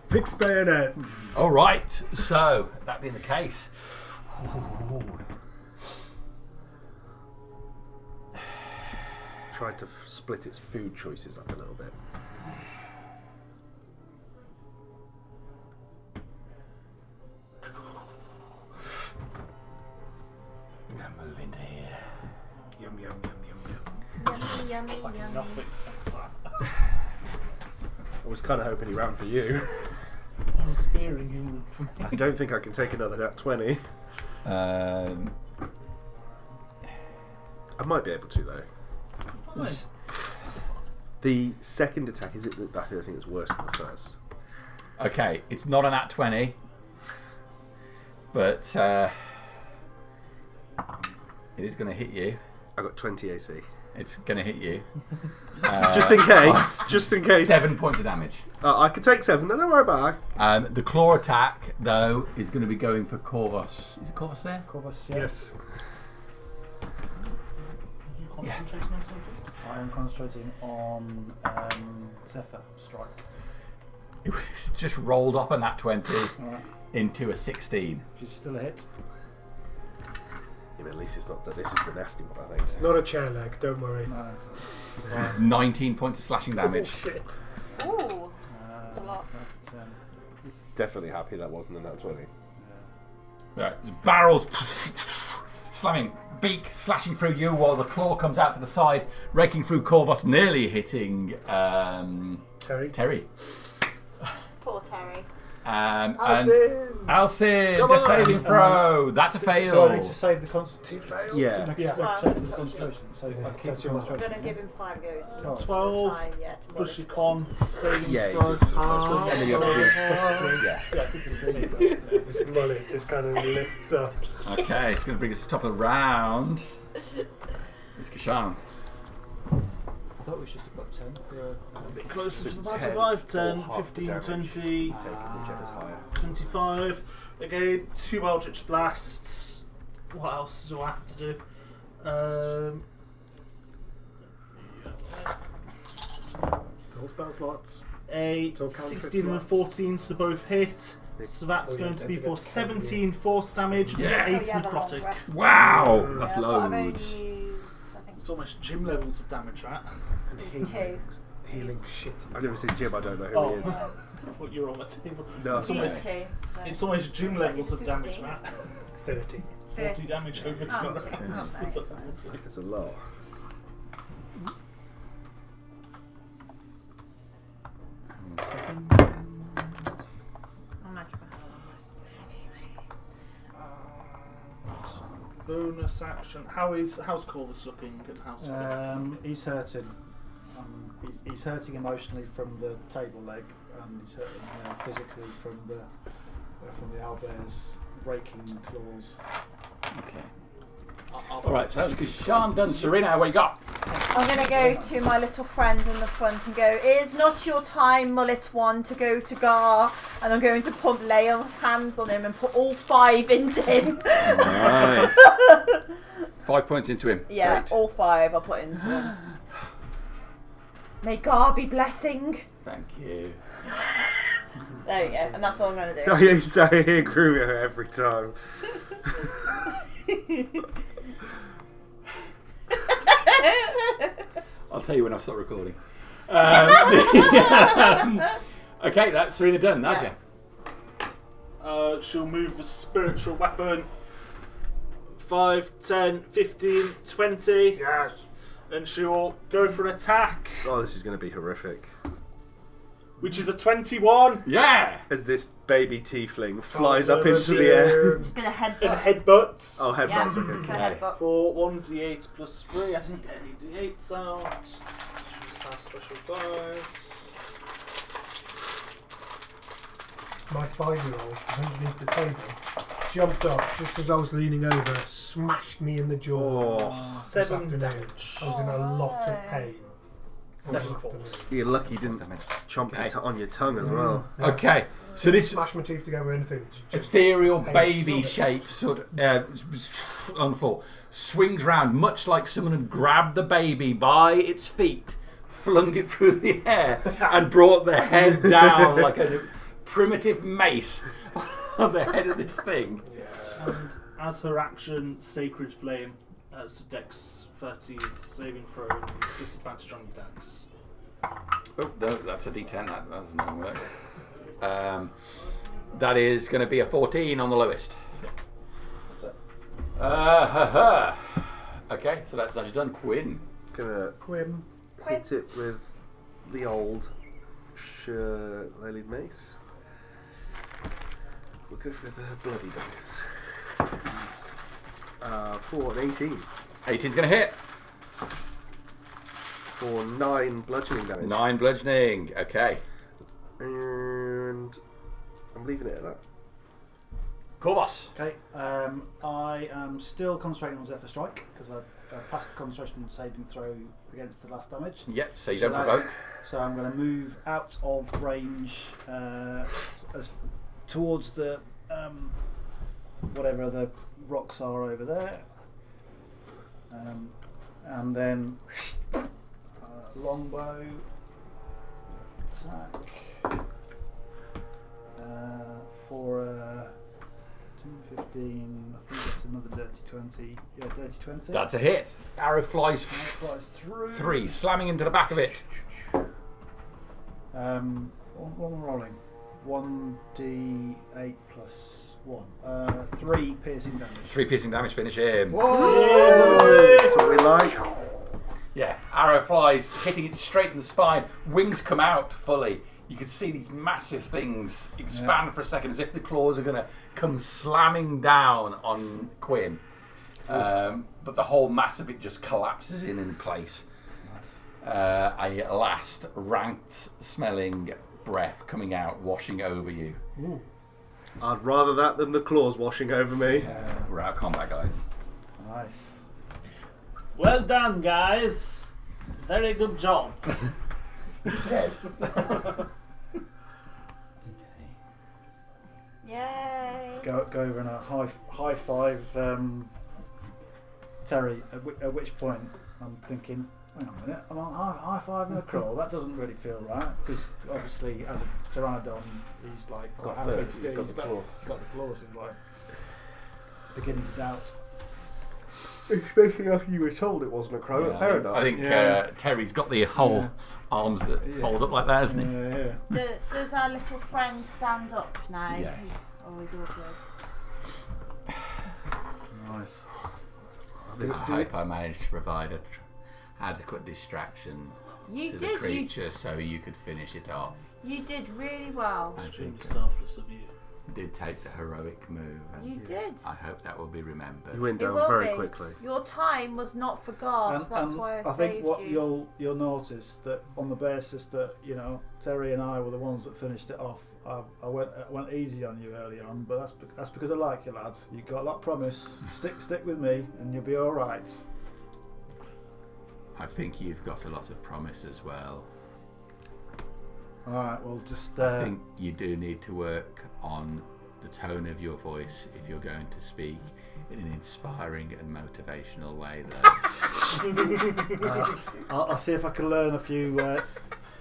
fix bayonets. all right. So, that being the case. tried to split its food choices up a little bit. I'm going to move into here. Yum, yum, yum, yum, yum. Yummy, I yummy, did yummy. not expect that. I was kind of hoping he ran for you. I was fearing him for me. I don't think I can take another nat 20. I might be able to though. Fine. The second attack, is it that I think it's worse than the first? Okay, it's not an at 20, but it is going to hit you. I got 20 AC. It's going to hit you. Just in case. Just in case. 7 points of damage. I could take 7. No, don't worry about it. The claw attack, though, is going to be going for Corvus. Is it Corvus there? Corvus, yeah. Yes. Are you concentrating on something? I am concentrating on Zephyr Strike, It was just rolled off a nat 20 Alright. into a 16. which is still a hit. Yeah, but at least it's not. This is the nasty one, I think. It's not a chair leg, don't worry. No, 19 points of slashing damage. Shit. Ooh, that's a lot. but, Definitely happy that wasn't a nat 20. Right, barrels slamming, beak slashing through you while the claw comes out to the side, raking through Corvus, nearly hitting Terry. Terry. or Terry? And Alcin! Alcin, Come just on. saving throw. That's a Do I need fail. to save the concentration? Yeah. Yeah. Well, Check the touch concentration. So I keep touch the your- I'm concentration. going to give him 5 goes. Oh. 12 Time, yeah, to plus your roll. con saving Yeah, throw. you just- and then you have to do. Yeah. Yeah, I think you can see that. This mullet just kind of lifts up. Okay, it's going to bring us to the top of the round. It's Kashan. I thought it was just above 10 for a. A bit closer to the 10 5, 5, or 10, half the 15, damage. 20, You take it, whichever's higher. 25. Again, 2 Eldritch Blasts. What else do I have to do? All spell slots. A So cantrip 16 and a slots. 14 to both hit. So that's Oh, yeah, going to don't be forget for to count 17 force damage Yeah. and 8 So you have a long necrotic. rest. Wow, Yeah, that's but I've only loads. used, I think, It's almost gym levels of damage, right? used 2. Healing shit. I've never seen Jim, I don't know who Oh, he is. I thought you were on the table. No. It's Used almost, 2. So. it's almost gym Looks like levels it's of damage, 15, right? isn't it? 30. 40 damage over 2 Oh, rounds. okay. Oh, It's nice. like 40. It's a lot. I'm not keeping a long rest. Bonus action. How's Corvus looking at House Club? He's hurting. He's hurting emotionally from the table leg, and he's hurting physically from the owlbear's raking claws. Okay. I'll Alright, so that's Kashan done. Serena, what you got? I'm going to go to my little friend in the front and go, "It is not your time, Mullet One, to go to Gar." And I'm going to lay hands on him and put all 5 into him. Right. 5 points into him. Yeah, Great. all 5 I'll put into him. May Gar be blessing. Thank you. There we go, and that's all I'm going to Oh, do. yeah, you say here Grumio every time. I'll tell you when I start recording. Okay, that's Serena done. Nadia. She'll move the spiritual weapon 5, 10, 15, 20. Yes. And she'll go for an attack, Oh, this is going to be horrific. which is a 21. Yeah! As this baby tiefling flies up into the air. Just going to And headbutt. headbutts. Oh, Yeah, headbutts, just okay. going to Okay. headbutt. For 1d8 plus 3. I didn't get any d8s out. Just have special dice. My 5-year-old was underneath the table, jumped up just as I was leaning over, smashed me in the jaw. Oh, 7 afternoon. damage. I was in a lot of pain. 7 This force. afternoon. you're lucky you didn't chomp Okay. it on your tongue as well. Yeah. Okay, so this Smash my teeth together, anything. Just ethereal Hey, baby stop it. shape sort of on the floor swings round much like someone had grabbed the baby by its feet, flung it through the air, and brought the head down like a primitive mace on the head of this thing. And as her action, Sacred Flame, so Dex 13 saving throw, disadvantage on your Dex. Oh, no, that's a D10. That doesn't work. That is going to be a 14 on the lowest. That's it. Okay, so that's actually done. Quinn. Gonna Quim. hit it with the old Lily Mace. We'll go for the bloody dice. 4 and 18. 18's going to hit. For 9 bludgeoning damage. 9 bludgeoning. Okay. And I'm leaving it at that. Corvus. Okay, I am still concentrating on Zephyr Strike because I passed the concentration saving throw against the last damage. Yep, so you So don't that's- provoke. So I'm going to move out of range as towards the whatever the rocks are over there, and then longbow attack for 10, 15. I think that's another dirty 20. Yeah, dirty 20. That's a hit. Arrow flies And that flies through. 3, slamming into the back of it. What am I rolling? 1d8 plus 1. 3 piercing damage. 3 piercing damage, finish him. That's what we like. Yeah, arrow flies, hitting it straight in the spine. Wings come out fully. you could see these massive things expand for a second, as if the claws are going to come slamming down on Quinn. But the whole mass of it just collapses in place. Nice. A last ranked smelling breath coming out, washing over you. Ooh. I'd rather that than the claws washing over me. We're out of combat, guys. Nice. Well done, guys. Very good job. He's dead. Yay! Go over and a high five Terry, at which point I'm thinking, hang on a minute, I'm on high five and a crawl. That doesn't really feel right, because obviously as a Pteranodon he's like quite happy to do. He's got the claws, he's like beginning to doubt. Especially after you were told it wasn't a crow at Paradise. I think Terry's got the whole arms that fold up like that, hasn't he? Yeah. Does our little friend stand up now? Yes. He's all good. Nice. I hope I managed to provide adequate distraction You to the did. creature so you could finish it off. You did really well. I Extremely think selfless of you. did take the heroic move. And You did. I hope that will be remembered. You went It down will very be. quickly. Your time was not for gas. That's why I saved think what you. you'll notice that on the basis that Terry and I were the ones that finished it off. I went easy on you earlier on, but that's because I like you, lads. You got a lot of promise. Stick with me, and you'll be all right. I think you've got a lot of promise as well. All right, well, just. I think you do need to work on the tone of your voice if you're going to speak in an inspiring and motivational way there. I'll see if I can learn a few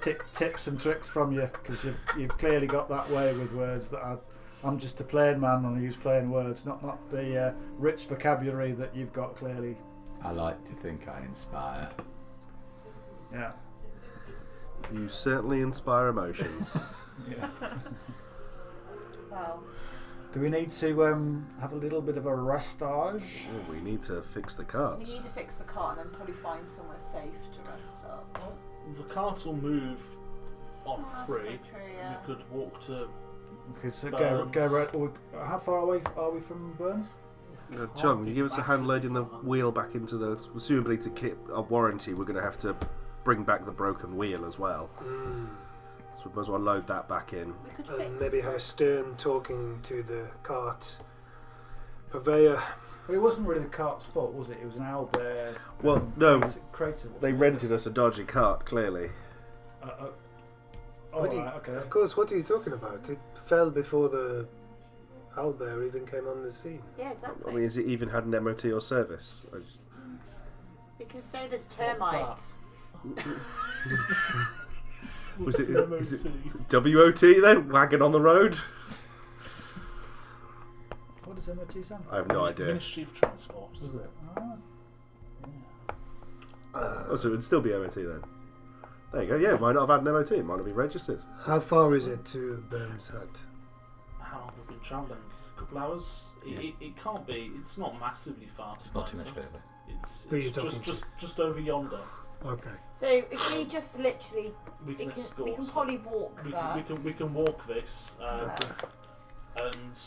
tips and tricks from you, because you've clearly got that way with words that I'm just a plain man and I use plain words, not the rich vocabulary that you've got clearly. I like to think I inspire. Yeah. You certainly inspire emotions. Yeah. Well, Do we need to have a little bit of a restage? Oh, we need to fix the we carts. need to fix the cart and then probably find somewhere safe to rest up. The cart will move on Oh, that's free. quite true, yeah. We could walk to. Okay, so go Burns. right. How far away are we from Burns? John, will you give us a hand Massively loading the far. wheel back into the... Presumably to keep a warranty, we're going to have to bring back the broken wheel as well. So we might as well load that back in. We could And fix maybe have a stern talking to the cart purveyor. Well, it wasn't really the cart's fault, was it? It was an owlbear. Well, no, Crater. they rented us a dodgy cart, clearly. Oh, What do you- right, okay. Of course, what are you talking about? It fell before the owlbear even came on the scene. Yeah, exactly. I mean, has it even had an MOT or service? I just... We can say there's What's termites. Was it, an is MOT? it WOT then? Wagon on the road? What does MOT stand for? I have no idea. Ministry of Transport. Was it? Oh, so it would still be MOT then? There you go, yeah, might not have had an MOT, it might not be registered. How far is it to Burns Hut? How long have we been travelling? A couple hours? It can't be. It's not massively far. To Not too Burns much Hut. further. It's Who are you just talking just over yonder. Okay. So if we just literally, We can escort. we can probably walk there. We can walk this, Okay. and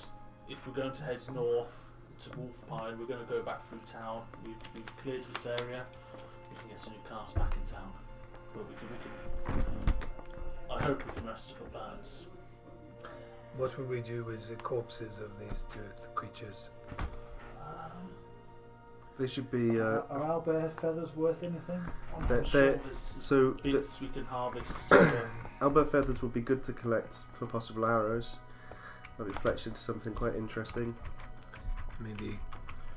if we're going to head north to Wolfpine, we're going to go back through town. We've cleared this area. We can get a new cart back in town. But we can I hope we can rest up at Burns. What will we do with the corpses of these two creatures? They should be... Are owlbear feathers worth anything? I'm They're- not sure they're- there's so the bits we can harvest. Albert feathers would be good to collect for possible arrows. They'll be fletched into something quite interesting. Maybe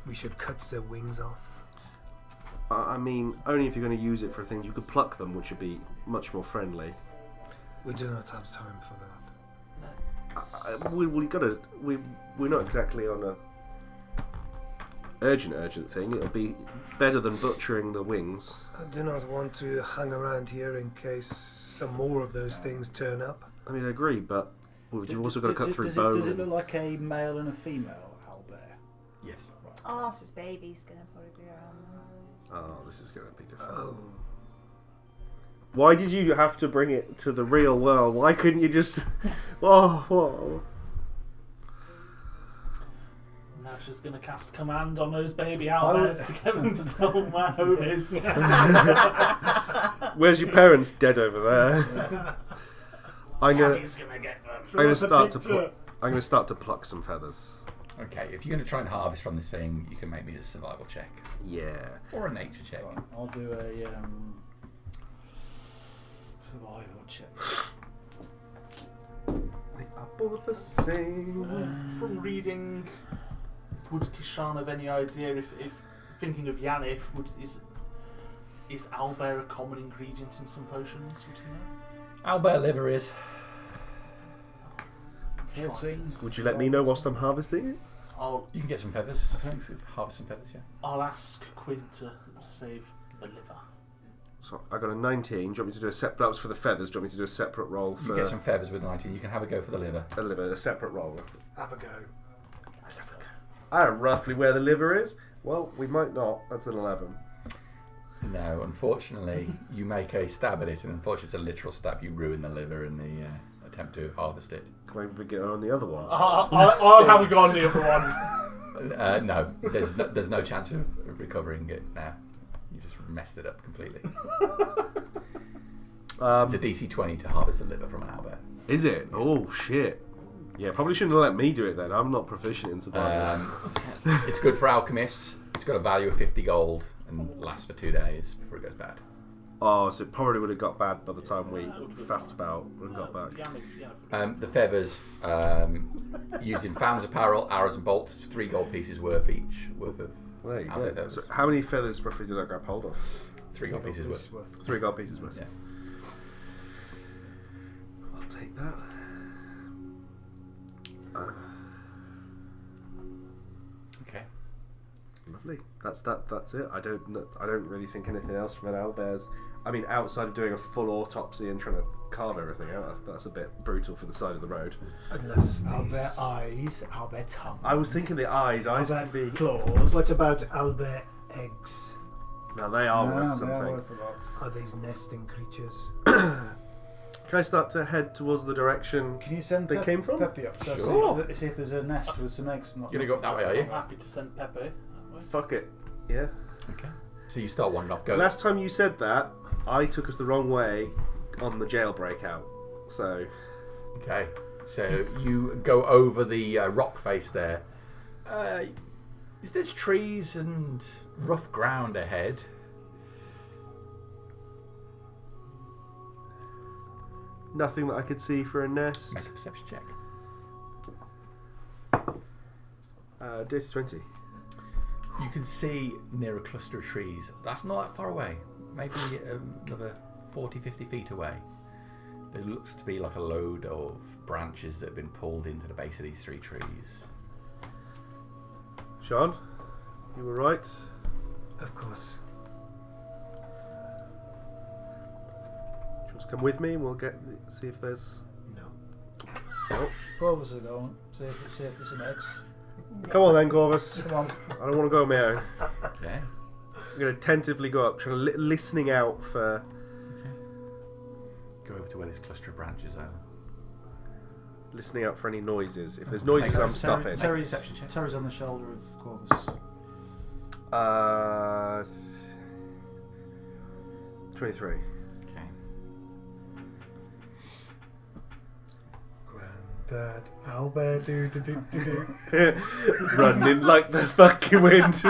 we should cut their wings off. I mean, only if you're going to use it for things. You could pluck them, which would be much more friendly. We do not have time for that. We're not exactly on a urgent thing. It'll be better than butchering the wings. I do not want to hang around here in case some more of those things turn up. I mean, I agree, but you've also got to cut through does bone. Does it look like a male and a female owlbear? Yes. Right. Oh, so his baby's gonna probably be around there. Oh, this is going to be difficult. Oh. Why did you have to bring it to the real world? Why couldn't you just... Whoa. Nash is going to cast command on those baby owlbears to get them to tell them where home is. Where's your parents? Dead over there. I'm gonna get them. I'm gonna start to pluck some feathers. Okay, if you're going to try and harvest from this thing, you can make me a survival check. Yeah. Or a nature check. Right, I'll do a survival check. They are both the same. From reading, would Kishan have any idea if thinking of Yanif, is owlbear a common ingredient in some potions? Would you know? Owlbear liver is. 14. Would you let me know whilst I'm harvesting it? You can get some feathers. Harvest some feathers, yeah. I'll ask Quinn to save the liver. So I got a 19. Do you want me to do a separate? That was for the feathers. Do you want me to do a separate roll for You get some feathers with 19. You can have a go for the liver. the liver? A separate roll. Have a go. Let's have a go. I know roughly where the liver is. Well, we might not. That's an 11. No, unfortunately, you make a stab at it, and unfortunately, it's a literal stab. You ruin the liver in the attempt to harvest it. Can I even get on the other one? I'll have a go on the other one. No, there's no chance of recovering it now. You just messed it up completely. It's a DC 20 to harvest a liver from an owlbear. Is it? Oh shit. Yeah, probably shouldn't have let me do it then. I'm not proficient in survival. It's good for alchemists. It's got a value of 50 gold and lasts for 2 days before it goes bad. Oh, so it probably would have got bad by the time we faffed about and got back. The feathers, using Found's apparel, arrows and bolts, it's 3 gold pieces worth each. Worth of There you owlbear go. feathers. So how many feathers roughly did I grab hold of? 3 gold pieces worth. 3 gold pieces worth. Yeah. I'll take that. Okay. Lovely. That's it. I don't really think anything else from an owlbear's. I mean, outside of doing a full autopsy and trying to carve everything out, that's a bit brutal for the side of the road. Unless Owlbear eyes, owlbear tongue. I was thinking the eyes. Eyes can be. Claws. What about owlbear eggs? Now they are worth They are something. worth a lot. Are these nesting creatures? Can I start to head towards the direction Can you send they came from? Peppy up? So Sure. see if there's a nest with some eggs. You're going to go up that way, are you? I'm happy to send Pepe that way. Fuck it. Yeah. Okay. So you start wandering off. Go. Last time you said that, I took us the wrong way on the jailbreak out. So. Okay. So you go over the rock face there. There's trees and rough ground ahead. Nothing that I could see for a nest. Make a perception check. DC 20. You can see near a cluster of trees. That's not that far away. Maybe another 40, 50 feet away. There looks to be like a load of branches that have been pulled into the base of these 3 trees. Sean, you were right. Of course. Do you want to come with me and we'll see if there's. No. Nope. Both of us are going. See if there's some eggs. Come on then, Corvus. Come on. I don't want to go on my own. Okay. I'm going to tentatively go up, trying to listening out for. Okay. Go over to where this cluster of branches are. Listening out for any noises. If there's noises, I'm stopping. Terry's Perception check. Terry's on the shoulder of Corvus. 23. Okay. Granddad, owlbear, do. Running like the fucking wind.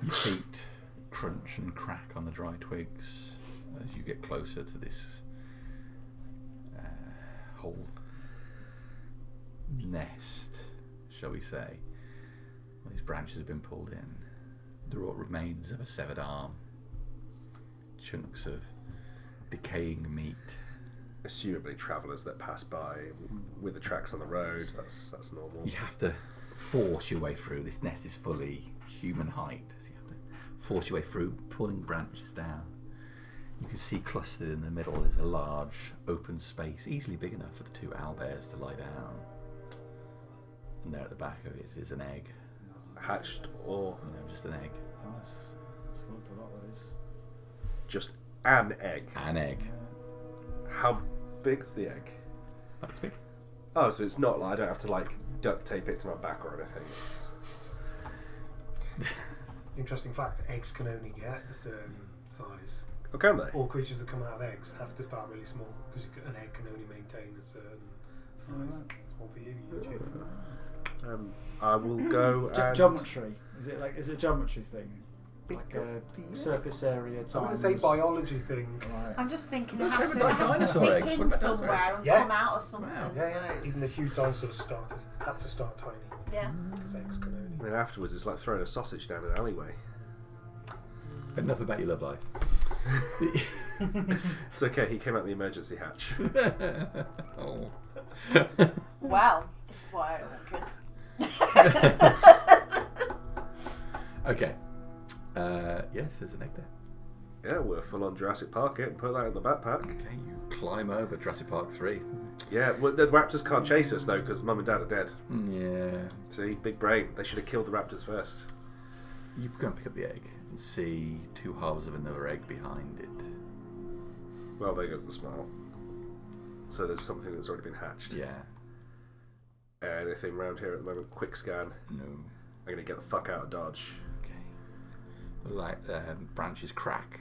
Your feet crunch and crack on the dry twigs as you get closer to this whole nest, shall we say. Well, these branches have been pulled in. There are remains of a severed arm, chunks of decaying meat. Assumably travellers that pass by with the tracks on the road. That's normal. You have to force your way through. This nest is fully human height, so you have to force your way through, pulling branches down. You can see clustered in the middle is a large open space, easily big enough for the 2 owlbears to lie down. And there at the back of it is an egg. Hatched or No, just an egg. Nice. It's worth a lot, that is. just an egg. An egg. How big's the egg? That's big. Oh, so it's not like I don't have to like duct tape it to my back or anything. It's... Interesting fact: eggs can only get a certain size. Oh, can they? All creatures that come out of eggs have to start really small because an egg can only maintain a certain size. It's one for you, YouTube. I will go and... Geometry. Is it a geometry thing? Like a surface area I'm times... going to say biology thing. Right. I'm just thinking Well, it has to dinosaur egg. fit What in about dinosaur somewhere and Yeah. come out of something. Yeah. So Even the huge dinosaurs had to start tiny yeah. because eggs can only. I mean, afterwards it's like throwing a sausage down an alleyway. Enough about your love life. It's okay, he came out the emergency hatch. Oh. Well, this is why I don't want kids. Okay. Yes, there's an egg there. Yeah, we're full on Jurassic Park it and put that in the backpack. Okay, you climb over Jurassic Park 3. Yeah, well, the raptors can't chase us though because Mum and Dad are dead. Yeah. See, big brain. They should have killed the raptors first. You go and pick up the egg and see two halves of another egg behind it. Well, there goes the smile. So there's something that's already been hatched. Yeah. Anything round here at the moment? Quick scan. No. I'm gonna get the fuck out of Dodge. Okay. Like branches crack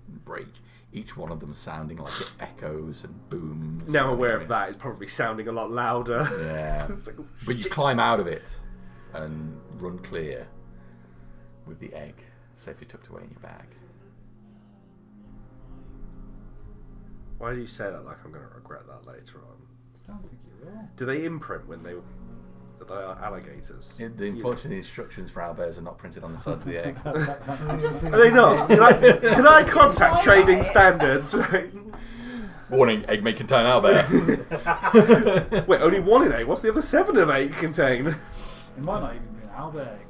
and break. Each one of them sounding like it echoes and booms. Now I'm aware of that. It's probably sounding a lot louder. Yeah. It's like, oh, But you climb out of it and run clear with the egg safely tucked away in your bag. why do you say that like I'm going to regret that later on? I don't think you will. Do they imprint when they are alligators? Unfortunately, the instructions for owlbears are not printed on the side of the egg. I'm just Are they not? Can I contact Why trading not? standards? Right? Warning, egg may contain owlbear. Wait, only one in 8? What's the other 7 of 8 contain? It might not even be an owlbear egg.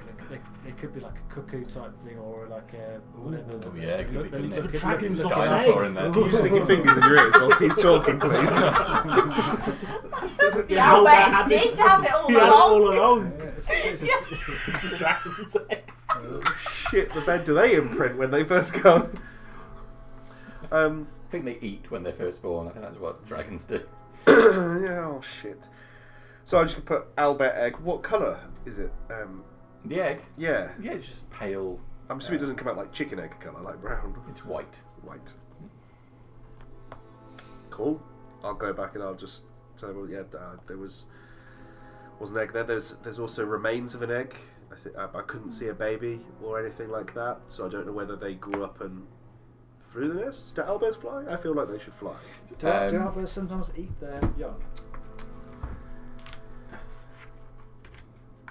It could be like a cuckoo type thing or like a whatever. Oh, yeah, it could be, couldn't it? The dragon's Look not at an the egg. dinosaur in there. Can you stick your fingers in your ears whilst he's talking, please? The owlbears did have it all He has it along. all along. Yeah, it's It's a dragon's egg. Shit, the bed do they imprint when they first come? I think they eat when they're first born. I think that's what dragons do. Yeah, oh shit. So I'm just going to put owlbear egg. What colour is it? The egg? Yeah. Yeah, it's just pale. I'm assuming it doesn't come out like chicken egg colour, like brown. It's white. White. Cool. I'll go back and I'll just say, well, yeah, there was an egg there. There's also remains of an egg. I think I couldn't see a baby or anything like that, so I don't know whether they grew up and flew the nest. Do owlbears fly? I feel like they should fly. Do owlbears sometimes eat their young?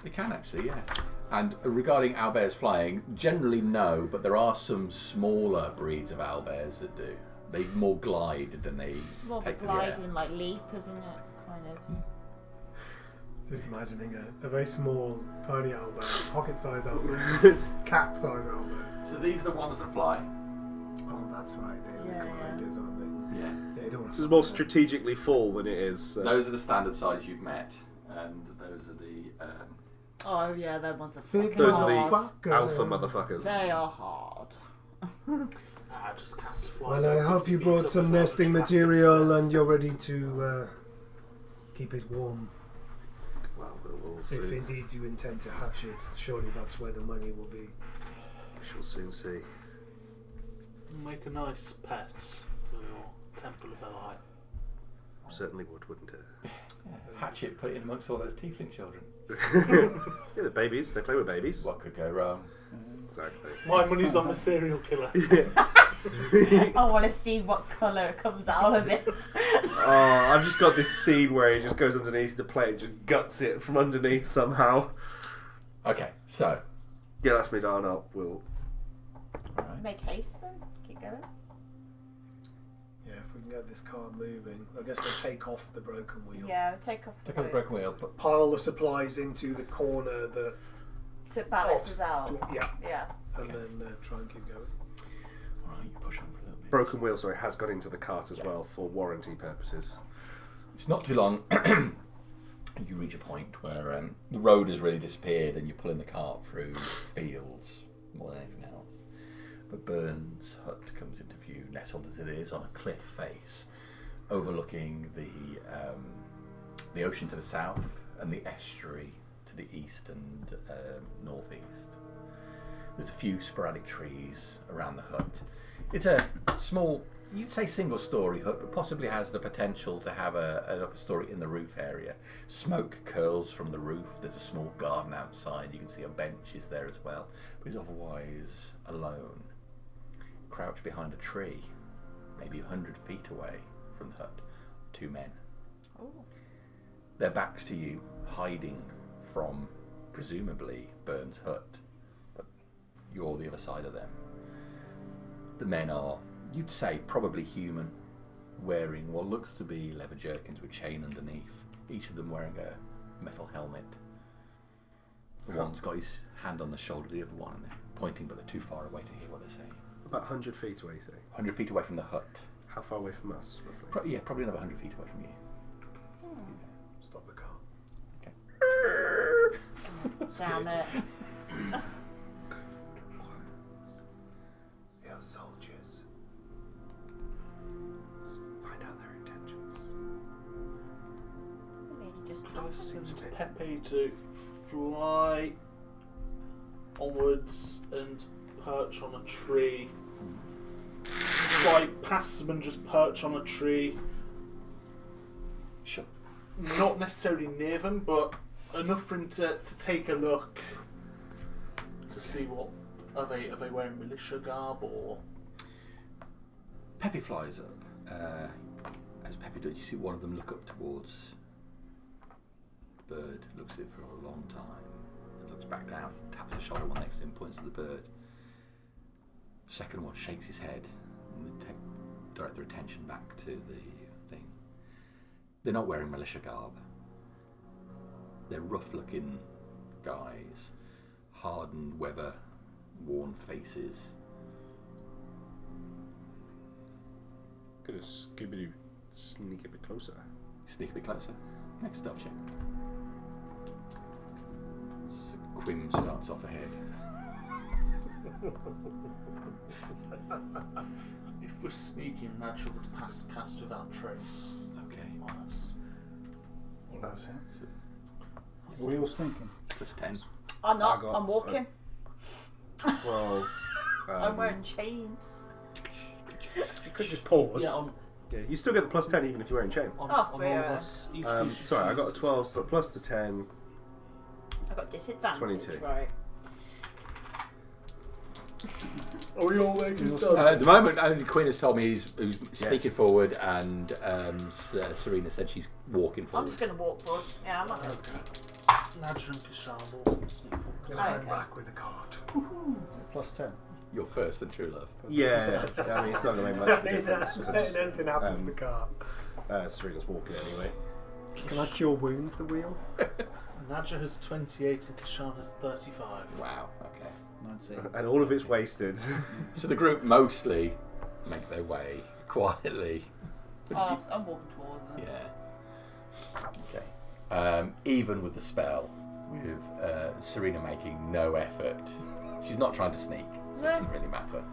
They can actually, yeah. And regarding owlbears flying, generally no, but there are some smaller breeds of owlbears that do. They more glide than they It's more of a take to the air. gliding, like leap, isn't it? Kind of. Just imagining a very small, tiny owlbear, pocket-sized owlbear, cat-sized owlbear. So these are the ones that fly? Oh, that's right. They're Yeah, the gliders, aren't they? Yeah. Yeah, you don't want It's more strategically full than it is. Those are the standard size you've met, and those are the... Oh yeah, them ones are Big fucking Those hard. are the Fucker. alpha motherfuckers. They are hard. Just cast fly. Well, I hope you 50 brought feet some up as nesting plastic material stuff. and you're ready to keep it warm. Well, we'll If see. indeed you intend to hatch it, surely that's where the money will be. We shall soon see. Make a nice pet for your Temple of Eli. Certainly would, wouldn't it? Hatch it, put it in amongst all those tiefling children. Yeah, the babies. They play with babies. What could go wrong? Exactly. My money's on the serial killer. I want to see what colour comes out of it. Oh, I've just got this scene where he just goes underneath the plate and just guts it from underneath somehow. Okay, so... Yeah, that's me, Darnell. We'll... Alright. Make haste then. Keep going. Yeah, if we can get this car moving, I guess we'll take off the broken wheel. Yeah, take off the Take out the boat. broken wheel, but Pile the supplies into the corner that. So it balances out. Yeah, Yeah. and then try and keep going. Alright, you push on for a little bit. Broken wheel, sorry, has got into the cart as well for warranty purposes. It's not too long. You reach a point where the road has really disappeared and you're pulling the cart through fields more than anything else. But Burns' hut comes into view, nestled as it is on a cliff face, overlooking the ocean to the south and the estuary to the east and northeast. There's a few sporadic trees around the hut. It's a small, you'd say single-story hut, but possibly has the potential to have an upper story in the roof area. Smoke curls from the roof. There's a small garden outside. You can see a bench is there as well, but he's otherwise alone, crouched behind a tree, maybe 100 feet away from the hut. 2 men. Oh. Their backs to you, hiding from presumably Burns' hut, but you're the other side of them. The men are, you'd say, probably human, wearing what looks to be leather jerkins with chain underneath, each of them wearing a metal helmet. The one's got his hand on the shoulder of the other one, and they're pointing, but they're too far away to hear what they're saying. About 100 feet away, you say? 100 feet away from the hut. How far away from us, roughly? Probably another 100 feet away from you. Stop the car. Damn it. See our soldiers. Let's find out their intentions. Maybe just Could I pass send Seems a bit- Pepe to fly onwards and perch on a tree? Fly past them and just perch on a tree. Sure. Not necessarily near them, but enough for him to take a look to see what are they wearing militia garb or. Pepe flies up. As Pepe does, you see one of them look up towards the bird, looks at it for a long time, and looks back down, taps the shoulder one next to him, points to the bird. Second one shakes his head and direct their attention back to the thing. They're not wearing militia garb. They're rough-looking guys, hardened, weather-worn faces. Gonna Scooby-Doo sneak a bit closer. Sneak a bit closer. Next stealth check. So Quim starts off ahead. If we're sneaking, natural would pass cast without trace Okay. on us. That's it. So, Are we all sneaking? plus 10. I'm not. I got- I'm walking. Well, I'm wearing chain. You could just pause. Yeah, yeah, you still get the plus 10 even if you're wearing chain. on Oh, all sweet. of us. Each Sorry, I got a 12, but plus the 10. I got disadvantage. 22. Right. Are we all making At the moment, only Quinn has told me he's sneaking forward, and Serena said she's walking I'm forward. just going to walk forward. Yeah, I'm not going to sneak. Nadja and Kishan will sneak forward. Going Okay. back with the cart. Plus 10. Your first and true love. Yeah, I mean, it's not going to make much of a difference. If anything happens to the car. Serena's walking anyway. Can I cure wounds the wheel? Nadja has 28 and Kishan has 35. Wow, okay. 19. And all of it's wasted. So the group mostly make their way quietly. Oh, I'm walking towards them. Yeah. Okay. Even with the spell, with Serena making no effort, she's not trying to sneak, so it doesn't really matter.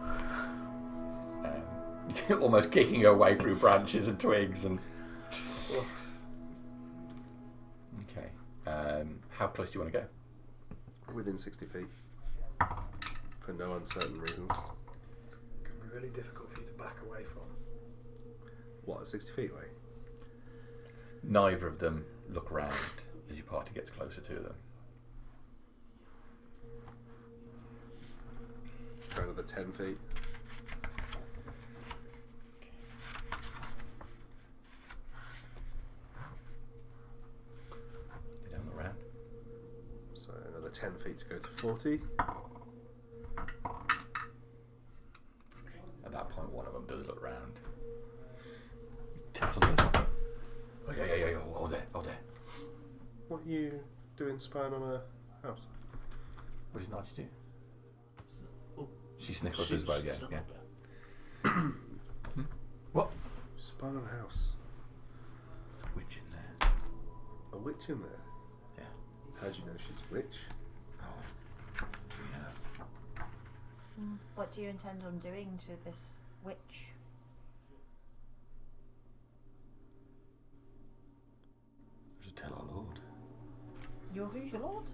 Almost kicking her way through branches and twigs and. Okay. How close do you want to go? Within 60 feet. For no uncertain reasons. Can be really difficult for you to back away from. What, 60 feet away? Neither of them look round as your party gets closer to them. Try another 10 feet. They don't look round. So another 10 feet to go to 40. At that point, one of them does look round. Tap on them. Oh, yeah. Oh, there. What are you doing spying on a house? What did Nigel do? Oh, She sniffles as well, yeah. snuffled Yeah. it. What? Spying on a house. There's a witch in there. A witch in there? Yeah. How'd you know she's a witch? Oh. Yeah. What do you intend on doing to this witch? We should tell our lord. Who's your lord?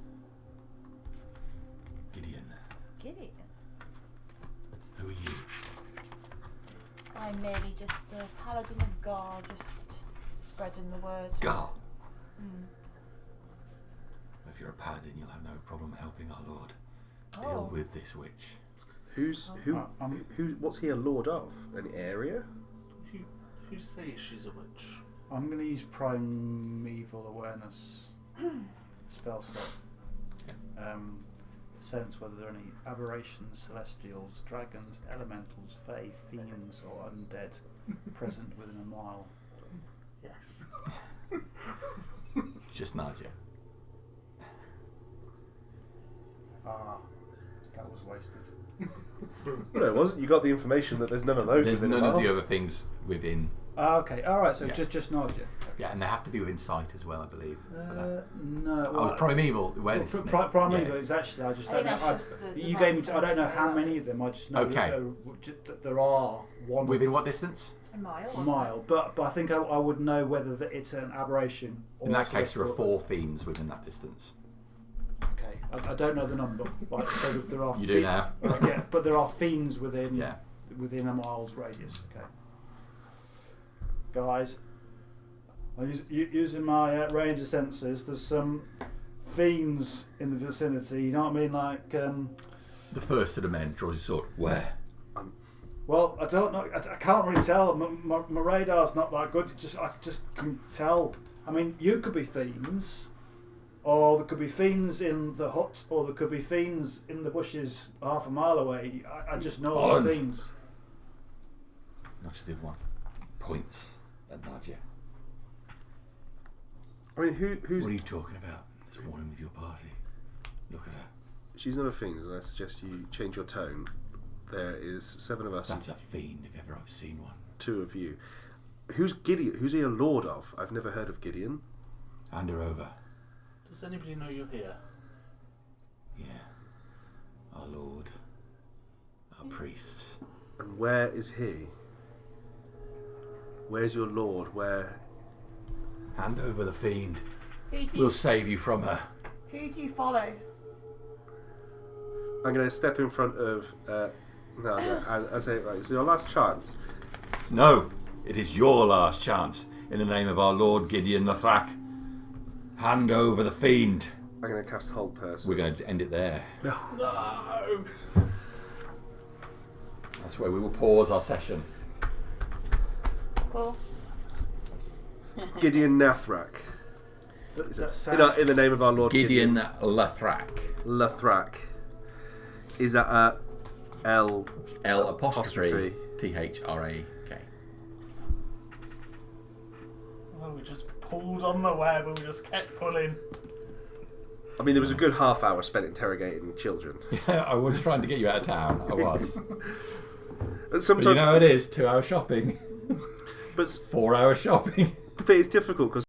Gideon. Gideon. Who are you? I'm merely just a paladin of Gar, just spreading the word. Gar. Mm. If you're a paladin, you'll have no problem helping our lord Oh. deal with this witch. What's he a lord of? An area? Who says she's a witch? I'm going to use primeval awareness spell slot. To sense whether there are any aberrations, celestials, dragons, elementals, fae, fiends, or undead present within a mile. Yes. Just Nadia. Ah, that was wasted. No, it wasn't. You got the information that there's none of those There's within a none of mile. the other things within. Ah, okay, alright, so Yeah. just Nadia. Yeah, and they have to be within sight as well, I believe. for that. No. Oh, it's primeval awareness. isn't it? Primeval Yeah. is actually, I just I don't think know. that's just the You gave me. divine I don't know sense how of many of awareness. them. I just know Okay. that there are one Within what distance? A mile. a Or mile, but I think I would know whether it's an aberration. Or In that a case, there are celestial. 4 fiends within that distance. Okay, I don't know the number. Right, so there are. You do now. Right, yeah, but there are fiends within Yeah. within a mile's radius. Okay, guys, I'm using my ranger senses. There's some fiends in the vicinity. You know what I mean? Like, The first of the men draws his sword. Where? well, I don't know. I can't really tell. My radar's not that good. I just can tell. I mean, you could be fiends. Or there could be fiends in the hut, or there could be fiends in the bushes half a mile away. I just know Holland. there's fiends. Initiative 1. Points at Nadia. I mean, who's... What are you talking about? There's one with your party. Look at her. She's not a fiend, and I suggest you change your tone. There is 7 of us That's and a fiend if ever I've seen one. 2 of you. Who's Gideon? Who's he a lord of? I've never heard of Gideon. Hand her over. Does anybody know you're here? Yeah. Our lord. Our priest. And where is he? Where's your lord? Where? Hand over the fiend. Who do We'll you, save you from her. who do you follow? I'm going to step in front of Nadia and say, right, it's your last chance. No, it is your last chance. In the name of our Lord Gideon Lothrak, hand over the fiend. I'm going to cast Hold Person. We're going to end it there. No! That's where we will pause our session. Cool. Gideon Nathrak. That sounds, In the name of our Lord Gideon Lothrak. Lothrak. Is that a L? L apostrophe Apostrophe. T-H-R-A-K. Well, we just pulled on the web and we just kept pulling. I mean, there was a good half hour spent interrogating children. I was trying to get you out of town. I was. And But sometimes, you know how it is. 2 hour shopping. but 4 hour shopping. it's difficult because